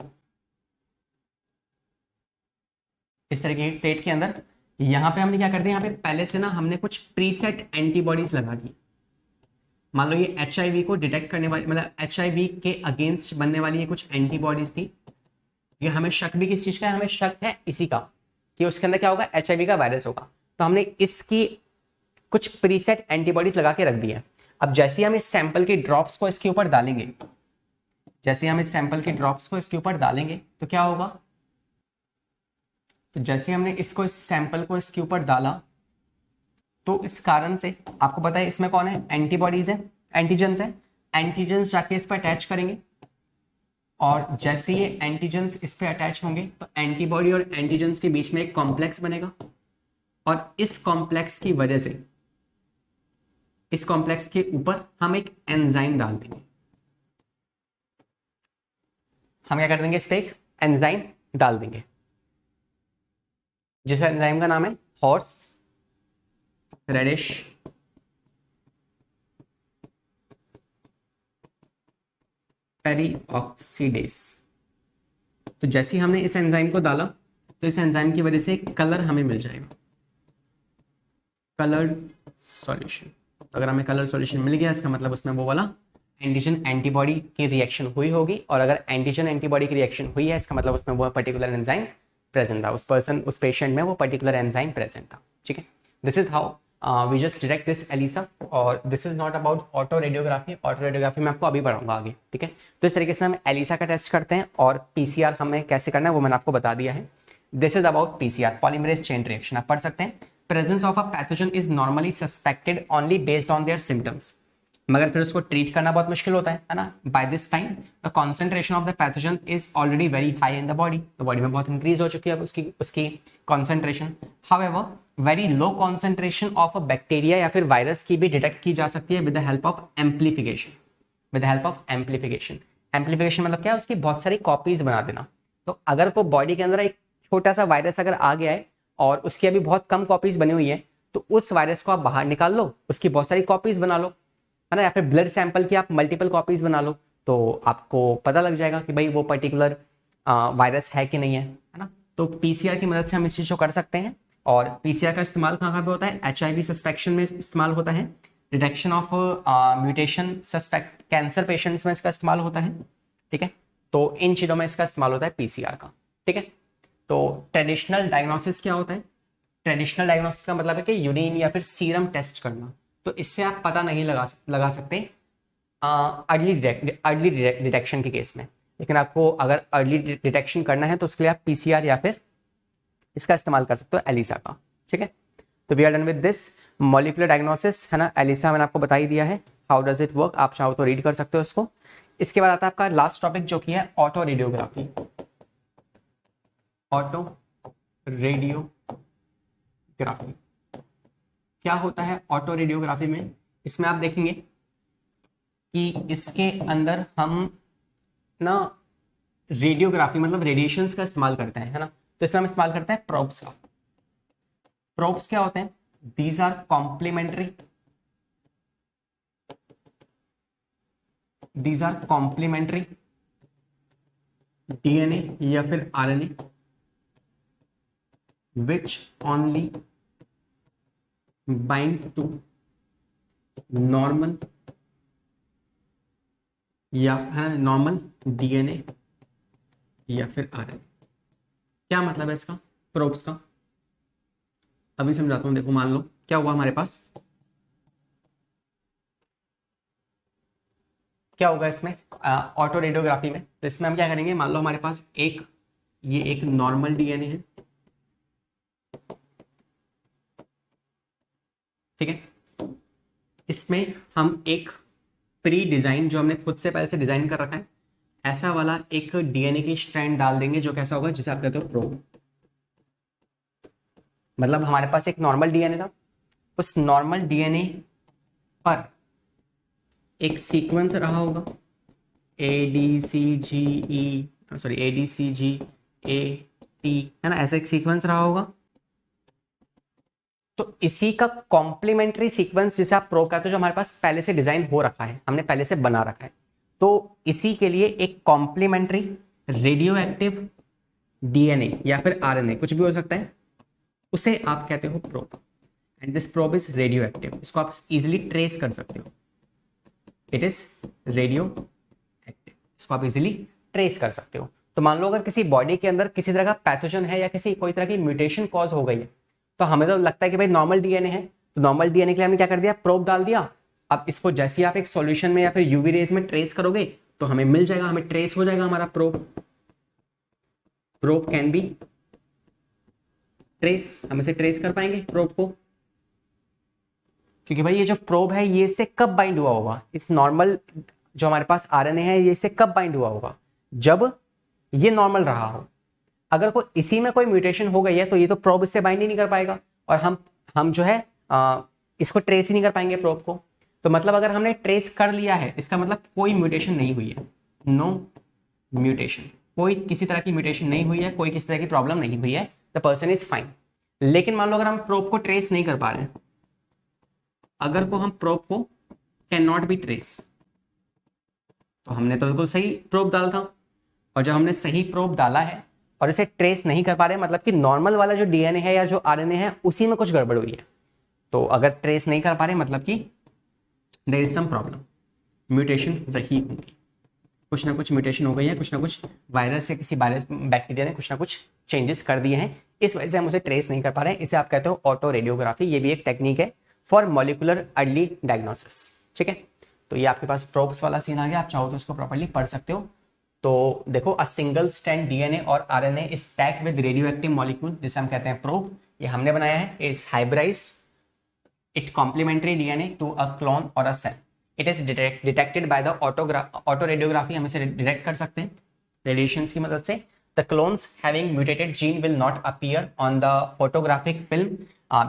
इस तरीके की प्लेट के अंदर। यहाँ पे हमने क्या कर दिया, यहाँ पे पहले से ना हमने कुछ प्रीसेट एंटीबॉडीज लगा दी, मान लो ये HIV को डिटेक्ट करने वाली, मतलब HIV के अगेंस्ट बनने वाली ये कुछ एंटीबॉडीज थी। ये हमें शक भी किस चीज का है, हमें शक है इसी का कि उसके अंदर क्या होगा, HIV का वायरस होगा। तो हमने इसकी कुछ प्रीसेट एंटीबॉडीज लगा के रख दी है। अब जैसे हम इस सैंपल के ड्रॉप्स को इसके ऊपर डालेंगे, जैसे हम इस सैंपल के ड्रॉप्स को इसके ऊपर डालेंगे तो क्या होगा, तो जैसे हमने इसको, इस सैंपल को इसके ऊपर डाला, तो इस कारण से आपको पता है इसमें कौन है, एंटीबॉडीज है, एंटीजेंस है। एंटीजेंस जाके इस पर अटैच करेंगे और जैसे ये एंटीजेंस इस पर अटैच होंगे तो एंटीबॉडी और एंटीजेंस के बीच में एक कॉम्प्लेक्स बनेगा और इस कॉम्प्लेक्स की वजह से, इस कॉम्प्लेक्स के ऊपर हम एक एंजाइम डाल देंगे। हम क्या कर देंगे, इस पे एक एंजाइम डाल देंगे जिस एंजाइम का नाम है हॉर्स रेडिश पेरीऑक्सीडेस। तो जैसे ही हमने इस एंजाइम को डाला तो इस एंजाइम की वजह से कलर हमें मिल जाएगा, कलर्ड सॉल्यूशन। अगर हमें कलर सॉल्यूशन मिल गया इसका मतलब उसमें वो वाला एंटीजन एंटीबॉडी की रिएक्शन हुई होगी, और अगर एंटीजन एंटीबॉडी की रिएक्शन हुई है इसका मतलब उसमें वो पर्टिकुलर एंजाइम प्रेजेंट था, उस पेशेंट में वो पर्टिकुलर एंजाइम प्रेजेंट था। ठीक है, this is how we just detect this ELISA. और this is not about autoradiography, autoradiography मैं आपको अभी पढ़ाऊंगा आगे। ठीक है, तो इस तरीके से हम एलिसा का टेस्ट करते हैं और PCR हमें कैसे करना है वो मैंने आपको बता दिया है। This is about PCR, polymerase chain reaction. आप पढ़ सकते हैं, presence of a pathogen is normally suspected only based on their symptoms, मगर फिर उसको ट्रीट करना बहुत मुश्किल होता है ना। By this time the concentration of the pathogen is already very high in the body, तो बॉडी में बहुत इंक्रीज हो चुकी है अब उसकी concentration. However very low concentration of a bacteria या फिर वायरस की भी डिटेक्ट की जा सकती है with the help of amplification, with the help of amplification. Amplification मतलब क्या है, उसकी बहुत सारी कॉपीज बना देना। तो अगर कोई बॉडी के अंदर एक छोटा सा वायरस अगर आ गया है और उसकी अभी बहुत कम कॉपीज बनी हुई है, तो उस वायरस को आप बाहर निकाल लो, उसकी बहुत सारी कॉपीज बना लो, है ना, या फिर ब्लड सैंपल की आप मल्टीपल कॉपीज बना लो, तो आपको पता लग जाएगा कि भाई वो पर्टिकुलर वायरस है कि नहीं है ना। तो PCR की मदद से हम इस चीज़ को कर सकते हैं। और PCR का इस्तेमाल कहाँ कहाँ पे होता है, HIV सस्पेक्शन में इस्तेमाल होता है, detection of mutation suspect cancer patients में इसका इस्तेमाल होता है। ठीक है, तो इन चीज़ों में इसका इस्तेमाल होता है PCR का। ठीक है, तो ट्रेडिशनल डायग्नोसिस क्या होता है, ट्रेडिशनल डायग्नोसिस का मतलब है कि यूरिन या फिर सीरम टेस्ट करना। तो इससे आप पता नहीं लगा सकते अर्ली डिटेक्शन के केस में, लेकिन आपको अगर अर्ली डिटेक्शन करना है तो उसके लिए आप PCR या फिर इसका इस्तेमाल कर सकते हो, एलिसा का। ठीक है, तो we are done with this molecular diagnosis, है ना। एलिसा मैंने आपको बता ही दिया है, हाउ डज इट वर्क, आप चाहो तो रीड कर सकते हो इसको। इसके बाद आता है आपका लास्ट टॉपिक जो कि है ऑटो रेडियोग्राफी। ऑटो रेडियोग्राफी क्या होता है ऑटो रेडियोग्राफी में, इसमें आप देखेंगे कि इसके अंदर हम ना रेडियोग्राफी मतलब रेडिएशंस का इस्तेमाल करते हैं, है ना। तो इसमें हम इस्तेमाल करते हैं प्रोब्स का। प्रोब्स क्या होते हैं, these are complementary, these are complementary DNA या फिर RNA which only binds to normal या है ना नॉर्मल DNA या फिर RNA। क्या मतलब है इसका, प्रोब्स का, अभी समझाता हूं। देखो मान लो क्या हुआ हमारे पास, क्या होगा इसमें ऑटो रेडियोग्राफी में। तो इसमें हम क्या करेंगे, मान लो हमारे पास ये एक नॉर्मल DNA है, ठीक है। इसमें हम एक प्री डिजाइन जो हमने खुद से पहले से डिजाइन कर रखा है, ऐसा वाला एक DNA की स्ट्रैंड डाल देंगे जो कैसा होगा, जिसे आप कहते हो प्रोब। मतलब हमारे पास एक नॉर्मल DNA था, उस नॉर्मल DNA पर एक सीक्वेंस रहा होगा ADCGE, है ना, ऐसा एक सीक्वेंस रहा होगा। तो इसी का कॉम्प्लीमेंट्री सीक्वेंस जिसे आप प्रोब कहते हो, जो हमारे पास पहले से डिजाइन हो रखा है, हमने पहले से बना रखा है, तो इसी के लिए एक कॉम्प्लीमेंट्री रेडियो एक्टिव DNA या फिर RNA कुछ भी हो सकता है, उसे आप कहते हो probe. And this probe is radio active, इसको आप इजीली ट्रेस कर सकते हो। It is radio active. इसको आप इजीली ट्रेस कर सकते हो। तो मान लो अगर किसी बॉडी के अंदर किसी तरह का पैथोजन है या किसी कोई तरह की म्यूटेशन कॉज हो गई है, तो हमें तो लगता है कि भाई नॉर्मल डीएनए है, तो नॉर्मल डीएनए के लिए हमने क्या कर दिया, प्रोब डाल दिया। अब इसको जैसे ही आप एक सॉल्यूशन में या फिर यूवी रेज में ट्रेस करोगे तो हमें मिल जाएगा, हमें ट्रेस हो जाएगा हमारा probe. Probe can be trace, हम इसे ट्रेस कर पाएंगे प्रोब को, क्योंकि भाई ये जो प्रोब है ये इससे कब बाइंड हुआ होगा, इस नॉर्मल जो हमारे पास आरएनए है ये इससे कब बाइंड हुआ होगा, जब ये नॉर्मल रहा हो। अगर कोई इसी में कोई म्यूटेशन हो गई है तो ये तो प्रोब इससे बाइंड ही नहीं कर पाएगा, और हम जो है इसको ट्रेस ही नहीं कर पाएंगे प्रोब को। तो मतलब अगर हमने ट्रेस कर लिया है इसका मतलब कोई म्यूटेशन नहीं हुई है, नो म्यूटेशन, कोई किसी तरह की म्यूटेशन नहीं हुई है, कोई किसी तरह की प्रॉब्लम नहीं हुई है, द पर्सन इज फाइन। लेकिन मान लो अगर हम प्रोब को ट्रेस नहीं कर पा रहे हैं, अगर को हम प्रोब को कैन नॉट बी ट्रेस, तो हमने तो बिल्कुल सही प्रोब डाला था, और जब हमने सही प्रोब डाला है और इसे ट्रेस नहीं कर पा रहे, मतलब कि नॉर्मल वाला जो डीएनए है या जो आरएनए है उसी में कुछ गड़बड़ हुई है। तो अगर ट्रेस नहीं कर पा रहे मतलब कि there is some problem, mutation रही होगी, कुछ ना कुछ म्यूटेशन हो गई है, कुछ ना कुछ वायरस या किसी वायरस बैक्टीरिया ने कुछ ना कुछ चेंजेस कर दिए हैं, इस वजह से हम उसे ट्रेस नहीं कर पा रहे हैं। इसे आप कहते हो ऑटो रेडियोग्राफी। ये भी एक टेक्निक है फॉर मॉलिक्यूलर अर्ली डायग्नोसिस। ठीक है, तो ये आपके पास प्रोब्स वाला सीन आ गया, आप चाहो तो इसको प्रॉपर्ली पढ़ सकते हो। तो देखो, अ सिंगल स्ट्रैंड डीएनए और RNA is packed with radioactive molecule, जिसे हम कहते हैं प्रोब। ये हमने बनाया है, is hybridised it complementary DNA to a clone or a cell. It is detected by the auto radiography, हम इसे डिटेक्ट कर सकते हैं रेडिएशंस की मदद से। The clones having mutated gene will not appear on the photographic film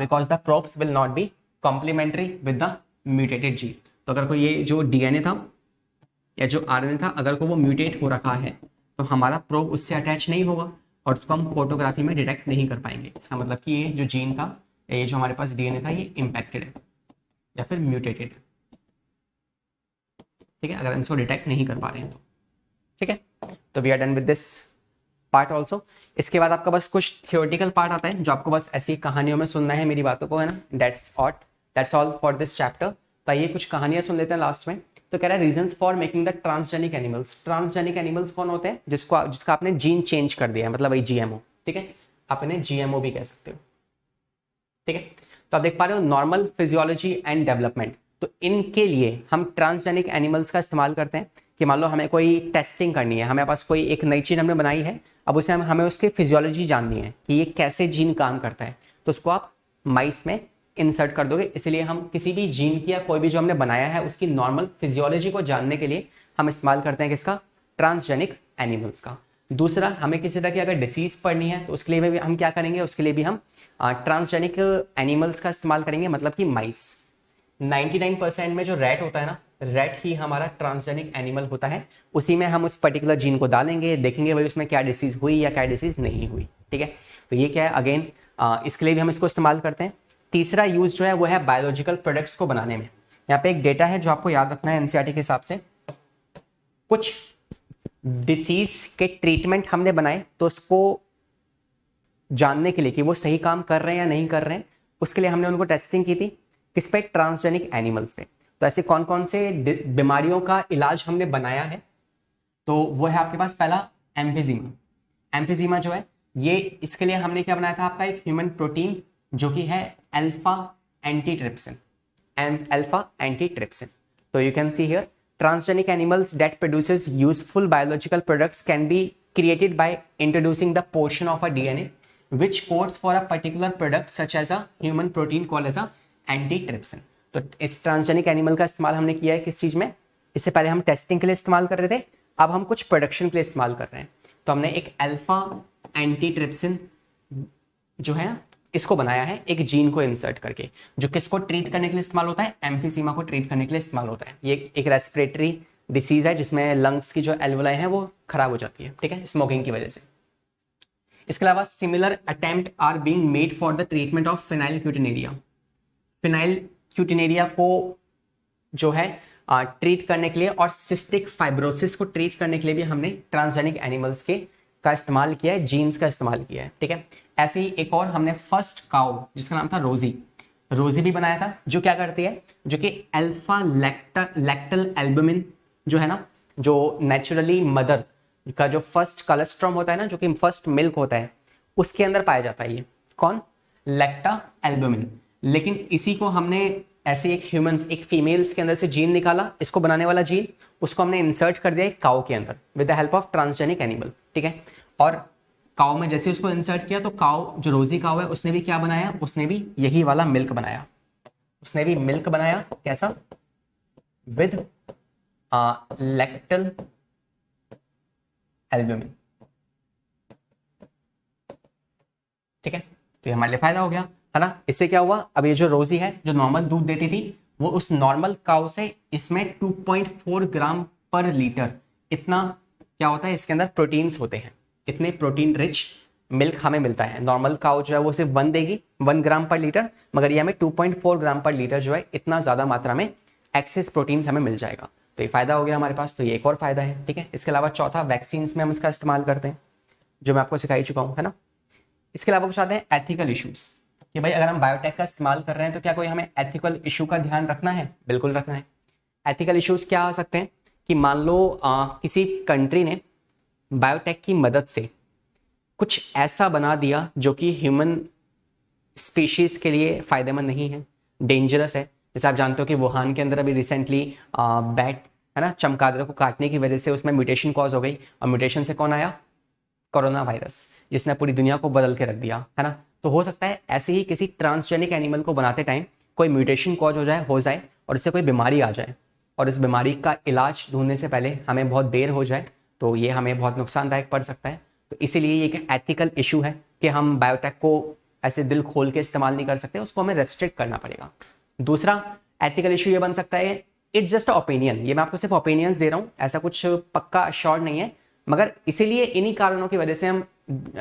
because the probes will not be complementary with the mutated gene. तो अगर कोई ये जो डीएनए था या जो आरएनए था, अगर को वो म्यूटेट हो रखा है तो हमारा प्रोब उससे अटैच नहीं होगा और उसको हम फोटोग्राफी में डिटेक्ट नहीं कर पाएंगे। इसका मतलब कि ये जो जीन था, ये जो हमारे पास डीएनए था, ये इम्पैक्टेड है या फिर म्यूटेटेड है। ठीक है, अगर हम इसको डिटेक्ट नहीं कर पा रहे हैं तो। ठीक है, तो we are done with this part also. इसके बाद आपका बस कुछ थियोरेटिकल पार्ट आता है जो आपको बस ऐसी कहानियों में सुनना है मेरी बातों को, है ना। That's all for this chapter. तो आइए कुछ कहानियां सुन लेते हैं लास्ट में। तो कह रहा है reasons for making the transgenic animals. Transgenic animals कौन होते हैं? जिसका आपने जीन चेंज कर दिया है, मतलब वही जीएमओ। ठीक है, आपने जीएमओ भी कह सकते हो। ठीक है, तो आप देख पा रहे हो नॉर्मल फिजियोलॉजी एंड डेवलपमेंट। तो इनके लिए हम ट्रांसजेनिक एनिमल्स का इस्तेमाल करते हैं कि मान लो हमें कोई टेस्टिंग करनी है, हमें पास कोई एक नई चीज हमने बनाई है, अब उसे हमें उसकी फिजियोलॉजी जाननी है कि ये कैसे जीन काम करता है, तो उसको आप माइस में इंसर्ट कर दोगे। इसलिए हम किसी भी जीन की या कोई भी जो हमने बनाया है उसकी नॉर्मल फिजियोलॉजी को जानने के लिए हम इस्तेमाल करते हैं किसका? ट्रांसजेनिक एनिमल्स का। दूसरा, हमें किसी तरह की अगर डिसीज पढ़नी है तो उसके लिए भी हम क्या करेंगे? उसके लिए भी हम ट्रांसजेनिक एनिमल्स का इस्तेमाल करेंगे, मतलब कि माइस। 99% में जो रैट होता है ना, रैट ही हमारा ट्रांसजेनिक एनिमल होता है। उसी में हम उस पर्टिकुलर जीन को डालेंगे, देखेंगे भाई उसमें क्या डिसीज हुई या क्या डिसीज नहीं हुई। ठीक है, तो ये क्या है? अगेन इसके लिए भी हम इसको इस्तेमाल करते हैं। तीसरा यूज जो है वो है बायोलॉजिकल प्रोडक्ट्स को बनाने में। यहाँ पे एक डेटा है जो आपको याद रखना है एनसीईआरटी के हिसाब से। कुछ डिसीज के ट्रीटमेंट हमने बनाए, तो उसको जानने के लिए कि वो सही काम कर रहे हैं या नहीं कर रहे हैं, उसके लिए हमने उनको टेस्टिंग की थी। किस पे? ट्रांसजेनिक एनिमल्स पे। तो ऐसे कौन कौन से बीमारियों का इलाज हमने बनाया है? तो वो है आपके पास पहला एम्फीजीमा। एम्फीजीमा जो है ये, इसके लिए हमने क्या बनाया था? आपका एक ह्यूमन प्रोटीन जो कि है अल्फा एंटीट्रिप्सिन। Alpha antitrypsin. तो you can see here transgenic animals that produces useful biological products can be created by introducing the portion of a DNA which codes for a particular product such as a human protein called as a antitrypsin। तो इस ट्रांसजेनिक एनिमल का इस्तेमाल हमने किया है किस चीज में? इससे पहले हम टेस्टिंग के लिए इस्तेमाल कर रहे थे, अब हम कुछ प्रोडक्शन के लिए इस्तेमाल कर रहे हैं। तो हमने एक अल्फा एंटीट्रिप्सिन जो है इसको बनाया है एक जीन को इंसर्ट करके, जो किसको ट्रीट करने के लिए इस्तेमाल होता है? एम्फीसीमा को ट्रीट करने के लिए इस्तेमाल होता है। ये एक रेस्पिरेटरी डिसीज है जिसमें लंग्स की जो एल्वोलाई है वो खराब हो जाती है, ठीक है, स्मोकिंग की वजह से। इसके अलावा similar attempt are being made for the treatment of phenylketonuria. Phenylketonuria को जो है ट्रीट करने के लिए और सिस्टिक फाइब्रोसिस को ट्रीट करने के लिए भी हमने ट्रांसजेनिक एनिमल्स के का इस्तेमाल किया है, जीन्स का इस्तेमाल किया है। ठीक है, ऐसे ही एक और हमने फर्स्ट काउ जिसका नाम था रोजी। रोजी भी बनाया था, जो क्या करती है, जो कि अल्फा लैक्टल एल्बुमिन जो है ना, जो नेचुरली मदर का जो फर्स्ट कोलेस्ट्रॉम होता है ना, जो कि फर्स्ट मिल्क होता है, उसके अंदर पाया जाता है। ये कौन, लैक्टा एल्बुमिन। लेकिन इसी को हमने ऐसे एक ह्यूमंस, एक फीमेल्स के अंदर से जीन निकाला, इसको बनाने वाला जीन, उसको हमने इंसर्ट कर दिया एक काऊ के अंदर with the help of transgenic animal, ठीक है। और काऊ में जैसे उसको इंसर्ट किया तो काऊ, जो रोजी काऊ है, उसने भी क्या बनाया, उसने भी यही वाला मिल्क बनाया, उसने भी मिल्क बनाया, कैसा, विद लैक्टल एल्बुमिन, ठीक है। तो ये हमारे लिए फायदा हो गया, है ना। इससे क्या हुआ, अब ये जो रोजी है, जो नॉर्मल दूध देती थी, वो उस नॉर्मल काऊ से इसमें 2.4 ग्राम पर लीटर, इतना क्या होता है, इसके अंदर प्रोटीन्स होते हैं, इतने प्रोटीन रिच मिल्क हमें मिलता है। नॉर्मल काऊ जो है वो सिर्फ 1 देगी, 1 ग्राम पर लीटर, मगर ये हमें 2.4 ग्राम पर लीटर जो है, इतना ज़्यादा मात्रा में एक्सेस प्रोटीन्स हमें मिल जाएगा। तो ये फायदा हो गया हमारे पास, तो ये एक और फायदा है, ठीक है। इसके अलावा चौथा, वैक्सीन में हम इसका इस्तेमाल करते हैं, जो मैं आपको सिखा ही चुका हूँ, है ना। इसके अलावा कुछ आते हैं एथिकल इश्यूज, कि भाई अगर हम बायोटेक का इस्तेमाल कर रहे हैं तो क्या कोई हमें एथिकल इशू का ध्यान रखना है, बिल्कुल रखना है। एथिकल इश्यूज क्या आ सकते हैं, कि मान लो किसी कंट्री ने बायोटेक की मदद से कुछ ऐसा बना दिया जो कि ह्यूमन स्पीशीज के लिए फायदेमंद नहीं है, डेंजरस है। जैसे आप जानते हो कि वुहान के अंदर अभी रिसेंटली बैट, है ना, चमगादड़ों को काटने की वजह से उसमें म्यूटेशन कॉज हो गई, और म्यूटेशन से कौन आया, कोरोना वायरस, जिसने पूरी दुनिया को बदल के रख दिया, है ना। तो हो सकता है ऐसे ही किसी ट्रांसजेनिक एनिमल को बनाते टाइम कोई म्यूटेशन कॉज हो जाए और उससे कोई बीमारी आ जाए, और इस बीमारी का इलाज ढूंढने से पहले हमें बहुत देर हो जाए, तो ये हमें बहुत नुकसानदायक पड़ सकता है। तो इसीलिए ये एक एथिकल इशू है कि हम बायोटेक को ऐसे दिल खोल के इस्तेमाल नहीं कर सकते, उसको हमें रेस्ट्रिक्ट करना पड़ेगा। दूसरा एथिकल इशू ये बन सकता है, इट्स जस्ट ओपिनियन, ये मैं आपको सिर्फ ओपिनियंस दे रहा हूँ, ऐसा कुछ पक्का अश्योर नहीं है, मगर इसीलिए इन्हीं कारणों की वजह से हम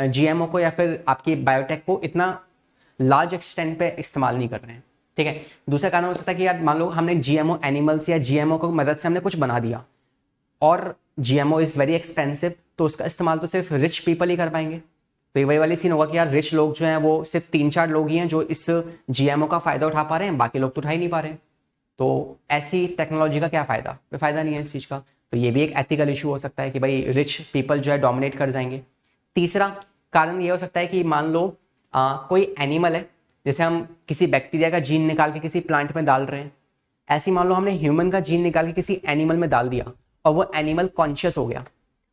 जीएमओ को या फिर आपकी बायोटेक को इतना लार्ज एक्सटेंट पे इस्तेमाल नहीं कर रहे हैं, ठीक है। दूसरा कारण हो सकता है कि यार मान लो हमने जीएमओ एनिमल्स या जीएमओ को मदद से हमने कुछ बना दिया, और जीएमओ इज़ वेरी एक्सपेंसिव, तो उसका इस्तेमाल तो सिर्फ रिच पीपल ही कर पाएंगे। तो ये वही वाली सीन होगा कि यार रिच लोग जो हैं वो सिर्फ 3-4 लोग ही हैं जो इस जीएमओ का फ़ायदा उठा पा रहे हैं, बाकी लोग तो उठा ही नहीं पा रहे हैं। तो ऐसी टेक्नोलॉजी का क्या फ़ायदा, कोई फ़ायदा नहीं है इस चीज़ का। तो ये भी एक एथिकल इशू हो सकता है कि भाई रिच पीपल जो है डोमिनेट कर जाएंगे। तीसरा कारण ये हो सकता है कि मान लो कोई एनिमल है, जैसे हम किसी बैक्टीरिया का जीन निकाल के किसी प्लांट में डाल रहे हैं, ऐसे मान लो हमने ह्यूमन का जीन निकाल के किसी एनिमल में डाल दिया, और वो एनिमल कॉन्शियस हो गया,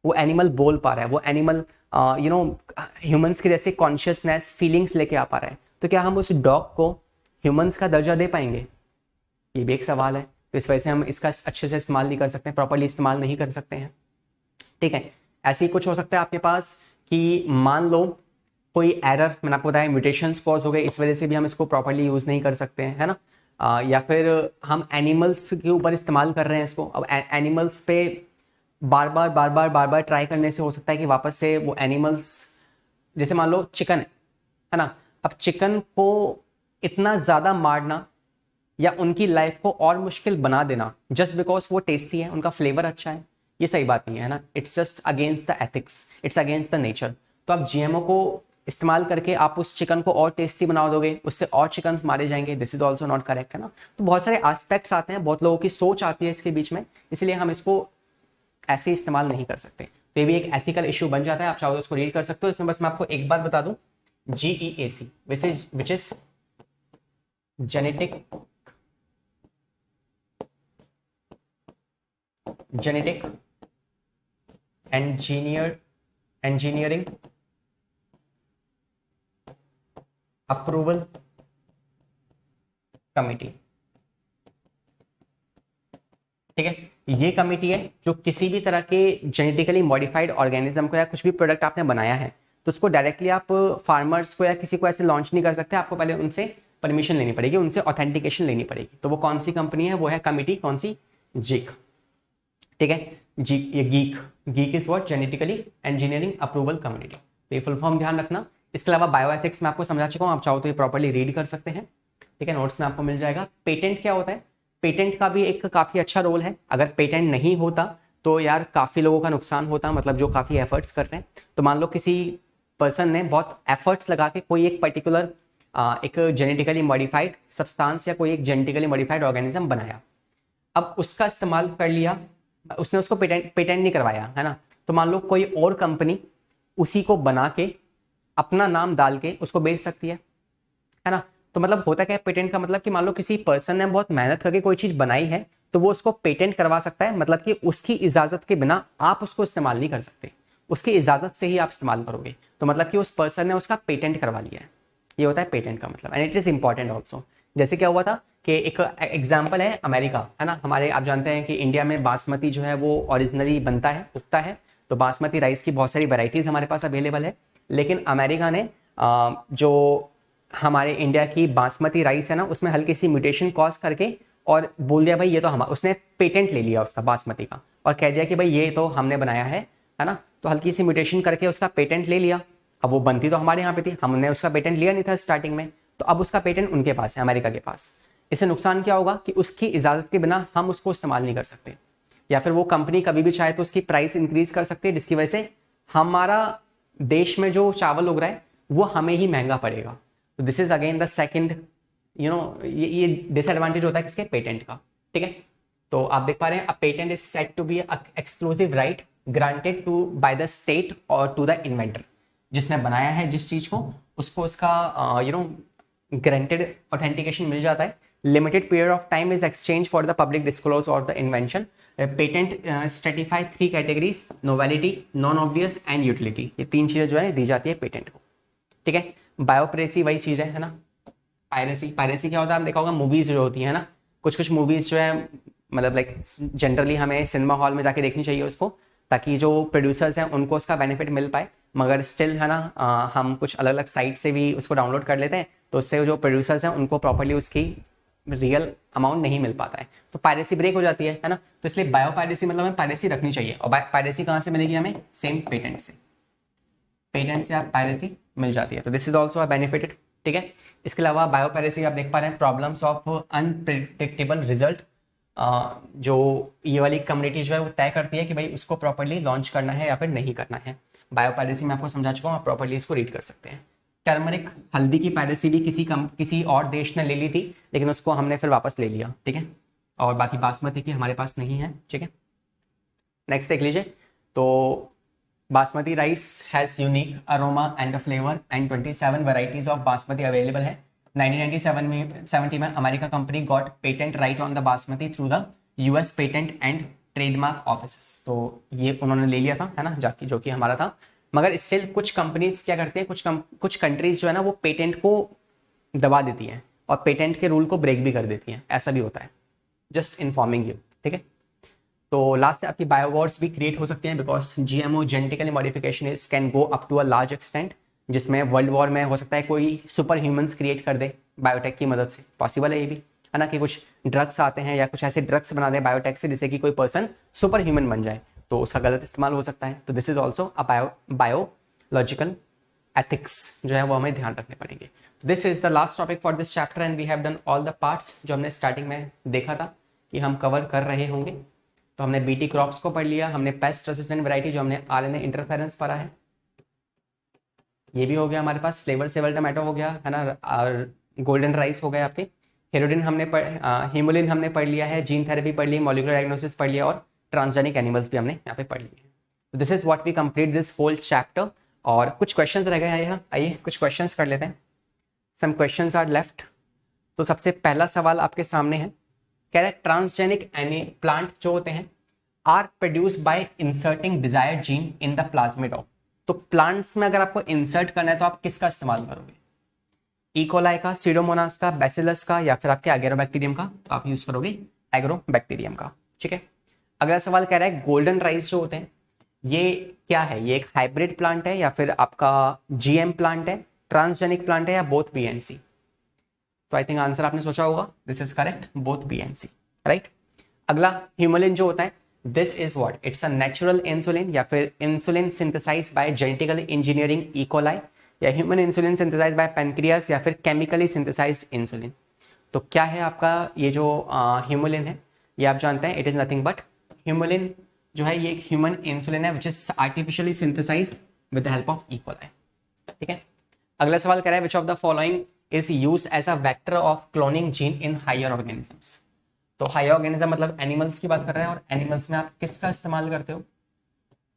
वो एनिमल बोल पा रहा है, वो एनिमल ह्यूमंस के जैसे कॉन्शियसनेस, फीलिंग्स लेके आ पा रहा है, तो क्या हम उस डॉग को ह्यूमंस का दर्जा दे पाएंगे, ये भी एक सवाल है। तो इस वजह से हम इसका अच्छे से इस्तेमाल नहीं कर सकते, प्रॉपर्ली इस्तेमाल नहीं कर सकते हैं, ठीक है। ऐसे ही कुछ हो सकता है आपके पास कि मान लो कोई एरर, मैंने आपको बताया म्यूटेशंस कॉज हो गए, इस वजह से भी हम इसको प्रॉपर्ली यूज़ नहीं कर सकते हैं, है ना। या फिर हम एनिमल्स के ऊपर इस्तेमाल कर रहे हैं इसको, अब एनिमल्स पे बार बार ट्राई करने से हो सकता है कि वापस से वो एनिमल्स, जैसे मान लो चिकन है ना, अब चिकन को इतना ज़्यादा मारना या उनकी लाइफ को और मुश्किल बना देना जस्ट बिकॉज वो टेस्टी है, उनका फ्लेवर अच्छा है, ये सही बात नहीं है ना। It's just against the ethics, it's against the nature. तो आप जीएमओ को इस्तेमाल करके आप उस चिकन को और टेस्टी बना दोगे, उससे और चिकन मारे जाएंगे, this is also not correct, है ना। तो बहुत सारे एस्पेक्ट्स आते हैं, बहुत लोगों की सोच आती है इसके बीच में, इसलिए हम इसको ऐसे इस्तेमाल नहीं कर सकते। तो ये भी एक एथिकल इशू बन जाता है, आप चाहो तो उसको रीड कर सकते हो। इसमें बस मैं आपको एक बात बता दूं, GEAC which is genetic engineering approval committee, ठीक है। ये कमिटी है जो किसी भी तरह के जेनेटिकली मॉडिफाइड ऑर्गेनिज्म को या कुछ भी प्रोडक्ट आपने बनाया है तो उसको डायरेक्टली आप फार्मर्स को या किसी को ऐसे लॉन्च नहीं कर सकते, आपको पहले उनसे परमिशन लेनी पड़ेगी, उनसे ऑथेंटिकेशन लेनी पड़ेगी। तो वो कौन सी कंपनी है, वो है कमिटी, कौन सी, जीक, ठीक है। ये geek is what, genetically engineering approval community. तो ये फुल फॉर्म ध्यान रखना। इसके अलावा बायोएथिक्स में आपको समझा चुका हूँ, आप चाहो तो ये प्रॉपर्ली रीड कर सकते हैं, ठीक है, नोट्स में आपको मिल जाएगा। पेटेंट क्या होता है, पेटेंट का भी एक काफ़ी अच्छा रोल है। अगर पेटेंट नहीं होता तो यार काफ़ी लोगों का नुकसान होता, मतलब जो काफ़ी एफर्ट्स कर रहे हैं। तो मान लो किसी पर्सन ने बहुत एफर्ट्स लगा के कोई एक पर्टिकुलर एक जेनेटिकली मॉडिफाइड सब्सटेंस या कोई एक जेनेटिकली मॉडिफाइड ऑर्गेनिज्म बनाया, अब उसका इस्तेमाल कर लिया, उसने उसको पेटेंट नहीं करवाया, है ना, तो मान लो कोई और कंपनी उसी को बना के अपना नाम डाल के उसको बेच सकती है ना। तो मतलब होता क्या है पेटेंट का मतलब कि मान लो किसी पर्सन ने बहुत मेहनत करके कोई चीज बनाई है तो वो उसको पेटेंट करवा सकता है, मतलब कि उसकी इजाजत के बिना आप उसको इस्तेमाल नहीं कर सकते, उसकी इजाजत से ही आप इस्तेमाल करोगे, तो मतलब कि उस पर्सन ने उसका पेटेंट करवा लिया है, ये होता है पेटेंट का मतलब, and it is important also. जैसे क्या हुआ था कि एक एग्जाम्पल है अमेरिका, है ना, हमारे आप जानते हैं कि इंडिया में बासमती जो है वो ओरिजिनली बनता है, उगता है, तो बासमती राइस की बहुत सारी वैरायटीज हमारे पास अवेलेबल है, लेकिन अमेरिका ने जो हमारे इंडिया की बासमती राइस है ना उसमें हल्की सी म्यूटेशन कॉज करके और बोल दिया भाई ये तो हम, उसने पेटेंट ले लिया उसका बासमती का और कह दिया कि भाई ये तो हमने बनाया है ना, तो हल्की सी म्यूटेशन करके उसका पेटेंट ले लिया। अब वो बनती तो हमारे यहाँ पे थी, हमने उसका पेटेंट लिया नहीं था स्टार्टिंग में, तो अब उसका पेटेंट उनके पास है, अमेरिका के पास। इससे नुकसान क्या होगा कि उसकी इजाजत के बिना हम उसको इस्तेमाल नहीं कर सकते, या फिर वो कंपनी कभी भी चाहे तो उसकी प्राइस इंक्रीज कर सकती है, जिसकी वजह से हमारा देश में जो चावल उग रहा है वो हमें ही महंगा पड़ेगा। तो this is again the second ये डिसएडवांटेज होता है किसके, पेटेंट का, ठीक है। तो आप देख पा रहे हैं a patent is said to be exclusive right granted to by the state और टू द इन्वेंटर, जिसने बनाया है जिस चीज को उसको उसका ग्रांटेड ऑथेंटिकेशन मिल जाता है। Limited period of time is exchange for the public disclose of the invention. Patent Stratify 3 categories, novelty, non obvious and utility, ये 3 चीजें जो है दी जाती है पेटेंट को, ठीक है। बायोप्रेसी वही चीज है ना। पायरेसी क्या होता है, आप देखा होगा मूवीज जो होती है ना, कुछ कुछ मूवीज जो है मतलब लाइक जनरली हमें सिनेमा हॉल में जाके देखनी चाहिए उसको, ताकि जो प्रोड्यूसर्स हैं उनको उसका बेनिफिट मिल पाए, मगर स्टिल है ना हम कुछ अलग अलग साइट से भी उसको डाउनलोड कर लेते हैं, तो उससे जो प्रोड्यूसर्स हैं उनको प्रॉपर्ली उसकी रियल अमाउंट नहीं मिल पाता है, तो पायरेसी ब्रेक हो जाती है ना। तो इसलिए बायो पायरेसी मतलब हमें पायरेसी रखनी चाहिए, और पायरेसी कहाँ से मिलेगी हमें, सेम पेटेंट से, पेटेंट से आप पायरेसी मिल जाती है, तो this is also a benefited, ठीक है। इसके अलावा बायो पायरेसी आप देख पा रहे हैं प्रॉब्लम्स ऑफ अनप्रिडिक्टेबल रिजल्ट, जो ये वाली कम्युनिटी जो है वो तय करती है कि भाई उसको प्रॉपर्ली लॉन्च करना है या फिर नहीं करना है। बायो पायरेसी में आपको समझा चुका हूँ, आप प्रॉपर्ली इसको रीड कर सकते हैं। टर्मरिक, हल्दी की पायरेसी भी किसी और देश ने ले ली थी, लेकिन उसको हमने फिर वापस ले लिया, ठीक है। और बाकी बासमती की हमारे पास नहीं है, ठीक है। नेक्स्ट देख लीजिए, तो basmati rice has unique aroma and flavour and 27 varieties of basmati available है। 1997 में America company got patent right on the basmati through the US patent and trademark office, तो ये उन्होंने ले लिया था, है ना, जाके जो कि हमारा था। मगर स्टिल कुछ कंपनीज क्या करती है, कुछ कंट्रीज जो है ना वो पेटेंट को दबा देती हैं और पेटेंट के रूल को ब्रेक भी कर देती हैं, ऐसा भी होता है, जस्ट इन्फॉर्मिंग यू, ठीक है। तो लास्ट से आपकी बायोवॉर्स भी क्रिएट हो सकते हैं, because GMO genetically modification is can go up to a large extent, जिसमें वर्ल्ड वॉर में हो सकता है कोई सुपर ह्यूमंस क्रिएट कर दे बायोटेक की मदद से, पॉसिबल है ये भी, है ना, कि कुछ ड्रग्स आते हैं या कुछ ऐसे ड्रग्स बना दे बायोटेक से जिससे कि कोई पर्सन सुपर ह्यूमन बन जाए, तो उसका गलत इस्तेमाल हो सकता है। तो this is also a biological ethics जो है वो हमें ध्यान रखने पड़ेंगे। This is the last topic for this chapter and we have done all the parts जो हमने स्टार्टिंग में देखा था कि हम कवर कर रहे होंगे। तो हमने बीटी क्रॉप्स को पढ़ लिया, हमने पेस्ट रेसिस्टेंट वैरायटी जो हमने आरएनए इंटरफेरेंस पढ़ा है, ये भी हो गया हमारे पास, फ्लेवर सेवल टमाटो हो गया, है ना, और गोल्डन राइस हो गए आपके, हेरोडिन हमने हीमोलिन हमने पढ़ लिया है, जीन थेरेपी पढ़ ली, मॉलिक्यूलर डायग्नोसिस पढ़ लिया, और ट्रांसजेनिक एनिमल्स भी हमने यहाँ पे पढ़ लिए। तो this is what we complete this whole chapter. और कुछ क्वेश्चंस रह गए हैं यहाँ, आइए कुछ क्वेश्चंस कर लेते हैं। Some questions are left. तो सबसे पहला सवाल आपके सामने है, कह रहा है ट्रांसजेनिक एनी प्लांट जो होते हैं are produce by inserting desired gene in the plasmid of. तो प्लांट्स में अगर आपको इंसर्ट करना है तो आप किसका इस्तेमाल करोगे, इकोलाई का, सीडोमोनास का, बैसिलस का, या फिर आपके एग्रोबैक्टीरियम का, तो आप यूज करोगे एग्रोबैक्टीरियम का, ठीक है। अगला सवाल कह रहा है गोल्डन राइस जो होते हैं ये क्या है, ये एक हाइब्रिड प्लांट है या फिर आपका जीएम प्लांट है, ट्रांसजेनिक प्लांट है, या बोथ बी एंड सी। तो आई थिंक आंसर आपने सोचा होगा, this is correct, both B and C, right. अगला ह्यूमलिन जो होता है, this is what, it's a natural insulin या फिर insulin synthesized by genetically engineering E coli, या human insulin synthesized by pancreas, या फिर केमिकली सिंथेसाइज्ड इंसुलिन। तो क्या है आपका ये जो ह्यूमलिन है, ये आप जानते हैं it is nothing but Humulin जो है ये एक ह्यूमन इंसुलिन है which is artificially synthesised with the help of E coli, ठीक है। अगला सवाल कह रहा है which of the following is use as a vector of cloning gene in higher organisms. तो हायर ऑर्गेनिज्म मतलब एनिमल्स की बात कर रहे हैं, और एनिमल्स में आप किसका इस्तेमाल करते हो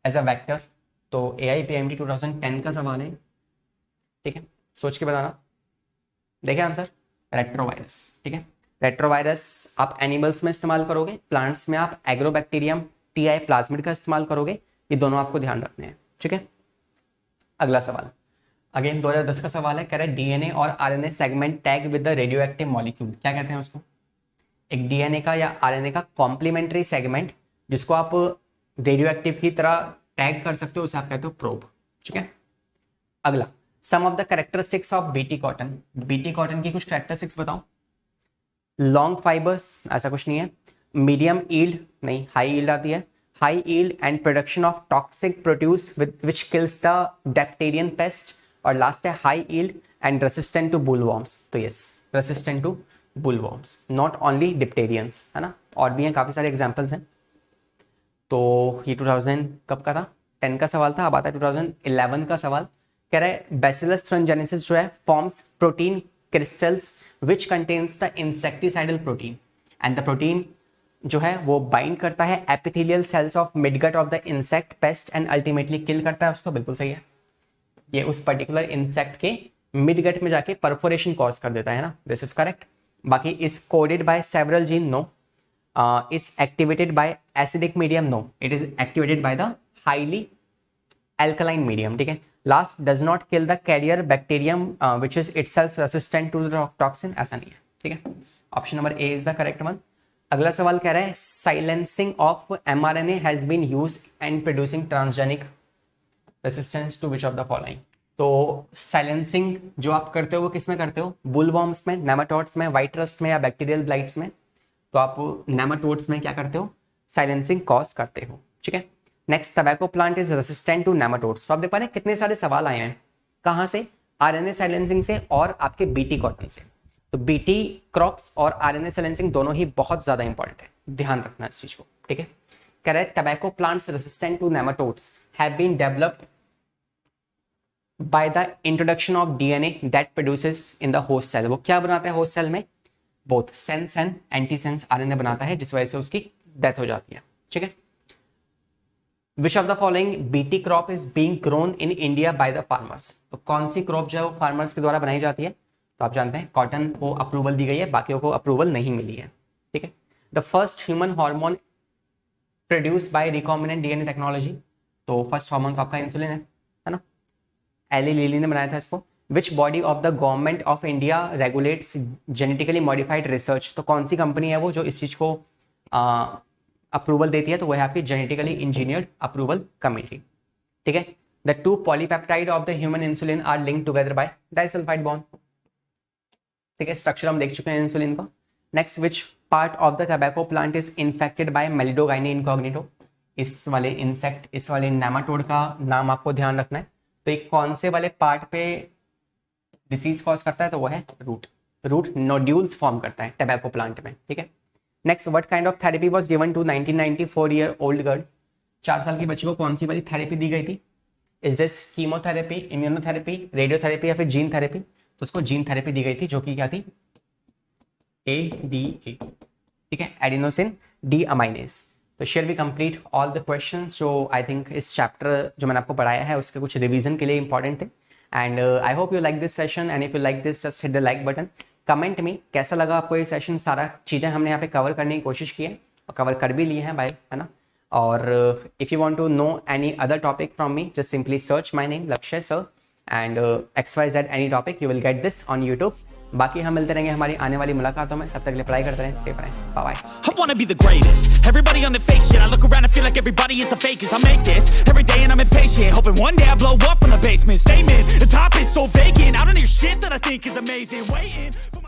एज अ वेक्टर? तो AIPMD 2010 का सवाल है, ठीक है, सोच के बताना। देखिए आंसर, रेट्रोवायरस। ठीक है, रेट्रोवायरस आप एनिमल्स में इस्तेमाल करोगे, प्लांट्स में आप एग्रोबैक्टीरियम TI प्लाज्मिड का इस्तेमाल करोगे। ये दोनों आपको ध्यान रखने हैं, ठीक है। अगला सवाल अगेन 2010 का सवाल है, कह रहा है DNA और RNA segment tag with the radio active molecule. क्या कहते हैं उसको? एक DNA का या RNA का कॉम्प्लीमेंट्री सेगमेंट जिसको आप रेडियो एक्टिव की तरह टैग कर सकते हो, उसे आप कहते हो प्रोब। ठीक है। अगला, some of the characteristics of BT cotton. BT cotton की कुछ कैरेक्टरिस्टिक्स बताओ। लॉन्ग फाइबर्स, ऐसा कुछ नहीं है। मीडियम ईल्ड, नहीं, हाई ईल्ड आती है। High yield and production of toxic produce which kills the bacterian pest. और लास्ट है high yield and resistant to bollworms. तो yes, resistant to bollworms, not only dipterans, है ना, और भी हैं, काफ़ी सारे एग्जाम्पल्स हैं। तो ये 2000 कब का था? 10 का सवाल था। अब आता है 2011 का सवाल, कह रहा है बैसिलस थ्रंजेनेसिस जो है forms protein crystals which contains the insecticidal protein, and the protein जो है वो बाइंड करता है epithelial cells of midgut of the insect pest and ultimately kill करता है उसको। बिल्कुल सही है, ये उस पर्टिकुलर इंसेक्ट के मिडगट में जाके परफोरेशन कॉज कर देता है ना, दिस इज करेक्ट। बाकी is coded by several gene, no. Is activated by acidic medium, no, it is activated by the highly alkaline medium. ठीक है। Last, does not kill the carrier bacterium which is itself resistant to the toxin, ऐसा नहीं है। ठीक है, option number A is the correct one. अगला सवाल कह रहा है silencing of mRNA has been used in producing transgenic resistance to which of the following. तो साइलेंसिंग जो आप करते हो वो किस में करते हो? बुलवॉर्म्स में, नेमाटोड्स में, व्हाइट रस्ट में या बैक्टीरियल ब्लाइट्स में? तो आप नेमाटोड्स में क्या करते हो? साइलेंसिंग कॉज करते हो। ठीक है। Next, tobacco plant is resistant to nematodes. तो आप देख पा रहे हैं कितने सारे सवाल आए हैं, कहाँ से? RNA साइलेंसिंग से और आपके BT कॉटन से। तो BT क्रॉप्स और RNA साइलेंसिंग दोनों ही बहुत ज्यादा इंपॉर्टेंट है, ध्यान रखना इस चीज को। ठीक है। कह रहा है tobacco plants resistant to nematodes have been developed by the introduction of DNA that produces in the host cell. वो क्या बनाता है होस्ट सेल में? Both sense and antisense RNA बनाता है, जिस वजह से उसकी डेथ हो जाती है। ठीक है। Which of the following BT crop is being grown in India by the farmers. तो कौन सी क्रॉप जो है वो फार्मर्स के द्वारा बनाई जाती है? तो आप जानते हैं कॉटन को अप्रूवल दी गई है, बाकियों को अप्रूवल नहीं मिली है। ठीक है। The first human hormone produce by recombinant DNA technology. तो फर्स्ट हार्मोन तो आपका इंसुलिन है ना, एली लिली ने बनाया था इसको। Which body of the government of India regulates genetically modified research. तो कौन सी कंपनी है वो जो इस चीज को अप्रूवल देती है? तो वह है आपकी जेनेटिकली इंजीनियर्ड अप्रूवल कमेटी। ठीक है। The two polypeptide of the human insulin are linked together by disulphide bond. ठीक है, स्ट्रक्चर हम देख चुके हैं इंसुलिन का। Next, which part of the tobacco plant is infected by Meloidogyne incognita. इस वाले इंसेक्ट, इस वाले नेमाटोड का नाम आपको ध्यान रखना है। तो एक कौन से वाले पार्ट पे डिसीज कॉज करता है? तो वो है रूट। रूट नोड्यूल्स फॉर्म करता है टबैको प्लांट में। ठीक है। Next, what kind of therapy was given to 1994 year old girl. 4 साल की बच्ची को कौन सी वाली थेरेपी दी गई थी? Is this chemotherapy, immunotherapy, radiotherapy या फिर जीन थेरेपी? तो उसको जीन थेरेपी दी गई थी, जो कि क्या थी? ADA। ठीक है, एडिनोसिन डीअमाइनेज। तो shall we complete all the questions जो आई थिंक इस चैप्टर जो मैंने आपको पढ़ाया है उसके कुछ रिवीजन के लिए इंपॉर्टेंट थे। And I hope you like this session, and if you like this just hit the like button. Comment में कैसा लगा आपको ये सेशन, सारा चीज़ें हमने यहाँ पे कवर करने की कोशिश की है और कवर कर भी लिए हैं भाई, है ना। और if you want to know any other topic from me, just simply search my name Lakshya sir and XYZ any topic, you will get this on YouTube. बाकी हम मिलते रहेंगे हमारी आने वाली मुलाकातों में, तब तक के लिए पढ़ाई करते रहें, सेफ रहें, bye bye. I wanna be the greatest. Everybody on the fake shit. I look around and feel like everybody is the fakest. I make this every day and I'm impatient, hoping one day I blow up from the basement. Statement, the top is so vacant. I don't hear shit that I think is amazing. Waiting.